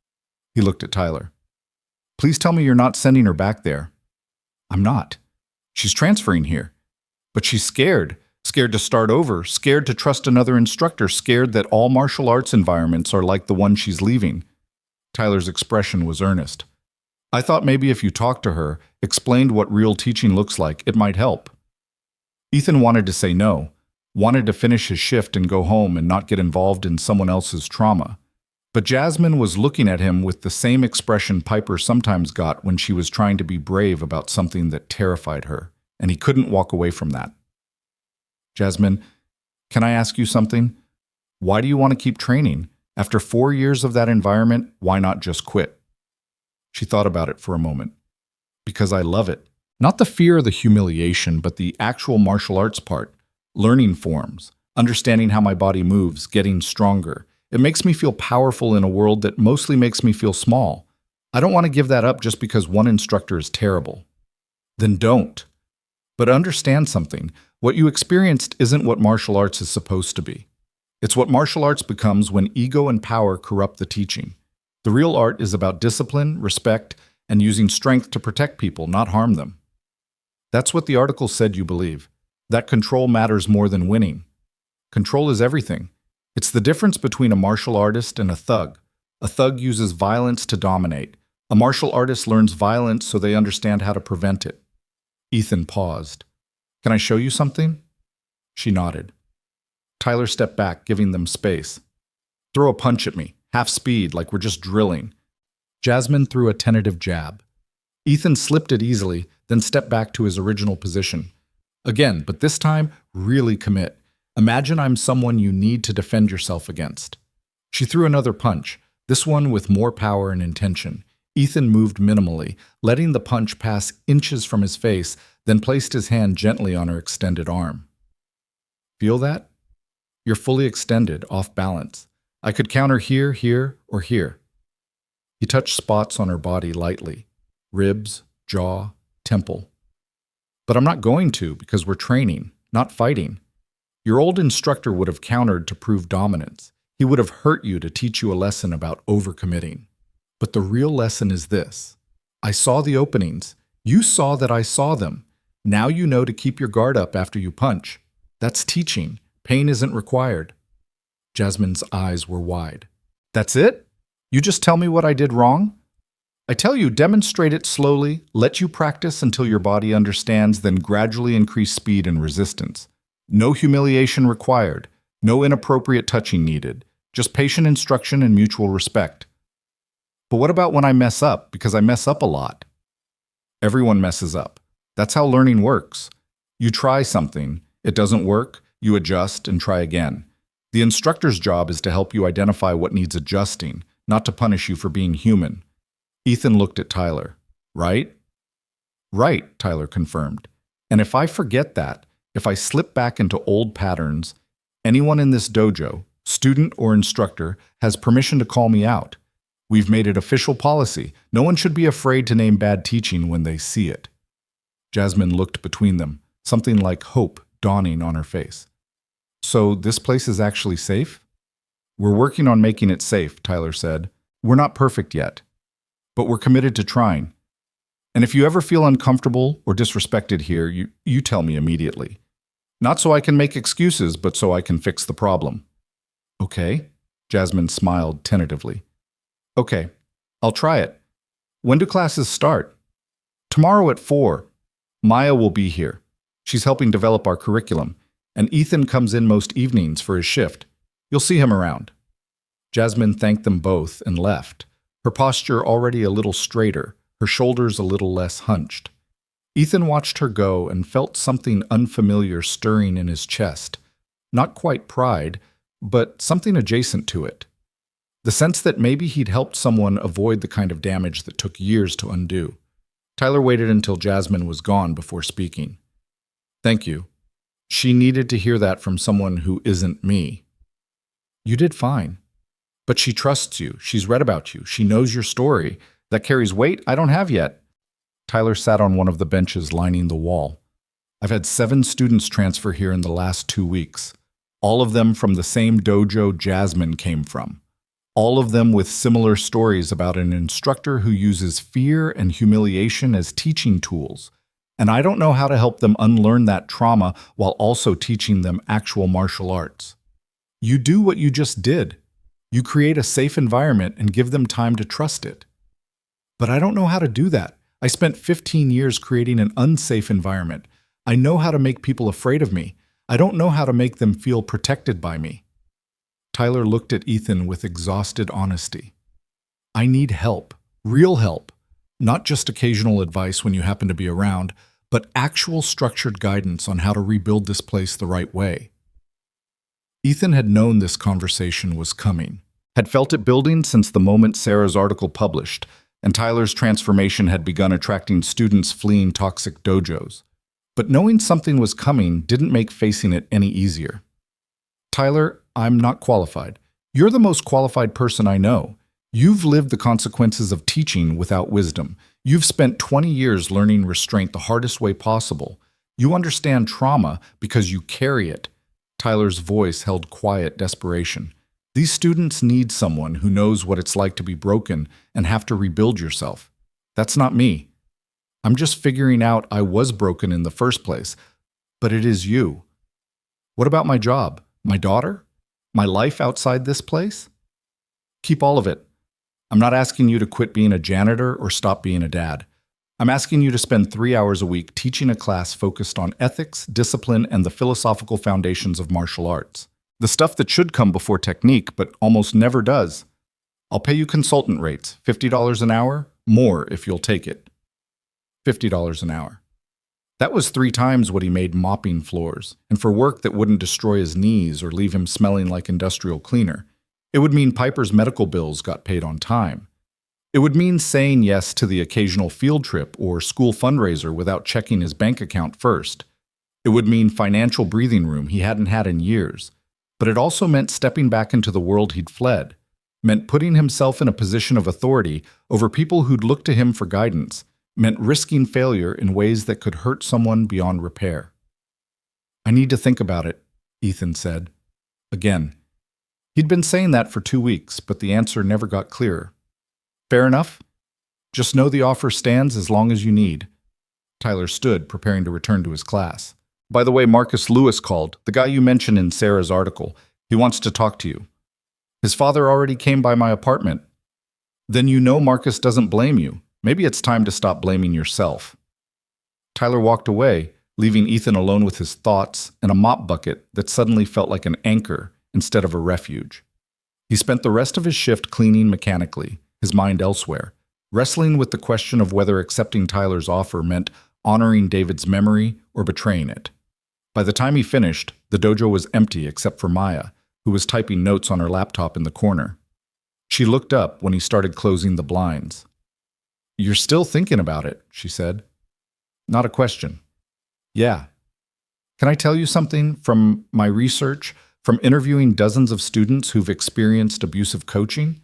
He looked at Tyler. "Please tell me you're not sending her back there." "I'm not. She's transferring here. But she's scared. Scared to start over, scared to trust another instructor, scared that all martial arts environments are like the one she's leaving." Tyler's expression was earnest. "I thought maybe if you talked to her, explained what real teaching looks like, it might help." Ethan wanted to say no, wanted to finish his shift and go home and not get involved in someone else's trauma. But Jasmine was looking at him with the same expression Piper sometimes got when she was trying to be brave about something that terrified her, and he couldn't walk away from that. "Jasmine, can I ask you something? Why do you want to keep training? After 4 years of that environment, why not just quit?" She thought about it for a moment. "Because I love it. Not the fear or the humiliation, but the actual martial arts part. Learning forms, understanding how my body moves, getting stronger. It makes me feel powerful in a world that mostly makes me feel small. I don't want to give that up just because one instructor is terrible." "Then don't. But understand something. What you experienced isn't what martial arts is supposed to be. It's what martial arts becomes when ego and power corrupt the teaching. The real art is about discipline, respect, and using strength to protect people, not harm them. That's what the article said you believe. That control matters more than winning. Control is everything. It's the difference between a martial artist and a thug. A thug uses violence to dominate. A martial artist learns violence so they understand how to prevent it." Ethan paused. "Can I show you something?" She nodded. Tyler stepped back, giving them space. "Throw a punch at me, half speed, like we're just drilling." Jasmine threw a tentative jab. Ethan slipped it easily, then stepped back to his original position. "Again, but this time, really commit. Imagine I'm someone you need to defend yourself against." She threw another punch, this one with more power and intention. Ethan moved minimally, letting the punch pass inches from his face, then placed his hand gently on her extended arm. "Feel that? You're fully extended, off balance. I could counter here, here, or here." He touched spots on her body lightly. Ribs, jaw, temple. "But I'm not going to because we're training, not fighting. Your old instructor would have countered to prove dominance. He would have hurt you to teach you a lesson about overcommitting. But the real lesson is this. I saw the openings. You saw that I saw them. Now you know to keep your guard up after you punch. That's teaching. Pain isn't required." Jasmine's eyes were wide. "That's it? You just tell me what I did wrong? I tell you, demonstrate it slowly, let you practice until your body understands, then gradually increase speed and resistance. No humiliation required. No inappropriate touching needed. Just patient instruction and mutual respect." "But what about when I mess up? Because I mess up a lot." Everyone messes up. That's how learning works. You try something, it doesn't work, you adjust and try again. The instructor's job is to help you identify what needs adjusting, not to punish you for being human. Ethan looked at Tyler. Right? Right, Tyler confirmed. And if I forget that, if I slip back into old patterns, anyone in this dojo, student or instructor, has permission to call me out. We've made it official policy. No one should be afraid to name bad teaching when they see it. Jasmine looked between them, something like hope dawning on her face. So this place is actually safe? We're working on making it safe, Tyler said. We're not perfect yet, but we're committed to trying. And if you ever feel uncomfortable or disrespected here, you tell me immediately. Not so I can make excuses, but so I can fix the problem. Okay, Jasmine smiled tentatively. Okay, I'll try it. When do classes start? Tomorrow at 4. Maya will be here. She's helping develop our curriculum, and Ethan comes in most evenings for his shift. You'll see him around. Jasmine thanked them both and left, her posture already a little straighter, her shoulders a little less hunched. Ethan watched her go and felt something unfamiliar stirring in his chest. Not quite pride, but something adjacent to it. The sense that maybe he'd helped someone avoid the kind of damage that took years to undo. Tyler waited until Jasmine was gone before speaking. Thank you. She needed to hear that from someone who isn't me. You did fine. But she trusts you. She's read about you. She knows your story. That carries weight I don't have yet. Tyler sat on one of the benches lining the wall. I've had 7 students transfer here in the last 2 weeks. All of them from the same dojo Jasmine came from. All of them with similar stories about an instructor who uses fear and humiliation as teaching tools. And I don't know how to help them unlearn that trauma while also teaching them actual martial arts. You do what you just did. You create a safe environment and give them time to trust it. But I don't know how to do that. I spent 15 years creating an unsafe environment. I know how to make people afraid of me. I don't know how to make them feel protected by me. Tyler looked at Ethan with exhausted honesty. I need help, real help, not just occasional advice when you happen to be around, but actual structured guidance on how to rebuild this place the right way. Ethan had known this conversation was coming, had felt it building since the moment Sarah's article published, and Tyler's transformation had begun attracting students fleeing toxic dojos. But knowing something was coming didn't make facing it any easier. Tyler, I'm not qualified. You're the most qualified person I know. You've lived the consequences of teaching without wisdom. You've spent 20 years learning restraint the hardest way possible. You understand trauma because you carry it. Tyler's voice held quiet desperation. These students need someone who knows what it's like to be broken and have to rebuild yourself. That's not me. I'm just figuring out I was broken in the first place, but it is you. What about my job? My daughter? My life outside this place? Keep all of it. I'm not asking you to quit being a janitor or stop being a dad. I'm asking you to spend 3 hours a week teaching a class focused on ethics, discipline, and the philosophical foundations of martial arts. The stuff that should come before technique, but almost never does. I'll pay you consultant rates, $50 an hour, more if you'll take it. $50 an hour. That was 3 times what he made mopping floors, and for work that wouldn't destroy his knees or leave him smelling like industrial cleaner. It would mean Piper's medical bills got paid on time. It would mean saying yes to the occasional field trip or school fundraiser without checking his bank account first. It would mean financial breathing room he hadn't had in years. But it also meant stepping back into the world he'd fled, meant putting himself in a position of authority over people who'd look to him for guidance, meant risking failure in ways that could hurt someone beyond repair. I need to think about it, Ethan said. Again. He'd been saying that for 2 weeks, but the answer never got clearer. Fair enough? Just know the offer stands as long as you need. Tyler stood, preparing to return to his class. By the way, Marcus Lewis called, the guy you mentioned in Sarah's article. He wants to talk to you. His father already came by my apartment. Then you know Marcus doesn't blame you. Maybe it's time to stop blaming yourself. Tyler walked away, leaving Ethan alone with his thoughts and a mop bucket that suddenly felt like an anchor instead of a refuge. He spent the rest of his shift cleaning mechanically, his mind elsewhere, wrestling with the question of whether accepting Tyler's offer meant honoring David's memory or betraying it. By the time he finished, the dojo was empty except for Maya, who was typing notes on her laptop in the corner. She looked up when he started closing the blinds. "You're still thinking about it," she said. "Not a question." "Yeah. Can I tell you something from my research, from interviewing dozens of students who've experienced abusive coaching?"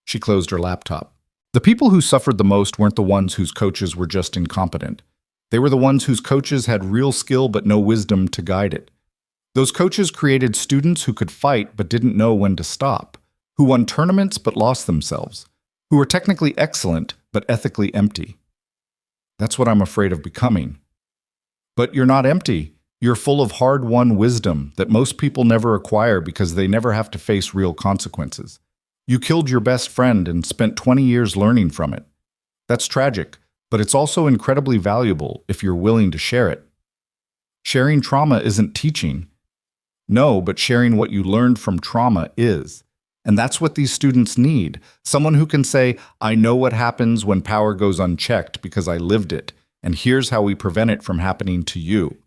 She closed her laptop. The people who suffered the most weren't the ones whose coaches were just incompetent. They were the ones whose coaches had real skill but no wisdom to guide it. Those coaches created students who could fight but didn't know when to stop, who won tournaments but lost themselves, who were technically excellent but ethically empty. That's what I'm afraid of becoming. But you're not empty. You're full of hard-won wisdom that most people never acquire because they never have to face real consequences. You killed your best friend and spent 20 years learning from it. That's tragic, but it's also incredibly valuable if you're willing to share it. Sharing trauma isn't teaching. No, but sharing what you learned from trauma is. And that's what these students need. Someone who can say, "I know what happens when power goes unchecked because I lived it, and here's how we prevent it from happening to you."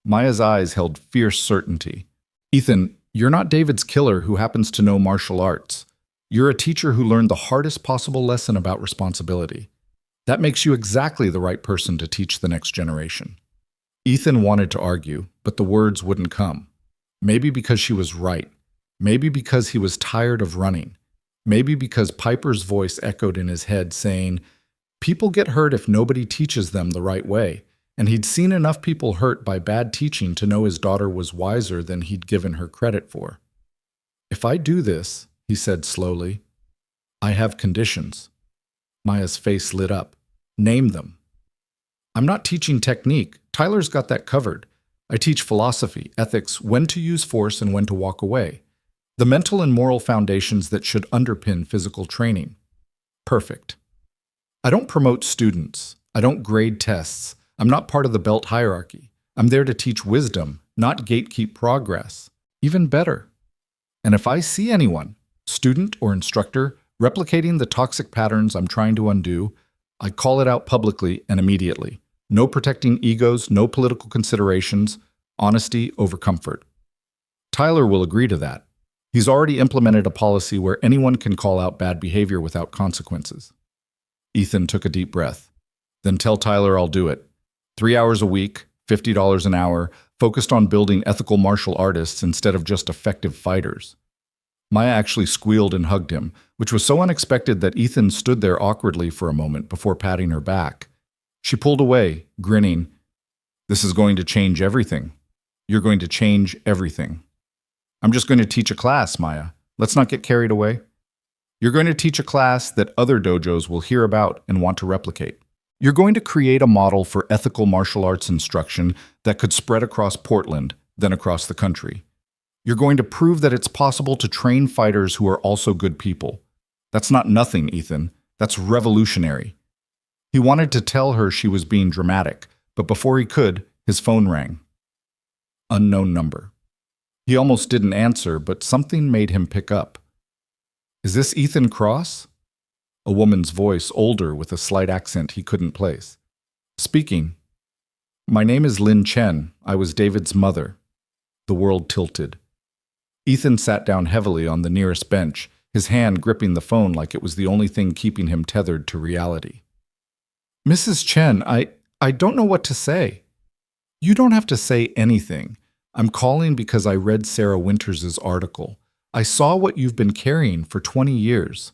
Maya's eyes held fierce certainty. "Ethan, you're not David's killer who happens to know martial arts. You're a teacher who learned the hardest possible lesson about responsibility. That makes you exactly the right person to teach the next generation." Ethan wanted to argue, but the words wouldn't come. Maybe because she was right. Maybe because he was tired of running. Maybe because Piper's voice echoed in his head saying, "People get hurt if nobody teaches them the right way," and he'd seen enough people hurt by bad teaching to know his daughter was wiser than he'd given her credit for. "If I do this," he said slowly, "I have conditions." Maya's face lit up. "Name them." "I'm not teaching technique. Tyler's got that covered. I teach philosophy, ethics, when to use force and when to walk away. The mental and moral foundations that should underpin physical training." Perfect. "I don't promote students. I don't grade tests. I'm not part of the belt hierarchy. I'm there to teach wisdom, not gatekeep progress. Even better. And if I see anyone, student or instructor, replicating the toxic patterns I'm trying to undo, I call it out publicly and immediately. No protecting egos, no political considerations, honesty over comfort." Tyler will agree to that. He's already implemented a policy where anyone can call out bad behavior without consequences. Ethan took a deep breath. "Then tell Tyler I'll do it. 3 hours a week, $50 an hour, focused on building ethical martial artists instead of just effective fighters." Maya actually squealed and hugged him, which was so unexpected that Ethan stood there awkwardly for a moment before patting her back. She pulled away, grinning. "This is going to change everything. You're going to change everything." "I'm just going to teach a class, Maya. Let's not get carried away." "You're going to teach a class that other dojos will hear about and want to replicate. You're going to create a model for ethical martial arts instruction that could spread across Portland, then across the country. You're going to prove that it's possible to train fighters who are also good people. That's not nothing, Ethan. That's revolutionary." He wanted to tell her she was being dramatic, but before he could, his phone rang. Unknown number. He almost didn't answer, but something made him pick up. "Is this Ethan Cross?" A woman's voice, older with a slight accent he couldn't place. "Speaking." "My name is Lin Chen. I was David's mother." The world tilted. Ethan sat down heavily on the nearest bench, his hand gripping the phone like it was the only thing keeping him tethered to reality. "Mrs. Chen, I don't know what to say." "You don't have to say anything. I'm calling because I read Sarah Winters' article. I saw what you've been carrying for 20 years.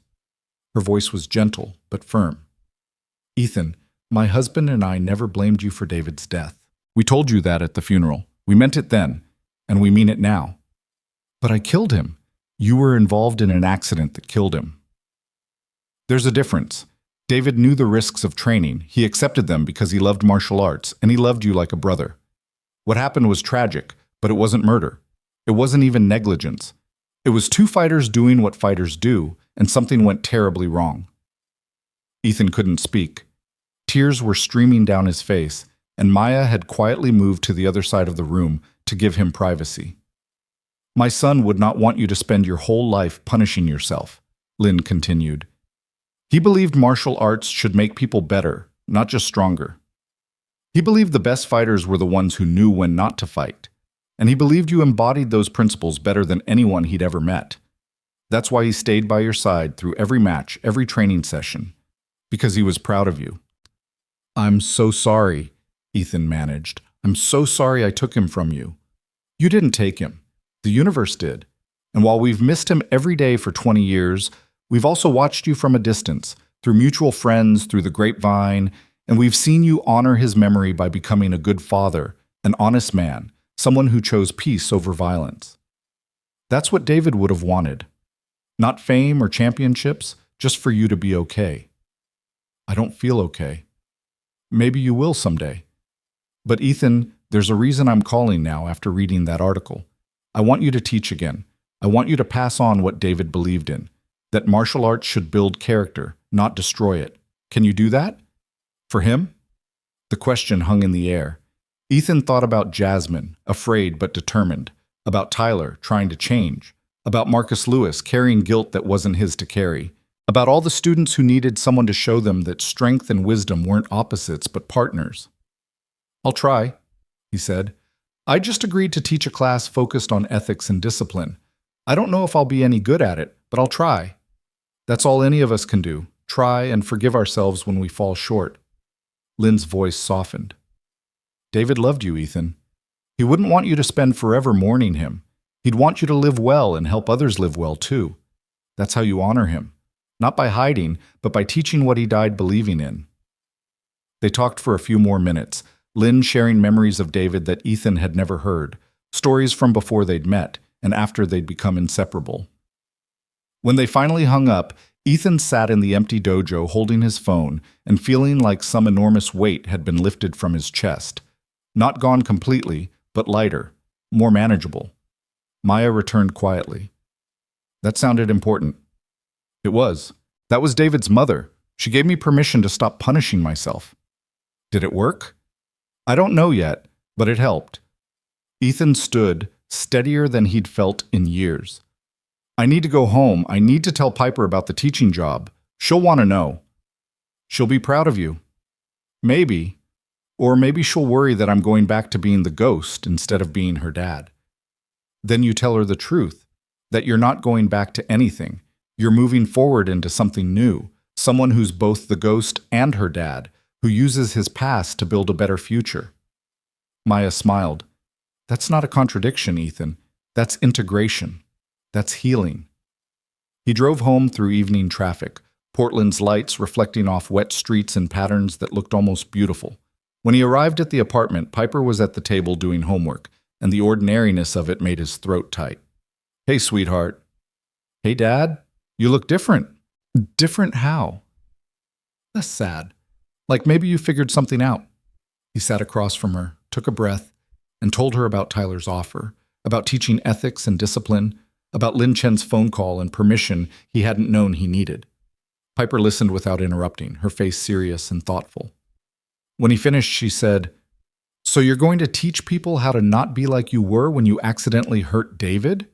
Her voice was gentle, but firm. "Ethan, my husband and I never blamed you for David's death. We told you that at the funeral. We meant it then, and we mean it now." "But I killed him." "You were involved in an accident that killed him." "There's a difference. David knew the risks of training. He accepted them because he loved martial arts, and he loved you like a brother. What happened was tragic, but it wasn't murder. It wasn't even negligence. It was two fighters doing what fighters do, and something went terribly wrong." Ethan couldn't speak. Tears were streaming down his face, and Maya had quietly moved to the other side of the room to give him privacy. "My son would not want you to spend your whole life punishing yourself," Lynn continued. He believed martial arts should make people better, not just stronger. He believed the best fighters were the ones who knew when not to fight. And he believed you embodied those principles better than anyone he'd ever met. That's why he stayed by your side through every match, every training session, because he was proud of you. "I'm so sorry," Ethan managed. "I'm so sorry I took him from you." "You didn't take him. The universe did. And while we've missed him every day for 20 years, we've also watched you from a distance, through mutual friends, through the grapevine, and we've seen you honor his memory by becoming a good father, an honest man, someone who chose peace over violence." That's what David would have wanted. Not fame or championships, just for you to be okay. "I don't feel okay." "Maybe you will someday." "But Ethan, there's a reason I'm calling now after reading that article. I want you to teach again. I want you to pass on what David believed in, that martial arts should build character, not destroy it. Can you do that? For him?" The question hung in the air. Ethan thought about Jasmine, afraid but determined, about Tyler, trying to change, about Marcus Lewis carrying guilt that wasn't his to carry, about all the students who needed someone to show them that strength and wisdom weren't opposites but partners. "I'll try," he said. "I just agreed to teach a class focused on ethics and discipline. I don't know if I'll be any good at it, but I'll try. That's all any of us can do, try and forgive ourselves when we fall short." Lynn's voice softened. "David loved you, Ethan. He wouldn't want you to spend forever mourning him. He'd want you to live well and help others live well, too. That's how you honor him. Not by hiding, but by teaching what he died believing in." They talked for a few more minutes, Lynn sharing memories of David that Ethan had never heard, stories from before they'd met and after they'd become inseparable. When they finally hung up, Ethan sat in the empty dojo holding his phone and feeling like some enormous weight had been lifted from his chest. Not gone completely, but lighter, more manageable. Maya returned quietly. "That sounded important." "It was. That was David's mother. She gave me permission to stop punishing myself." "Did it work?" "I don't know yet, but it helped." Ethan stood, steadier than he'd felt in years. "I need to go home. I need to tell Piper about the teaching job. She'll want to know." "She'll be proud of you." "Maybe. Or maybe she'll worry that I'm going back to being the ghost instead of being her dad." "Then you tell her the truth, that you're not going back to anything. You're moving forward into something new, someone who's both the ghost and her dad, who uses his past to build a better future." Maya smiled. "That's not a contradiction, Ethan. That's integration. That's healing." He drove home through evening traffic, Portland's lights reflecting off wet streets in patterns that looked almost beautiful. When he arrived at the apartment, Piper was at the table doing homework, and the ordinariness of it made his throat tight. "Hey, sweetheart." "Hey, Dad. You look different." "Different how?" "Less sad. Like maybe you figured something out." He sat across from her, took a breath, and told her about Tyler's offer, about teaching ethics and discipline, about Lin Chen's phone call and permission he hadn't known he needed. Piper listened without interrupting, her face serious and thoughtful. When he finished, she said, "So you're going to teach people how to not be like you were when you accidentally hurt David?"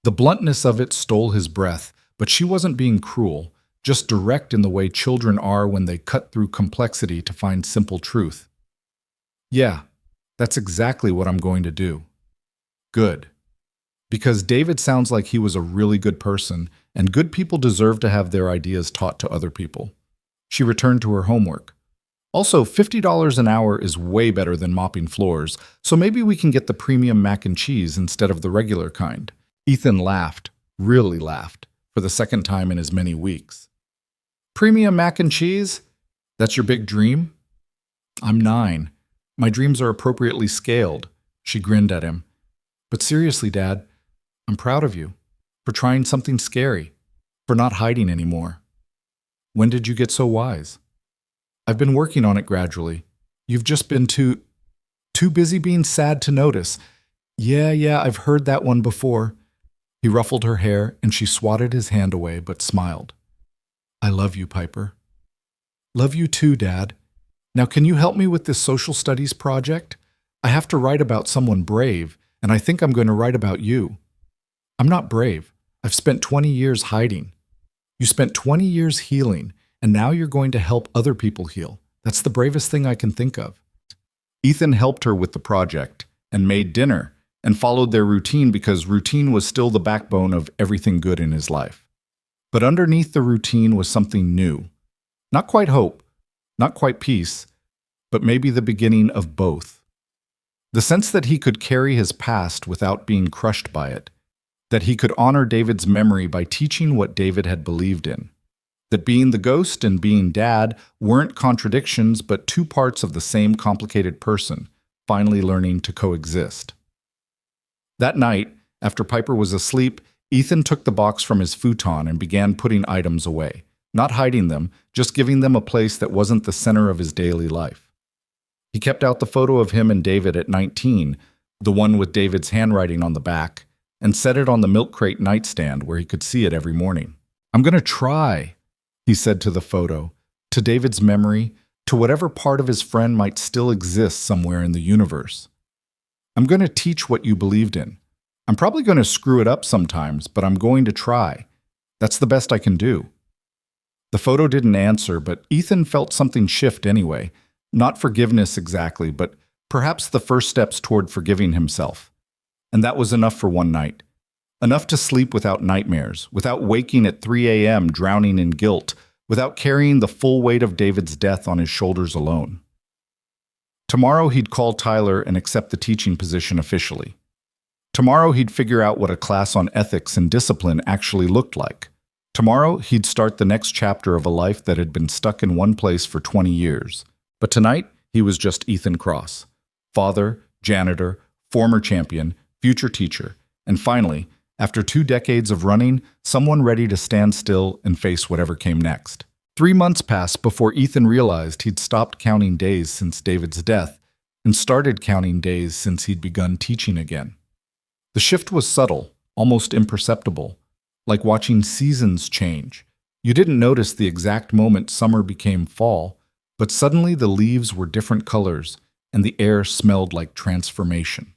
The bluntness of it stole his breath, but she wasn't being cruel, just direct in the way children are when they cut through complexity to find simple truth. "Yeah, that's exactly what I'm going to do." "Good. Because David sounds like he was a really good person, and good people deserve to have their ideas taught to other people." She returned to her homework. "Also, $50 an hour is way better than mopping floors, so maybe we can get the premium mac and cheese instead of the regular kind." Ethan laughed, really laughed, for the second time in as many weeks. "Premium mac and cheese? That's your big dream?" "I'm 9. My dreams are appropriately scaled." She grinned at him. "But seriously, Dad, I'm proud of you, for trying something scary, for not hiding anymore." "When did you get so wise?" "I've been working on it gradually. You've just been too busy being sad to notice." Yeah, I've heard that one before." He ruffled her hair, and she swatted his hand away but smiled. "I love you, Piper." "Love you too, Dad. Now can you help me with this social studies project? I have to write about someone brave, and I think I'm going to write about you." "I'm not brave. I've spent 20 years hiding." You spent 20 years healing, and now you're going to help other people heal. That's the bravest thing I can think of. Ethan helped her with the project and made dinner and followed their routine because routine was still the backbone of everything good in his life. But underneath the routine was something new. Not quite hope, not quite peace, but maybe the beginning of both. The sense that he could carry his past without being crushed by it, that he could honor David's memory by teaching what David had believed in, that being the ghost and being dad weren't contradictions but two parts of the same complicated person, finally learning to coexist. That night, after Piper was asleep, Ethan took the box from his futon and began putting items away, not hiding them, just giving them a place that wasn't the center of his daily life. He kept out the photo of him and David at 19, the one with David's handwriting on the back, and set it on the milk crate nightstand where he could see it every morning. "I'm going to try," he said to the photo, to David's memory, to whatever part of his friend might still exist somewhere in the universe. "I'm going to teach what you believed in. I'm probably going to screw it up sometimes, but I'm going to try. That's the best I can do." The photo didn't answer, but Ethan felt something shift anyway. Not forgiveness exactly, but perhaps the first steps toward forgiving himself. And that was enough for one night. Enough to sleep without nightmares, without waking at 3 a.m. drowning in guilt, without carrying the full weight of David's death on his shoulders alone. Tomorrow he'd call Tyler and accept the teaching position officially. Tomorrow he'd figure out what a class on ethics and discipline actually looked like. Tomorrow he'd start the next chapter of a life that had been stuck in one place for 20 years. But tonight he was just Ethan Cross, father, janitor, former champion, future teacher, and finally, after 2 decades of running, someone ready to stand still and face whatever came next. 3 months passed before Ethan realized he'd stopped counting days since David's death and started counting days since he'd begun teaching again. The shift was subtle, almost imperceptible, like watching seasons change. You didn't notice the exact moment summer became fall, but suddenly the leaves were different colors and the air smelled like transformation.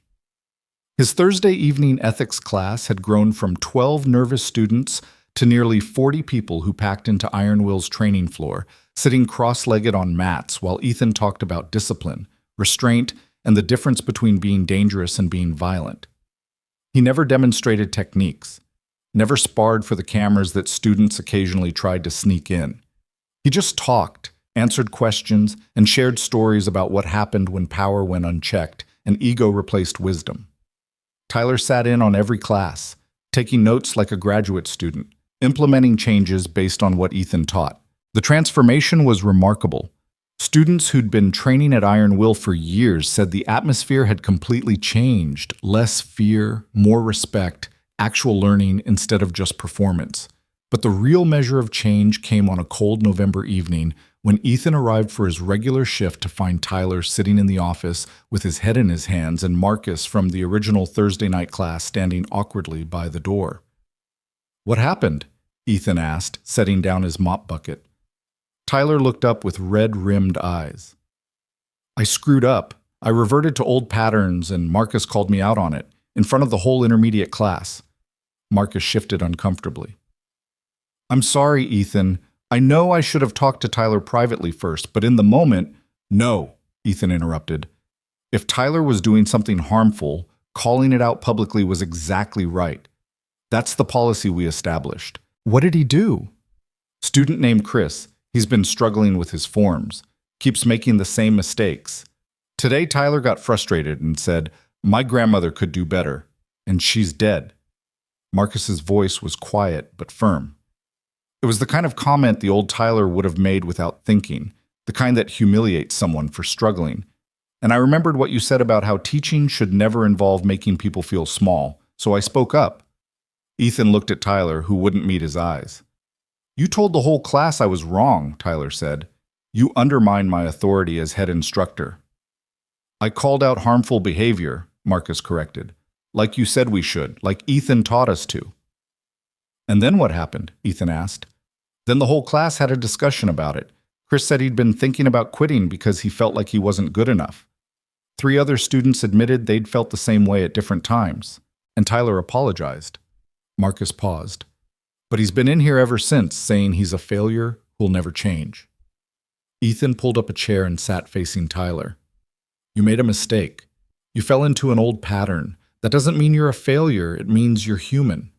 His Thursday evening ethics class had grown from 12 nervous students to nearly 40 people who packed into Iron Will's training floor, sitting cross-legged on mats while Ethan talked about discipline, restraint, and the difference between being dangerous and being violent. He never demonstrated techniques, never sparred for the cameras that students occasionally tried to sneak in. He just talked, answered questions, and shared stories about what happened when power went unchecked and ego replaced wisdom. Tyler sat in on every class, taking notes like a graduate student, implementing changes based on what Ethan taught. The transformation was remarkable. Students who'd been training at Iron Will for years said the atmosphere had completely changed. Less fear, more respect, actual learning instead of just performance. But the real measure of change came on a cold November evening when Ethan arrived for his regular shift to find Tyler sitting in the office with his head in his hands and Marcus from the original Thursday night class standing awkwardly by the door. "What happened?" Ethan asked, setting down his mop bucket. Tyler looked up with red-rimmed eyes. "I screwed up. I reverted to old patterns and Marcus called me out on it, in front of the whole intermediate class." Marcus shifted uncomfortably. "I'm sorry, Ethan. I know I should have talked to Tyler privately first, but in the moment—" "No," Ethan interrupted. "If Tyler was doing something harmful, calling it out publicly was exactly right. That's the policy we established." "What did he do?" "Student named Chris. He's been struggling with his forms. Keeps making the same mistakes. Today Tyler got frustrated and said, 'My grandmother could do better, and she's dead.'" Marcus's voice was quiet but firm. It was the kind of comment the old Tyler would have made without thinking, the kind that humiliates someone for struggling. "And I remembered what you said about how teaching should never involve making people feel small, so I spoke up." Ethan looked at Tyler, who wouldn't meet his eyes. "You told the whole class I was wrong," Tyler said. "You undermined my authority as head instructor." "I called out harmful behavior," Marcus corrected. "Like you said we should, like Ethan taught us to." "And then what happened?" Ethan asked. "Then the whole class had a discussion about it. Chris said he'd been thinking about quitting because he felt like he wasn't good enough. 3 other students admitted they'd felt the same way at different times, and Tyler apologized." Marcus paused. But he's been in here ever since, saying he's a failure who'll never change. Ethan pulled up a chair and sat facing Tyler. You made a mistake. You fell into an old pattern. That doesn't mean you're a failure, it means you're human.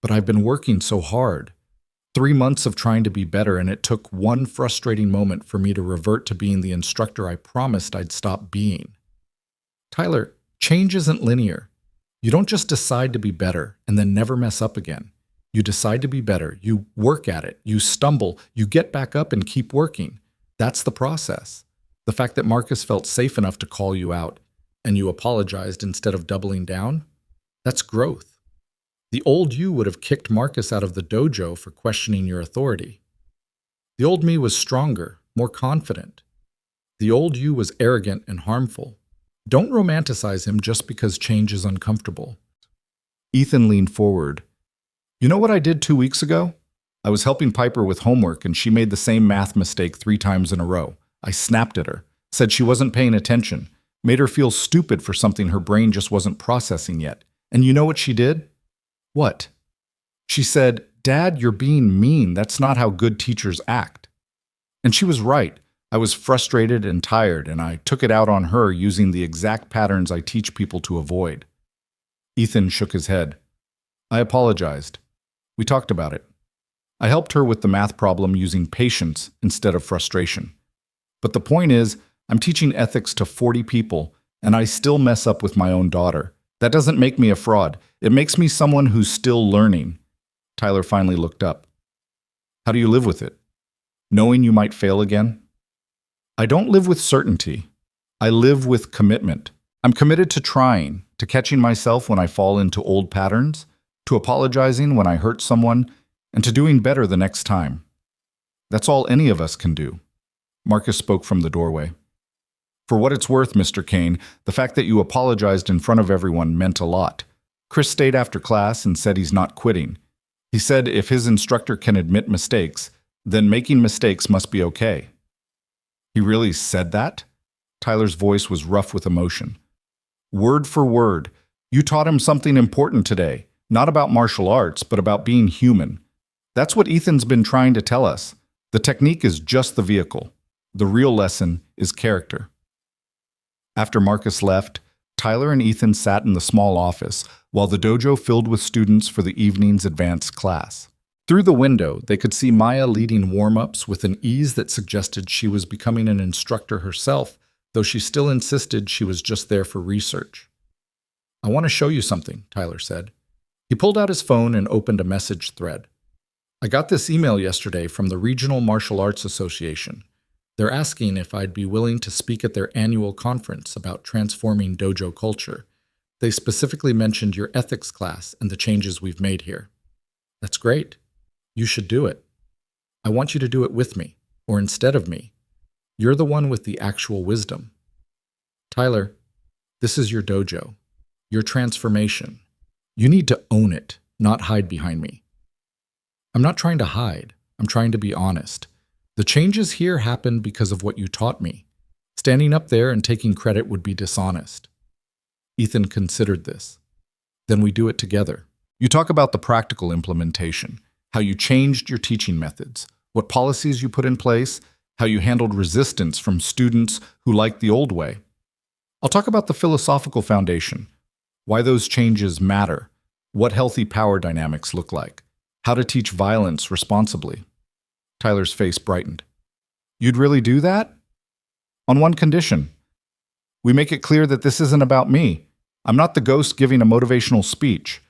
But I've been working so hard. 3 months of trying to be better, and it took one frustrating moment for me to revert to being the instructor I promised I'd stop being. Tyler, change isn't linear. You don't just decide to be better and then never mess up again. You decide to be better, you work at it, you stumble, you get back up and keep working. That's the process. The fact that Marcus felt safe enough to call you out and you apologized instead of doubling down, that's growth. The old you would have kicked Marcus out of the dojo for questioning your authority. The old me was stronger, more confident. The old you was arrogant and harmful. Don't romanticize him just because change is uncomfortable. Ethan leaned forward. You know what I did 2 weeks ago? I was helping Piper with homework and she made the same math mistake 3 times in a row. I snapped at her, said she wasn't paying attention, made her feel stupid for something her brain just wasn't processing yet. And you know what she did? What? She said, Dad, you're being mean. That's not how good teachers act. And she was right. I was frustrated and tired, and I took it out on her using the exact patterns I teach people to avoid. Ethan shook his head. I apologized. We talked about it. I helped her with the math problem using patience instead of frustration. But the point is, I'm teaching ethics to 40 people, and I still mess up with my own daughter. That doesn't make me a fraud. It makes me someone who's still learning. Tyler finally looked up. How do you live with it? Knowing you might fail again? I don't live with certainty. I live with commitment. I'm committed to trying, to catching myself when I fall into old patterns, to apologizing when I hurt someone, and to doing better the next time. That's all any of us can do. Marcus spoke from the doorway. For what it's worth, Mr. Kane, the fact that you apologized in front of everyone meant a lot. Chris stayed after class and said he's not quitting. He said if his instructor can admit mistakes, then making mistakes must be okay. He really said that? Tyler's voice was rough with emotion. Word for word, you taught him something important today, not about martial arts, but about being human. That's what Ethan's been trying to tell us. The technique is just the vehicle. The real lesson is character. After Marcus left, Tyler and Ethan sat in the small office while the dojo filled with students for the evening's advanced class. Through the window, they could see Maya leading warm-ups with an ease that suggested she was becoming an instructor herself, though she still insisted she was just there for research. I want to show you something, Tyler said. He pulled out his phone and opened a message thread. I got this email yesterday from the Regional Martial Arts Association. They're asking if I'd be willing to speak at their annual conference about transforming dojo culture. They specifically mentioned your ethics class and the changes we've made here. That's great. You should do it. I want you to do it with me, or instead of me. You're the one with the actual wisdom. Tyler, this is your dojo, your transformation. You need to own it, not hide behind me. I'm not trying to hide. I'm trying to be honest. The changes here happened because of what you taught me. Standing up there and taking credit would be dishonest. Ethan considered this. Then we do it together. You talk about the practical implementation, how you changed your teaching methods, what policies you put in place, how you handled resistance from students who liked the old way. I'll talk about the philosophical foundation, why those changes matter, what healthy power dynamics look like, how to teach violence responsibly. Tyler's face brightened. You'd really do that? On one condition. We make it clear that this isn't about me. I'm not the ghost giving a motivational speech.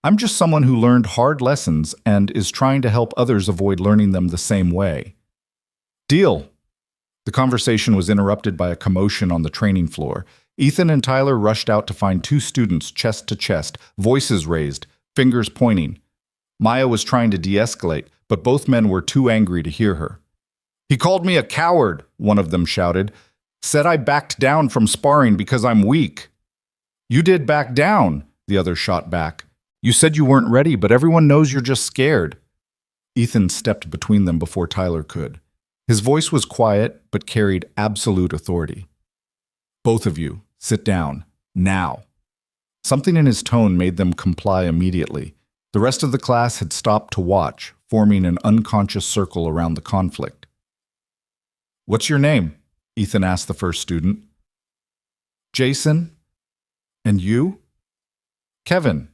I'm just someone who learned hard lessons and is trying to help others avoid learning them the same way. Deal. The conversation was interrupted by a commotion on the training floor. Ethan and Tyler rushed out to find 2 students chest to chest, voices raised, fingers pointing. Maya was trying to de-escalate, but both men were too angry to hear her. He called me a coward, one of them shouted. Said I backed down from sparring because I'm weak. You did back down, the other shot back. You said you weren't ready, but everyone knows you're just scared. Ethan stepped between them before Tyler could. His voice was quiet, but carried absolute authority. Both of you, sit down, now. Something in his tone made them comply immediately. The rest of the class had stopped to watch, forming an unconscious circle around the conflict. "What's your name?" Ethan asked the first student. "Jason." "And you?" "Kevin."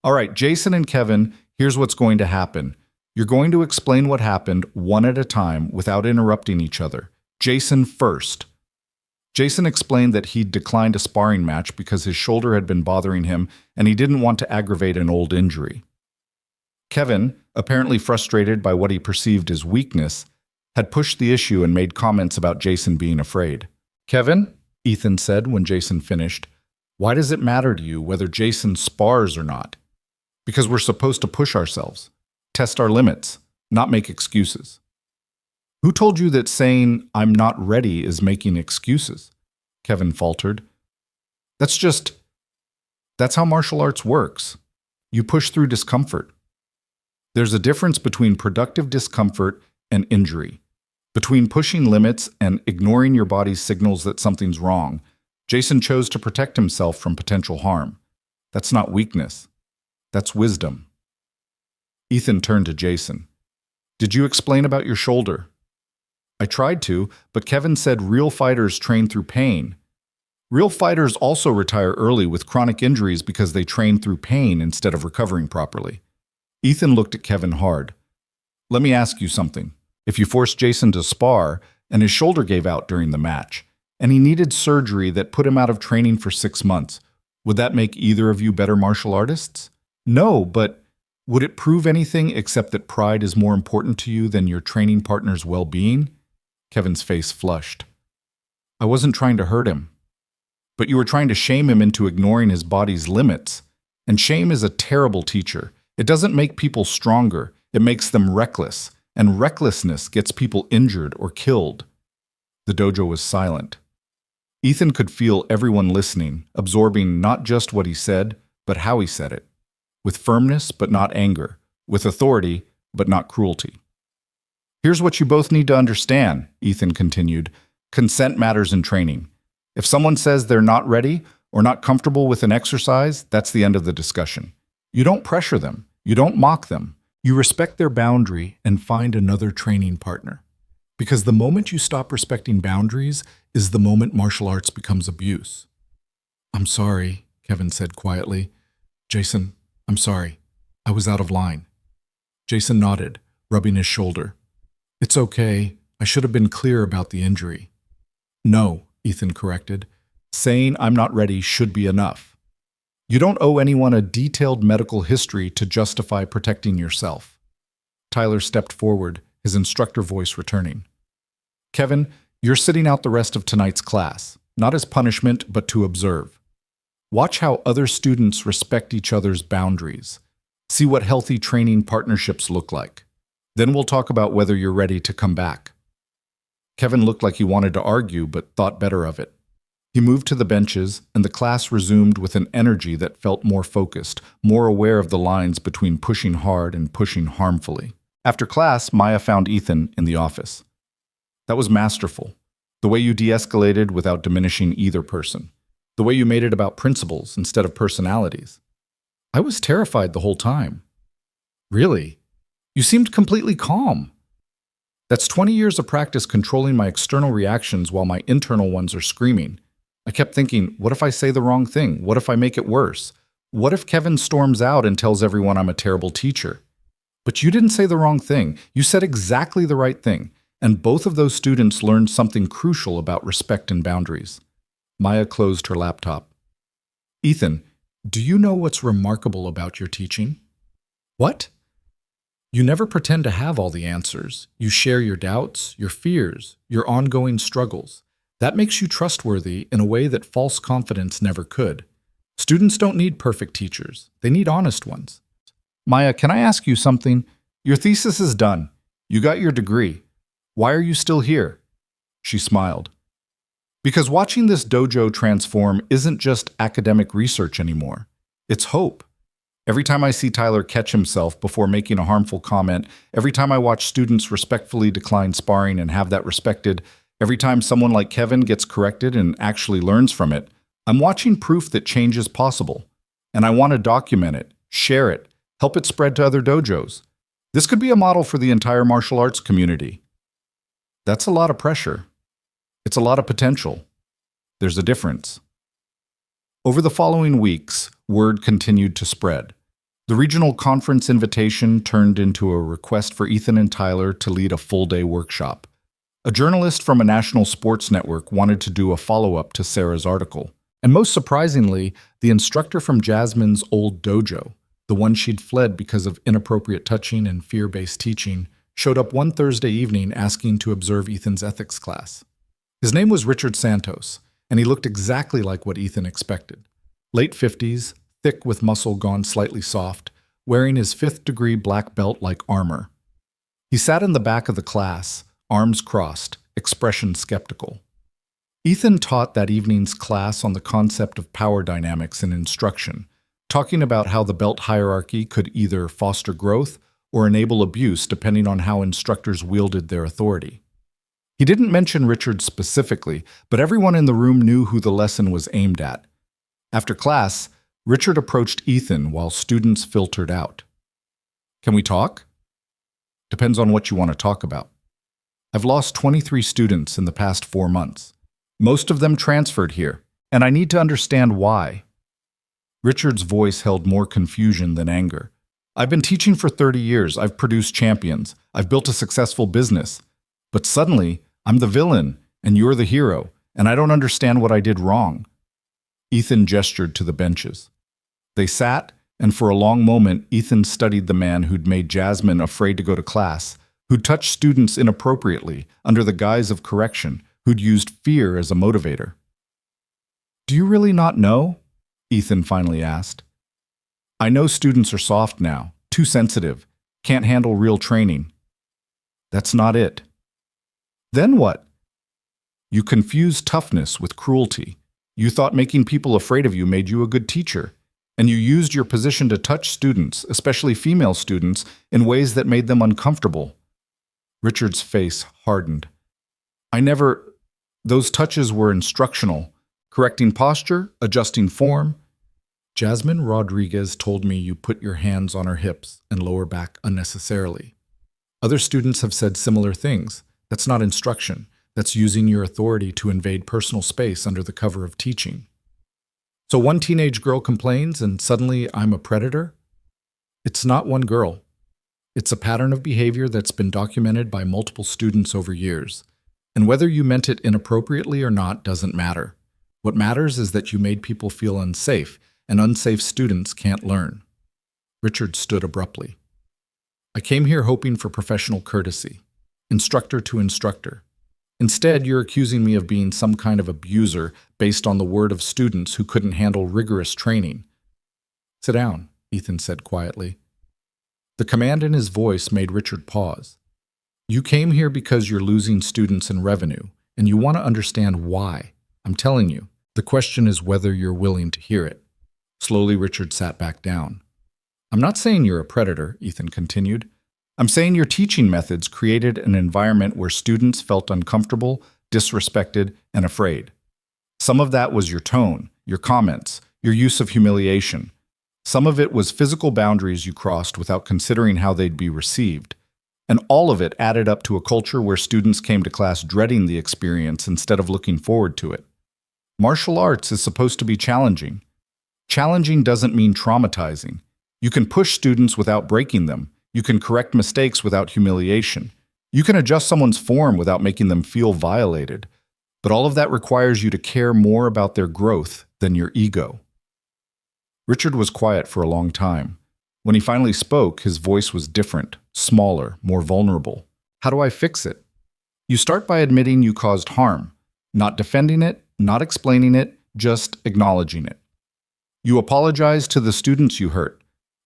"All right, Jason and Kevin, here's what's going to happen. You're going to explain what happened one at a time without interrupting each other. Jason first." Jason explained that he'd declined a sparring match because his shoulder had been bothering him and he didn't want to aggravate an old injury. Kevin, apparently frustrated by what he perceived as weakness, had pushed the issue and made comments about Jason being afraid. "Kevin," Ethan said when Jason finished, "why does it matter to you whether Jason spars or not?" "Because we're supposed to push ourselves, test our limits, not make excuses." "Who told you that saying, 'I'm not ready' is making excuses?" Kevin faltered. That's how martial arts works. You push through discomfort. There's a difference between productive discomfort and injury, between pushing limits and ignoring your body's signals that something's wrong. Jason chose to protect himself from potential harm. That's not weakness. That's wisdom. Ethan turned to Jason. "Did you explain about your shoulder?" "I tried to, but Kevin said real fighters train through pain. Real fighters also retire early with chronic injuries because they train through pain instead of recovering properly." Ethan looked at Kevin hard. "Let me ask you something. If you forced Jason to spar and his shoulder gave out during the match, and he needed surgery that put him out of training for 6 months, would that make either of you better martial artists?" "No, but would it prove anything except that pride is more important to you than your training partner's well-being?" Kevin's face flushed. "I wasn't trying to hurt him. But you were trying to shame him into ignoring his body's limits. And shame is a terrible teacher. It doesn't make people stronger. It makes them reckless. And recklessness gets people injured or killed." The dojo was silent. Ethan could feel everyone listening, absorbing not just what he said, but how he said it. With firmness, but not anger. With authority, but not cruelty. "Here's what you both need to understand," Ethan continued. "Consent matters in training. If someone says they're not ready or not comfortable with an exercise, that's the end of the discussion. You don't pressure them. You don't mock them. You respect their boundary and find another training partner. Because the moment you stop respecting boundaries is the moment martial arts becomes abuse." "I'm sorry," Kevin said quietly. "Jason, I'm sorry. I was out of line." Jason nodded, rubbing his shoulder. "It's okay. I should have been clear about the injury." "No," Ethan corrected. "Saying 'I'm not ready' should be enough. You don't owe anyone a detailed medical history to justify protecting yourself." Tyler stepped forward, his instructor voice returning. "Kevin, you're sitting out the rest of tonight's class, not as punishment, but to observe. Watch how other students respect each other's boundaries. See what healthy training partnerships look like. Then we'll talk about whether you're ready to come back." Kevin looked like he wanted to argue, but thought better of it. He moved to the benches, and the class resumed with an energy that felt more focused, more aware of the lines between pushing hard and pushing harmfully. After class, Maya found Ethan in the office. "That was masterful. The way you de-escalated without diminishing either person. The way you made it about principles instead of personalities." "I was terrified the whole time." "Really? You seemed completely calm." "That's 20 years of practice controlling my external reactions while my internal ones are screaming. I kept thinking, what if I say the wrong thing? What if I make it worse? What if Kevin storms out and tells everyone I'm a terrible teacher? But you didn't say the wrong thing. You said exactly the right thing. And both of those students learned something crucial about respect and boundaries." Maya closed her laptop. "Ethan, do you know what's remarkable about your teaching?" "What?" "You never pretend to have all the answers. You share your doubts, your fears, your ongoing struggles. That makes you trustworthy in a way that false confidence never could. Students don't need perfect teachers. They need honest ones." "Maya, can I ask you something? Your thesis is done. You got your degree. Why are you still here?" She smiled. "Because watching this dojo transform isn't just academic research anymore. It's hope. Every time I see Tyler catch himself before making a harmful comment, every time I watch students respectfully decline sparring and have that respected, every time someone like Kevin gets corrected and actually learns from it, I'm watching proof that change is possible. And I want to document it, share it, Help it spread to other dojos. This could be a model for the entire martial arts community. That's a lot of pressure. It's a lot of potential. There's a difference. Over the following weeks, word continued to spread. The regional conference invitation turned into a request for Ethan and Tyler to lead a full-day workshop. A journalist from a national sports network wanted to do a follow-up to Sarah's article. And most surprisingly, the instructor from Jasmine's old dojo, the one she'd fled because of inappropriate touching and fear-based teaching, showed up one Thursday evening asking to observe Ethan's ethics class. His name was Richard Santos, and he looked exactly like what Ethan expected. Late 50s, thick with muscle gone slightly soft, wearing his 5th-degree black belt like armor. He sat in the back of the class, arms crossed, expression skeptical. Ethan taught that evening's class on the concept of power dynamics in instruction, talking about how the belt hierarchy could either foster growth or enable abuse depending on how instructors wielded their authority. He didn't mention Richard specifically, but everyone in the room knew who the lesson was aimed at. After class, Richard approached Ethan while students filtered out. Can we talk? Depends on what you want to talk about. I've lost 23 students in the past 4 months. Most of them transferred here, and I need to understand why. Richard's voice held more confusion than anger. I've been teaching for 30 years. I've produced champions. I've built a successful business. But suddenly, I'm the villain, and you're the hero, and I don't understand what I did wrong. Ethan gestured to the benches. They sat, and for a long moment, Ethan studied the man who'd made Jasmine afraid to go to class, who'd touched students inappropriately under the guise of correction, who'd used fear as a motivator. Do you really not know? Ethan finally asked. I know students are soft now, too sensitive, can't handle real training. That's not it. Then what? You confused toughness with cruelty. You thought making people afraid of you made you a good teacher. And you used your position to touch students, especially female students, in ways that made them uncomfortable. Richard's face hardened. Those touches were instructional, correcting posture, adjusting form. Jasmine Rodriguez told me you put your hands on her hips and lower back unnecessarily. Other students have said similar things. That's not instruction. That's using your authority to invade personal space under the cover of teaching. So one teenage girl complains and suddenly I'm a predator? It's not one girl. It's a pattern of behavior that's been documented by multiple students over years. And whether you meant it inappropriately or not doesn't matter. What matters is that you made people feel unsafe, and unsafe students can't learn. Richard stood abruptly. I came here hoping for professional courtesy, instructor to instructor. Instead, you're accusing me of being some kind of abuser based on the word of students who couldn't handle rigorous training. Sit down, Ethan said quietly. The command in his voice made Richard pause. You came here because you're losing students and revenue, and you want to understand why. I'm telling you, the question is whether you're willing to hear it. Slowly, Richard sat back down. I'm not saying you're a predator, Ethan continued. I'm saying your teaching methods created an environment where students felt uncomfortable, disrespected, and afraid. Some of that was your tone, your comments, your use of humiliation. Some of it was physical boundaries you crossed without considering how they'd be received. And all of it added up to a culture where students came to class dreading the experience instead of looking forward to it. Martial arts is supposed to be challenging. Challenging doesn't mean traumatizing. You can push students without breaking them. You can correct mistakes without humiliation. You can adjust someone's form without making them feel violated. But all of that requires you to care more about their growth than your ego. Richard was quiet for a long time. When he finally spoke, his voice was different, smaller, more vulnerable. How do I fix it? You start by admitting you caused harm, not defending it, not explaining it, just acknowledging it. You apologize to the students you hurt,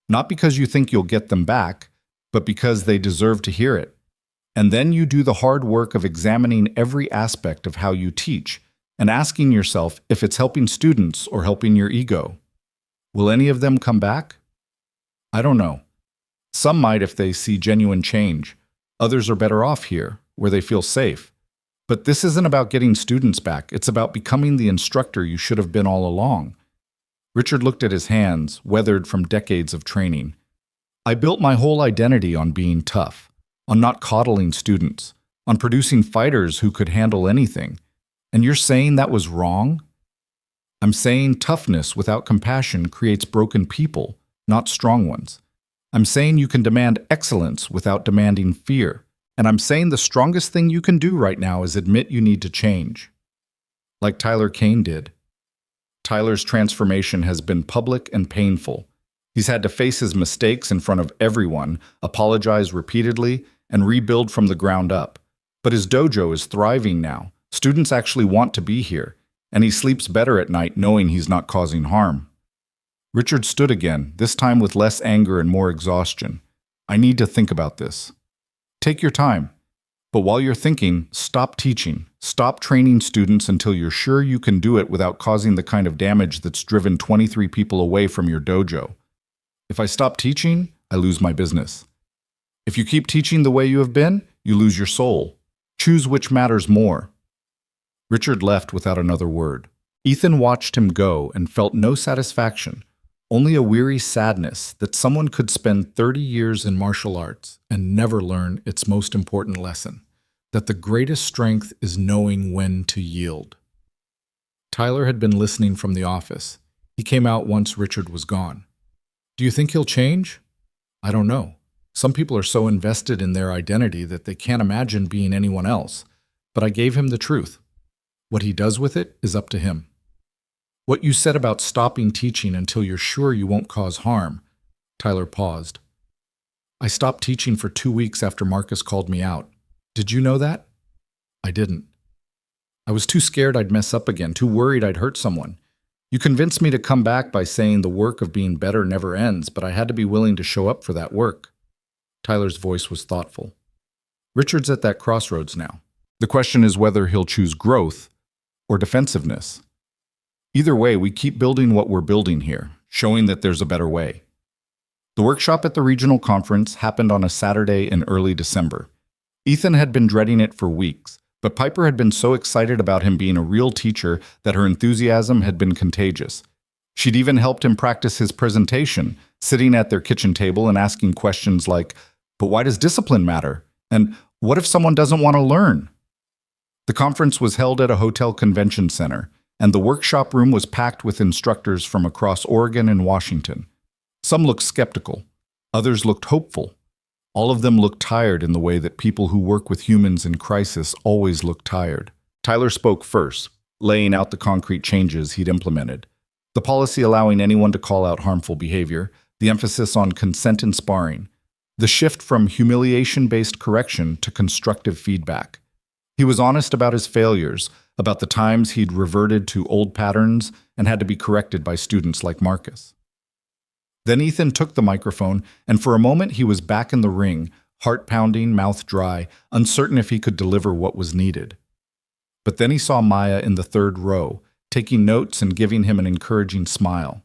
not because you think you'll get them back, but because they deserve to hear it. And then you do the hard work of examining every aspect of how you teach and asking yourself if it's helping students or helping your ego. Will any of them come back? I don't know. Some might if they see genuine change. Others are better off here, where they feel safe. But this isn't about getting students back. It's about becoming the instructor you should have been all along. Richard looked at his hands, weathered from decades of training. I built my whole identity on being tough, on not coddling students, on producing fighters who could handle anything. And you're saying that was wrong? I'm saying toughness without compassion creates broken people, not strong ones. I'm saying you can demand excellence without demanding fear. And I'm saying the strongest thing you can do right now is admit you need to change. Like Tyler Kane did. Tyler's transformation has been public and painful. He's had to face his mistakes in front of everyone, apologize repeatedly, and rebuild from the ground up. But his dojo is thriving now. Students actually want to be here, and he sleeps better at night knowing he's not causing harm. Richard stood again, this time with less anger and more exhaustion. I need to think about this. Take your time. But while you're thinking, stop teaching. Stop training students until you're sure you can do it without causing the kind of damage that's driven 23 people away from your dojo. If I stop teaching, I lose my business. If you keep teaching the way you have been, you lose your soul. Choose which matters more. Richard left without another word. Ethan watched him go and felt no satisfaction, only a weary sadness that someone could spend 30 years in martial arts and never learn its most important lesson, that the greatest strength is knowing when to yield. Tyler had been listening from the office. He came out once Richard was gone. Do you think he'll change? I don't know. Some people are so invested in their identity that they can't imagine being anyone else. But I gave him the truth. What he does with it is up to him. What you said about stopping teaching until you're sure you won't cause harm. Tyler paused. I stopped teaching for 2 weeks after Marcus called me out. Did you know that? I didn't. I was too scared I'd mess up again, too worried I'd hurt someone. You convinced me to come back by saying the work of being better never ends, but I had to be willing to show up for that work. Tyler's voice was thoughtful. Richard's at that crossroads now. The question is whether he'll choose growth or defensiveness. Either way, we keep building what we're building here, showing that there's a better way. The workshop at the regional conference happened on a Saturday in early December. Ethan had been dreading it for weeks, but Piper had been so excited about him being a real teacher that her enthusiasm had been contagious. She'd even helped him practice his presentation, sitting at their kitchen table and asking questions like, "But why does discipline matter?" And "What if someone doesn't want to learn?" The conference was held at a hotel convention center, and the workshop room was packed with instructors from across Oregon and Washington. Some looked skeptical. Others looked hopeful. All of them looked tired in the way that people who work with humans in crisis always look tired. Tyler spoke first, laying out the concrete changes he'd implemented. The policy allowing anyone to call out harmful behavior, the emphasis on consent and sparring, the shift from humiliation-based correction to constructive feedback. He was honest about his failures, about the times he'd reverted to old patterns and had to be corrected by students like Marcus. Then Ethan took the microphone, and for a moment he was back in the ring, heart pounding, mouth dry, uncertain if he could deliver what was needed. But then he saw Maya in the third row, taking notes and giving him an encouraging smile.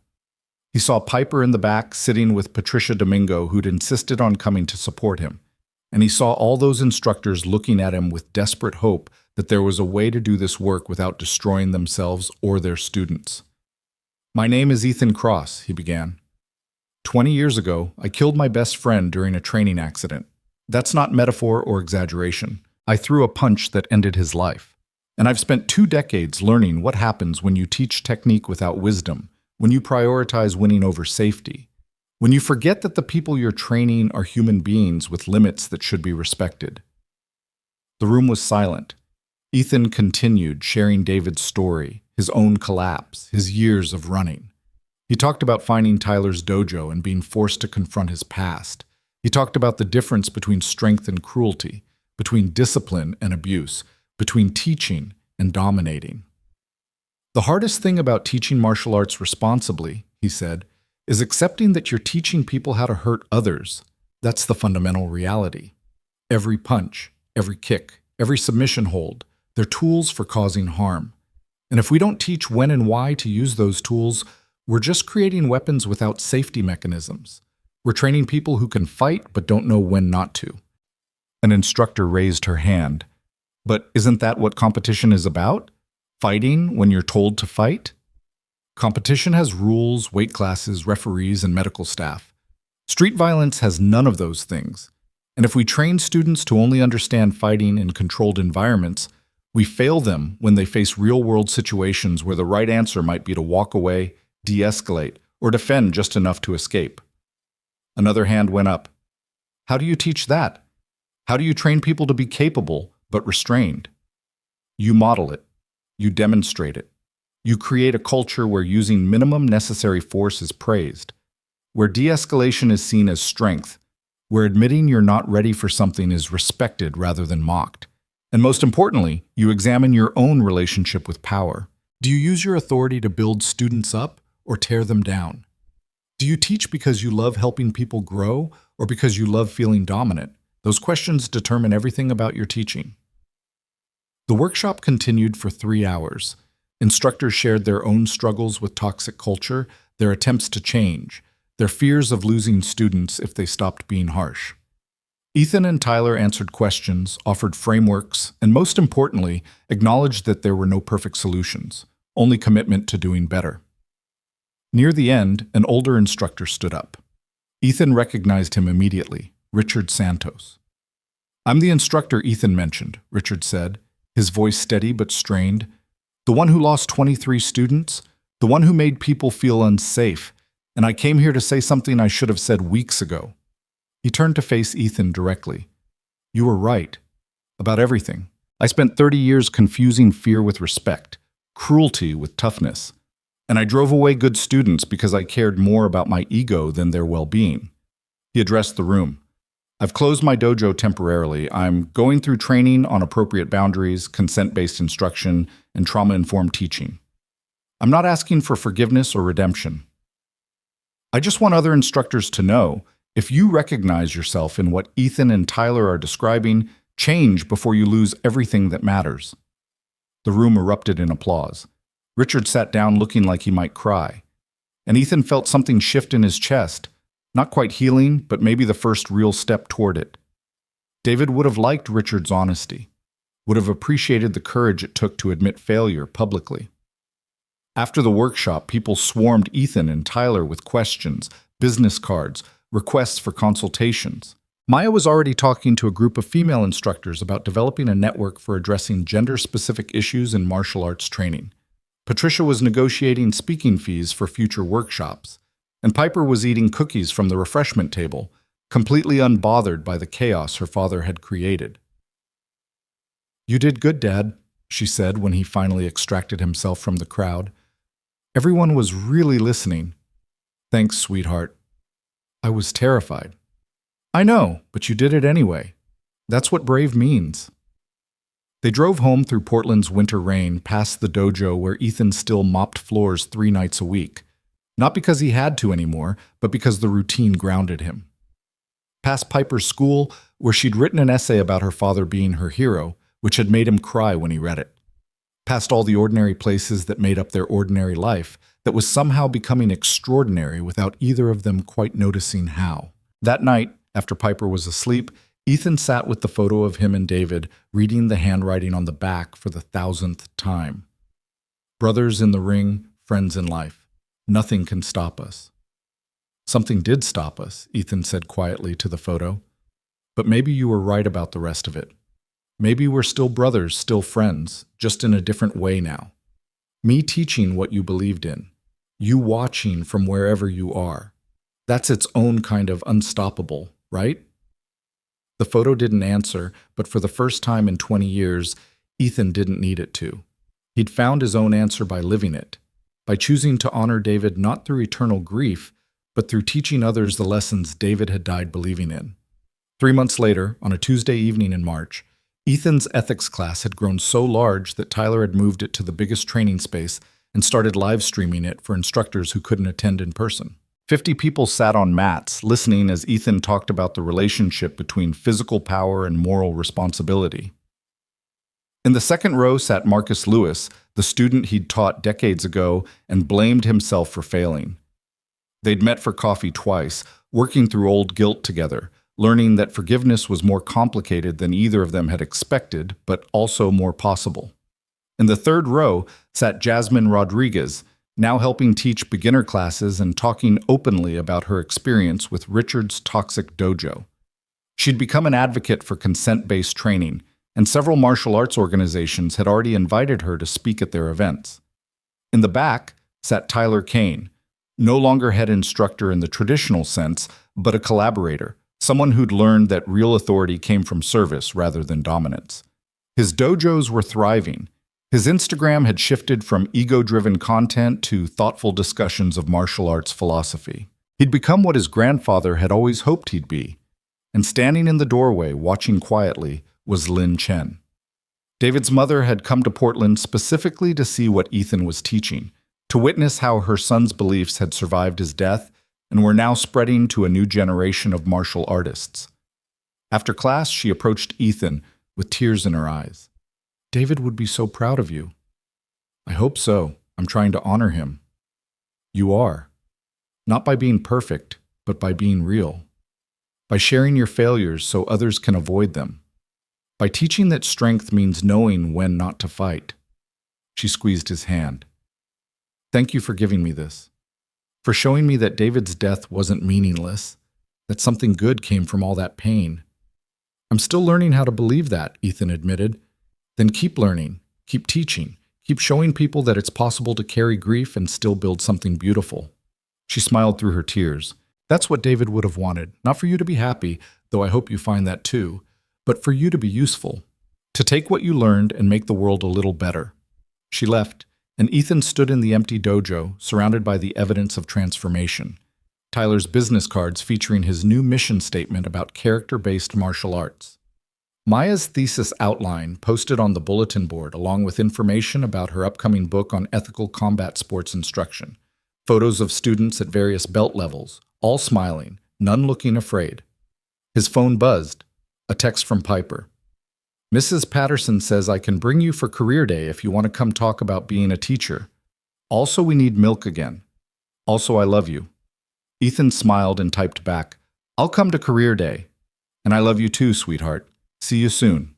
He saw Piper in the back, sitting with Patricia Domingo, who'd insisted on coming to support him. And he saw all those instructors looking at him with desperate hope that there was a way to do this work without destroying themselves or their students. "My name is Ethan Cross," he began. 20 years ago, I killed my best friend during a training accident. That's not metaphor or exaggeration. I threw a punch that ended his life. And I've spent 2 decades learning what happens when you teach technique without wisdom, when you prioritize winning over safety, when you forget that the people you're training are human beings with limits that should be respected. The room was silent. Ethan continued, sharing David's story, his own collapse, his years of running. He talked about finding Tyler's dojo and being forced to confront his past. He talked about the difference between strength and cruelty, between discipline and abuse, between teaching and dominating. The hardest thing about teaching martial arts responsibly, he said, is accepting that you're teaching people how to hurt others. That's the fundamental reality. Every punch, every kick, every submission hold, they're tools for causing harm. And if we don't teach when and why to use those tools, we're just creating weapons without safety mechanisms. We're training people who can fight but don't know when not to. An instructor raised her hand. But isn't that what competition is about? Fighting when you're told to fight? Competition has rules, weight classes, referees, and medical staff. Street violence has none of those things. And if we train students to only understand fighting in controlled environments, we fail them when they face real-world situations where the right answer might be to walk away, de-escalate, or defend just enough to escape. Another hand went up. How do you teach that? How do you train people to be capable but restrained? You model it. You demonstrate it. You create a culture where using minimum necessary force is praised, where de-escalation is seen as strength, where admitting you're not ready for something is respected rather than mocked. And most importantly, you examine your own relationship with power. Do you use your authority to build students up or tear them down? Do you teach because you love helping people grow or because you love feeling dominant? Those questions determine everything about your teaching. The workshop continued for 3 hours. Instructors shared their own struggles with toxic culture, their attempts to change, their fears of losing students if they stopped being harsh. Ethan and Tyler answered questions, offered frameworks, and most importantly, acknowledged that there were no perfect solutions, only commitment to doing better. Near the end, an older instructor stood up. Ethan recognized him immediately, Richard Santos. "I'm the instructor Ethan mentioned," Richard said, his voice steady but strained. "The one who lost 23 students, the one who made people feel unsafe, and I came here to say something I should have said weeks ago." He turned to face Ethan directly. "You were right. About everything. I spent 30 years confusing fear with respect, cruelty with toughness, and I drove away good students because I cared more about my ego than their well-being." He addressed the room. "I've closed my dojo temporarily. I'm going through training on appropriate boundaries, consent-based instruction, and trauma-informed teaching. I'm not asking for forgiveness or redemption. I just want other instructors to know, if you recognize yourself in what Ethan and Tyler are describing, change before you lose everything that matters." The room erupted in applause. Richard sat down looking like he might cry, and Ethan felt something shift in his chest, not quite healing, but maybe the first real step toward it. David would have liked Richard's honesty, would have appreciated the courage it took to admit failure publicly. After the workshop, people swarmed Ethan and Tyler with questions, business cards, requests for consultations. Maya was already talking to a group of female instructors about developing a network for addressing gender-specific issues in martial arts training. Patricia was negotiating speaking fees for future workshops, and Piper was eating cookies from the refreshment table, completely unbothered by the chaos her father had created. "You did good, Dad," she said when he finally extracted himself from the crowd. "Everyone was really listening." "Thanks, sweetheart." "I was terrified." "I know, but you did it anyway. That's what brave means." They drove home through Portland's winter rain, past the dojo where Ethan still mopped floors 3 nights a week. Not because he had to anymore, but because the routine grounded him. Past Piper's school, where she'd written an essay about her father being her hero, which had made him cry when he read it. Past all the ordinary places that made up their ordinary life, that was somehow becoming extraordinary without either of them quite noticing how. That night, after Piper was asleep, Ethan sat with the photo of him and David, reading the handwriting on the back for the 1,000th time. "Brothers in the ring, friends in life. Nothing can stop us." "Something did stop us," Ethan said quietly to the photo. "But maybe you were right about the rest of it. Maybe we're still brothers, still friends, just in a different way now. Me teaching what you believed in. You watching from wherever you are. That's its own kind of unstoppable, right?" The photo didn't answer, but for the first time in 20 years, Ethan didn't need it to. He'd found his own answer by living it, by choosing to honor David not through eternal grief, but through teaching others the lessons David had died believing in. 3 months later, on a Tuesday evening in March, Ethan's ethics class had grown so large that Tyler had moved it to the biggest training space and started live streaming it for instructors who couldn't attend in person. 50 people sat on mats, listening as Ethan talked about the relationship between physical power and moral responsibility. In the second row sat Marcus Lewis, the student he'd taught decades ago, and blamed himself for failing. They'd met for coffee twice, working through old guilt together, learning that forgiveness was more complicated than either of them had expected, but also more possible. In the third row sat Jasmine Rodriguez, now helping teach beginner classes and talking openly about her experience with Richard's toxic dojo. She'd become an advocate for consent-based training, and several martial arts organizations had already invited her to speak at their events. In the back sat Tyler Kane, no longer head instructor in the traditional sense, but a collaborator, someone who'd learned that real authority came from service rather than dominance. His dojos were thriving. His Instagram had shifted from ego-driven content to thoughtful discussions of martial arts philosophy. He'd become what his grandfather had always hoped he'd be. And standing in the doorway, watching quietly, was Lin Chen. David's mother had come to Portland specifically to see what Ethan was teaching, to witness how her son's beliefs had survived his death and were now spreading to a new generation of martial artists. After class, she approached Ethan with tears in her eyes. "David would be so proud of you." "I hope so. I'm trying to honor him." "You are. Not by being perfect, but by being real. By sharing your failures so others can avoid them. By teaching that strength means knowing when not to fight." She squeezed his hand. "Thank you for giving me this. For showing me that David's death wasn't meaningless, that something good came from all that pain." "I'm still learning how to believe that," Ethan admitted. "Then keep learning, keep teaching, keep showing people that it's possible to carry grief and still build something beautiful." She smiled through her tears. "That's what David would have wanted, not for you to be happy, though I hope you find that too, but for you to be useful, to take what you learned and make the world a little better." She left, and Ethan stood in the empty dojo, surrounded by the evidence of transformation. Tyler's business cards featuring his new mission statement about character-based martial arts. Maya's thesis outline posted on the bulletin board along with information about her upcoming book on ethical combat sports instruction. Photos of students at various belt levels, all smiling, none looking afraid. His phone buzzed. A text from Piper. "Mrs. Patterson says I can bring you for career day if you want to come talk about being a teacher. Also, we need milk again. Also, I love you." Ethan smiled and typed back, "I'll come to career day. And I love you too, sweetheart. See you soon."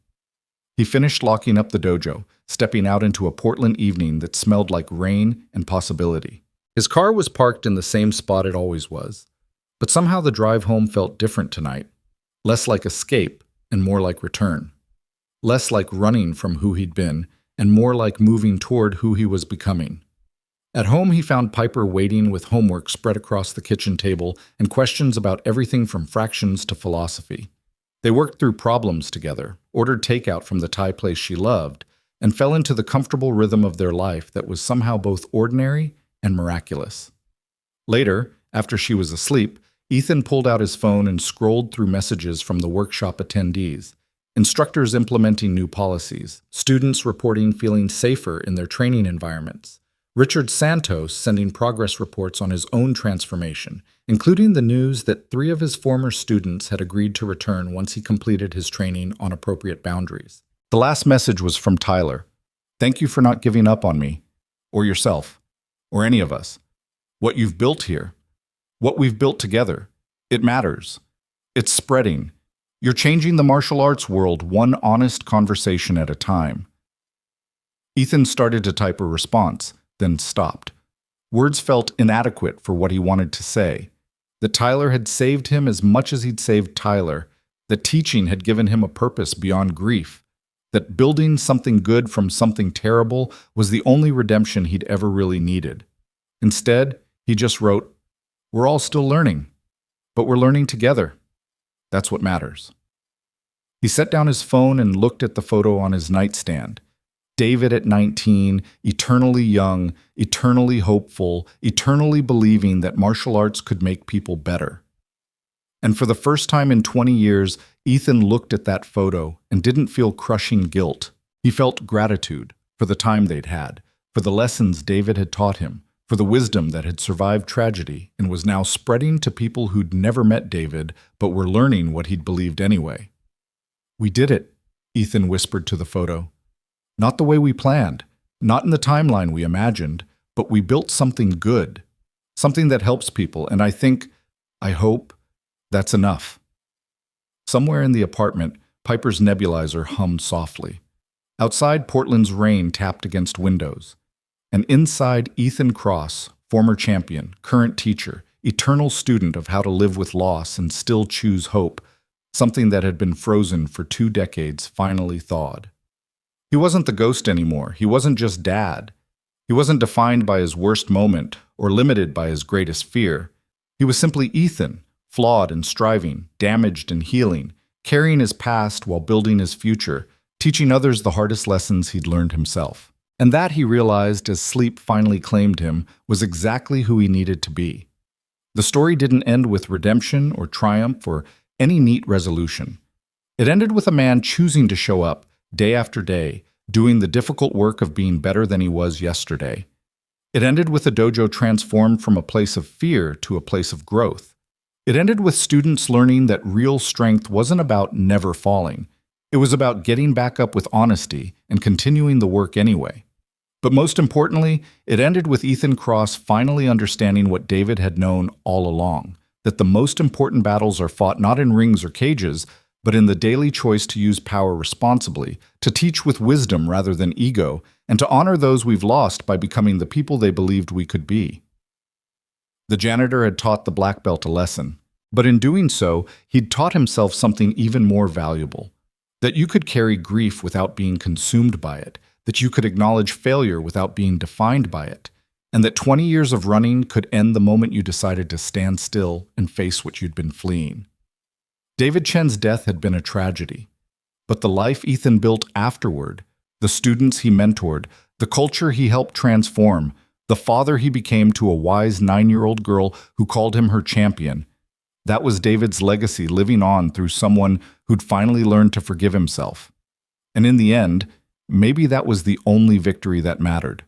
He finished locking up the dojo, stepping out into a Portland evening that smelled like rain and possibility. His car was parked in the same spot it always was, but somehow the drive home felt different tonight. Less like escape and more like return. Less like running from who he'd been and more like moving toward who he was becoming. At home, he found Piper waiting with homework spread across the kitchen table and questions about everything from fractions to philosophy. They worked through problems together, ordered takeout from the Thai place she loved, and fell into the comfortable rhythm of their life that was somehow both ordinary and miraculous. Later, after she was asleep, Ethan pulled out his phone and scrolled through messages from the workshop attendees. Instructors implementing new policies, students reporting feeling safer in their training environments, Richard Santos sending progress reports on his own transformation, including the news that 3 of his former students had agreed to return once he completed his training on appropriate boundaries. The last message was from Tyler. "Thank you for not giving up on me, or yourself, or any of us. What you've built here, what we've built together, it matters. It's spreading. You're changing the martial arts world one honest conversation at a time." Ethan started to type a response, then stopped. Words felt inadequate for what he wanted to say. That Tyler had saved him as much as he'd saved Tyler. That teaching had given him a purpose beyond grief. That building something good from something terrible was the only redemption he'd ever really needed. Instead, he just wrote, "We're all still learning, but we're learning together. That's what matters." He set down his phone and looked at the photo on his nightstand. David at 19, eternally young, eternally hopeful, eternally believing that martial arts could make people better. And for the first time in 20 years, Ethan looked at that photo and didn't feel crushing guilt. He felt gratitude for the time they'd had, for the lessons David had taught him, for the wisdom that had survived tragedy and was now spreading to people who'd never met David but were learning what he'd believed anyway. "We did it," Ethan whispered to the photo. "Not the way we planned, not in the timeline we imagined, but we built something good, something that helps people, and I hope, that's enough." Somewhere in the apartment, Piper's nebulizer hummed softly. Outside, Portland's rain tapped against windows. and inside Ethan Cross, former champion, current teacher, eternal student of how to live with loss and still choose hope, something that had been frozen for 2 decades finally thawed. He wasn't the ghost anymore. He wasn't just Dad. He wasn't defined by his worst moment or limited by his greatest fear. He was simply Ethan, flawed and striving, damaged and healing, carrying his past while building his future, teaching others the hardest lessons he'd learned himself. And that, he realized as sleep finally claimed him, was exactly who he needed to be. The story didn't end with redemption or triumph or any neat resolution. It ended with a man choosing to show up day after day, doing the difficult work of being better than he was yesterday. It ended with a dojo transformed from a place of fear to a place of growth. It ended with students learning that real strength wasn't about never falling. It was about getting back up with honesty and continuing the work anyway. But most importantly, it ended with Ethan Cross finally understanding what David had known all along, that the most important battles are fought not in rings or cages, but in the daily choice to use power responsibly, to teach with wisdom rather than ego, and to honor those we've lost by becoming the people they believed we could be. The janitor had taught the black belt a lesson, but in doing so, he'd taught himself something even more valuable. That you could carry grief without being consumed by it, that you could acknowledge failure without being defined by it, and that 20 years of running could end the moment you decided to stand still and face what you'd been fleeing. David Chen's death had been a tragedy, but the life Ethan built afterward, the students he mentored, the culture he helped transform, the father he became to a wise 9-year-old girl who called him her champion, that was David's legacy living on through someone who'd finally learned to forgive himself. And in the end, maybe that was the only victory that mattered.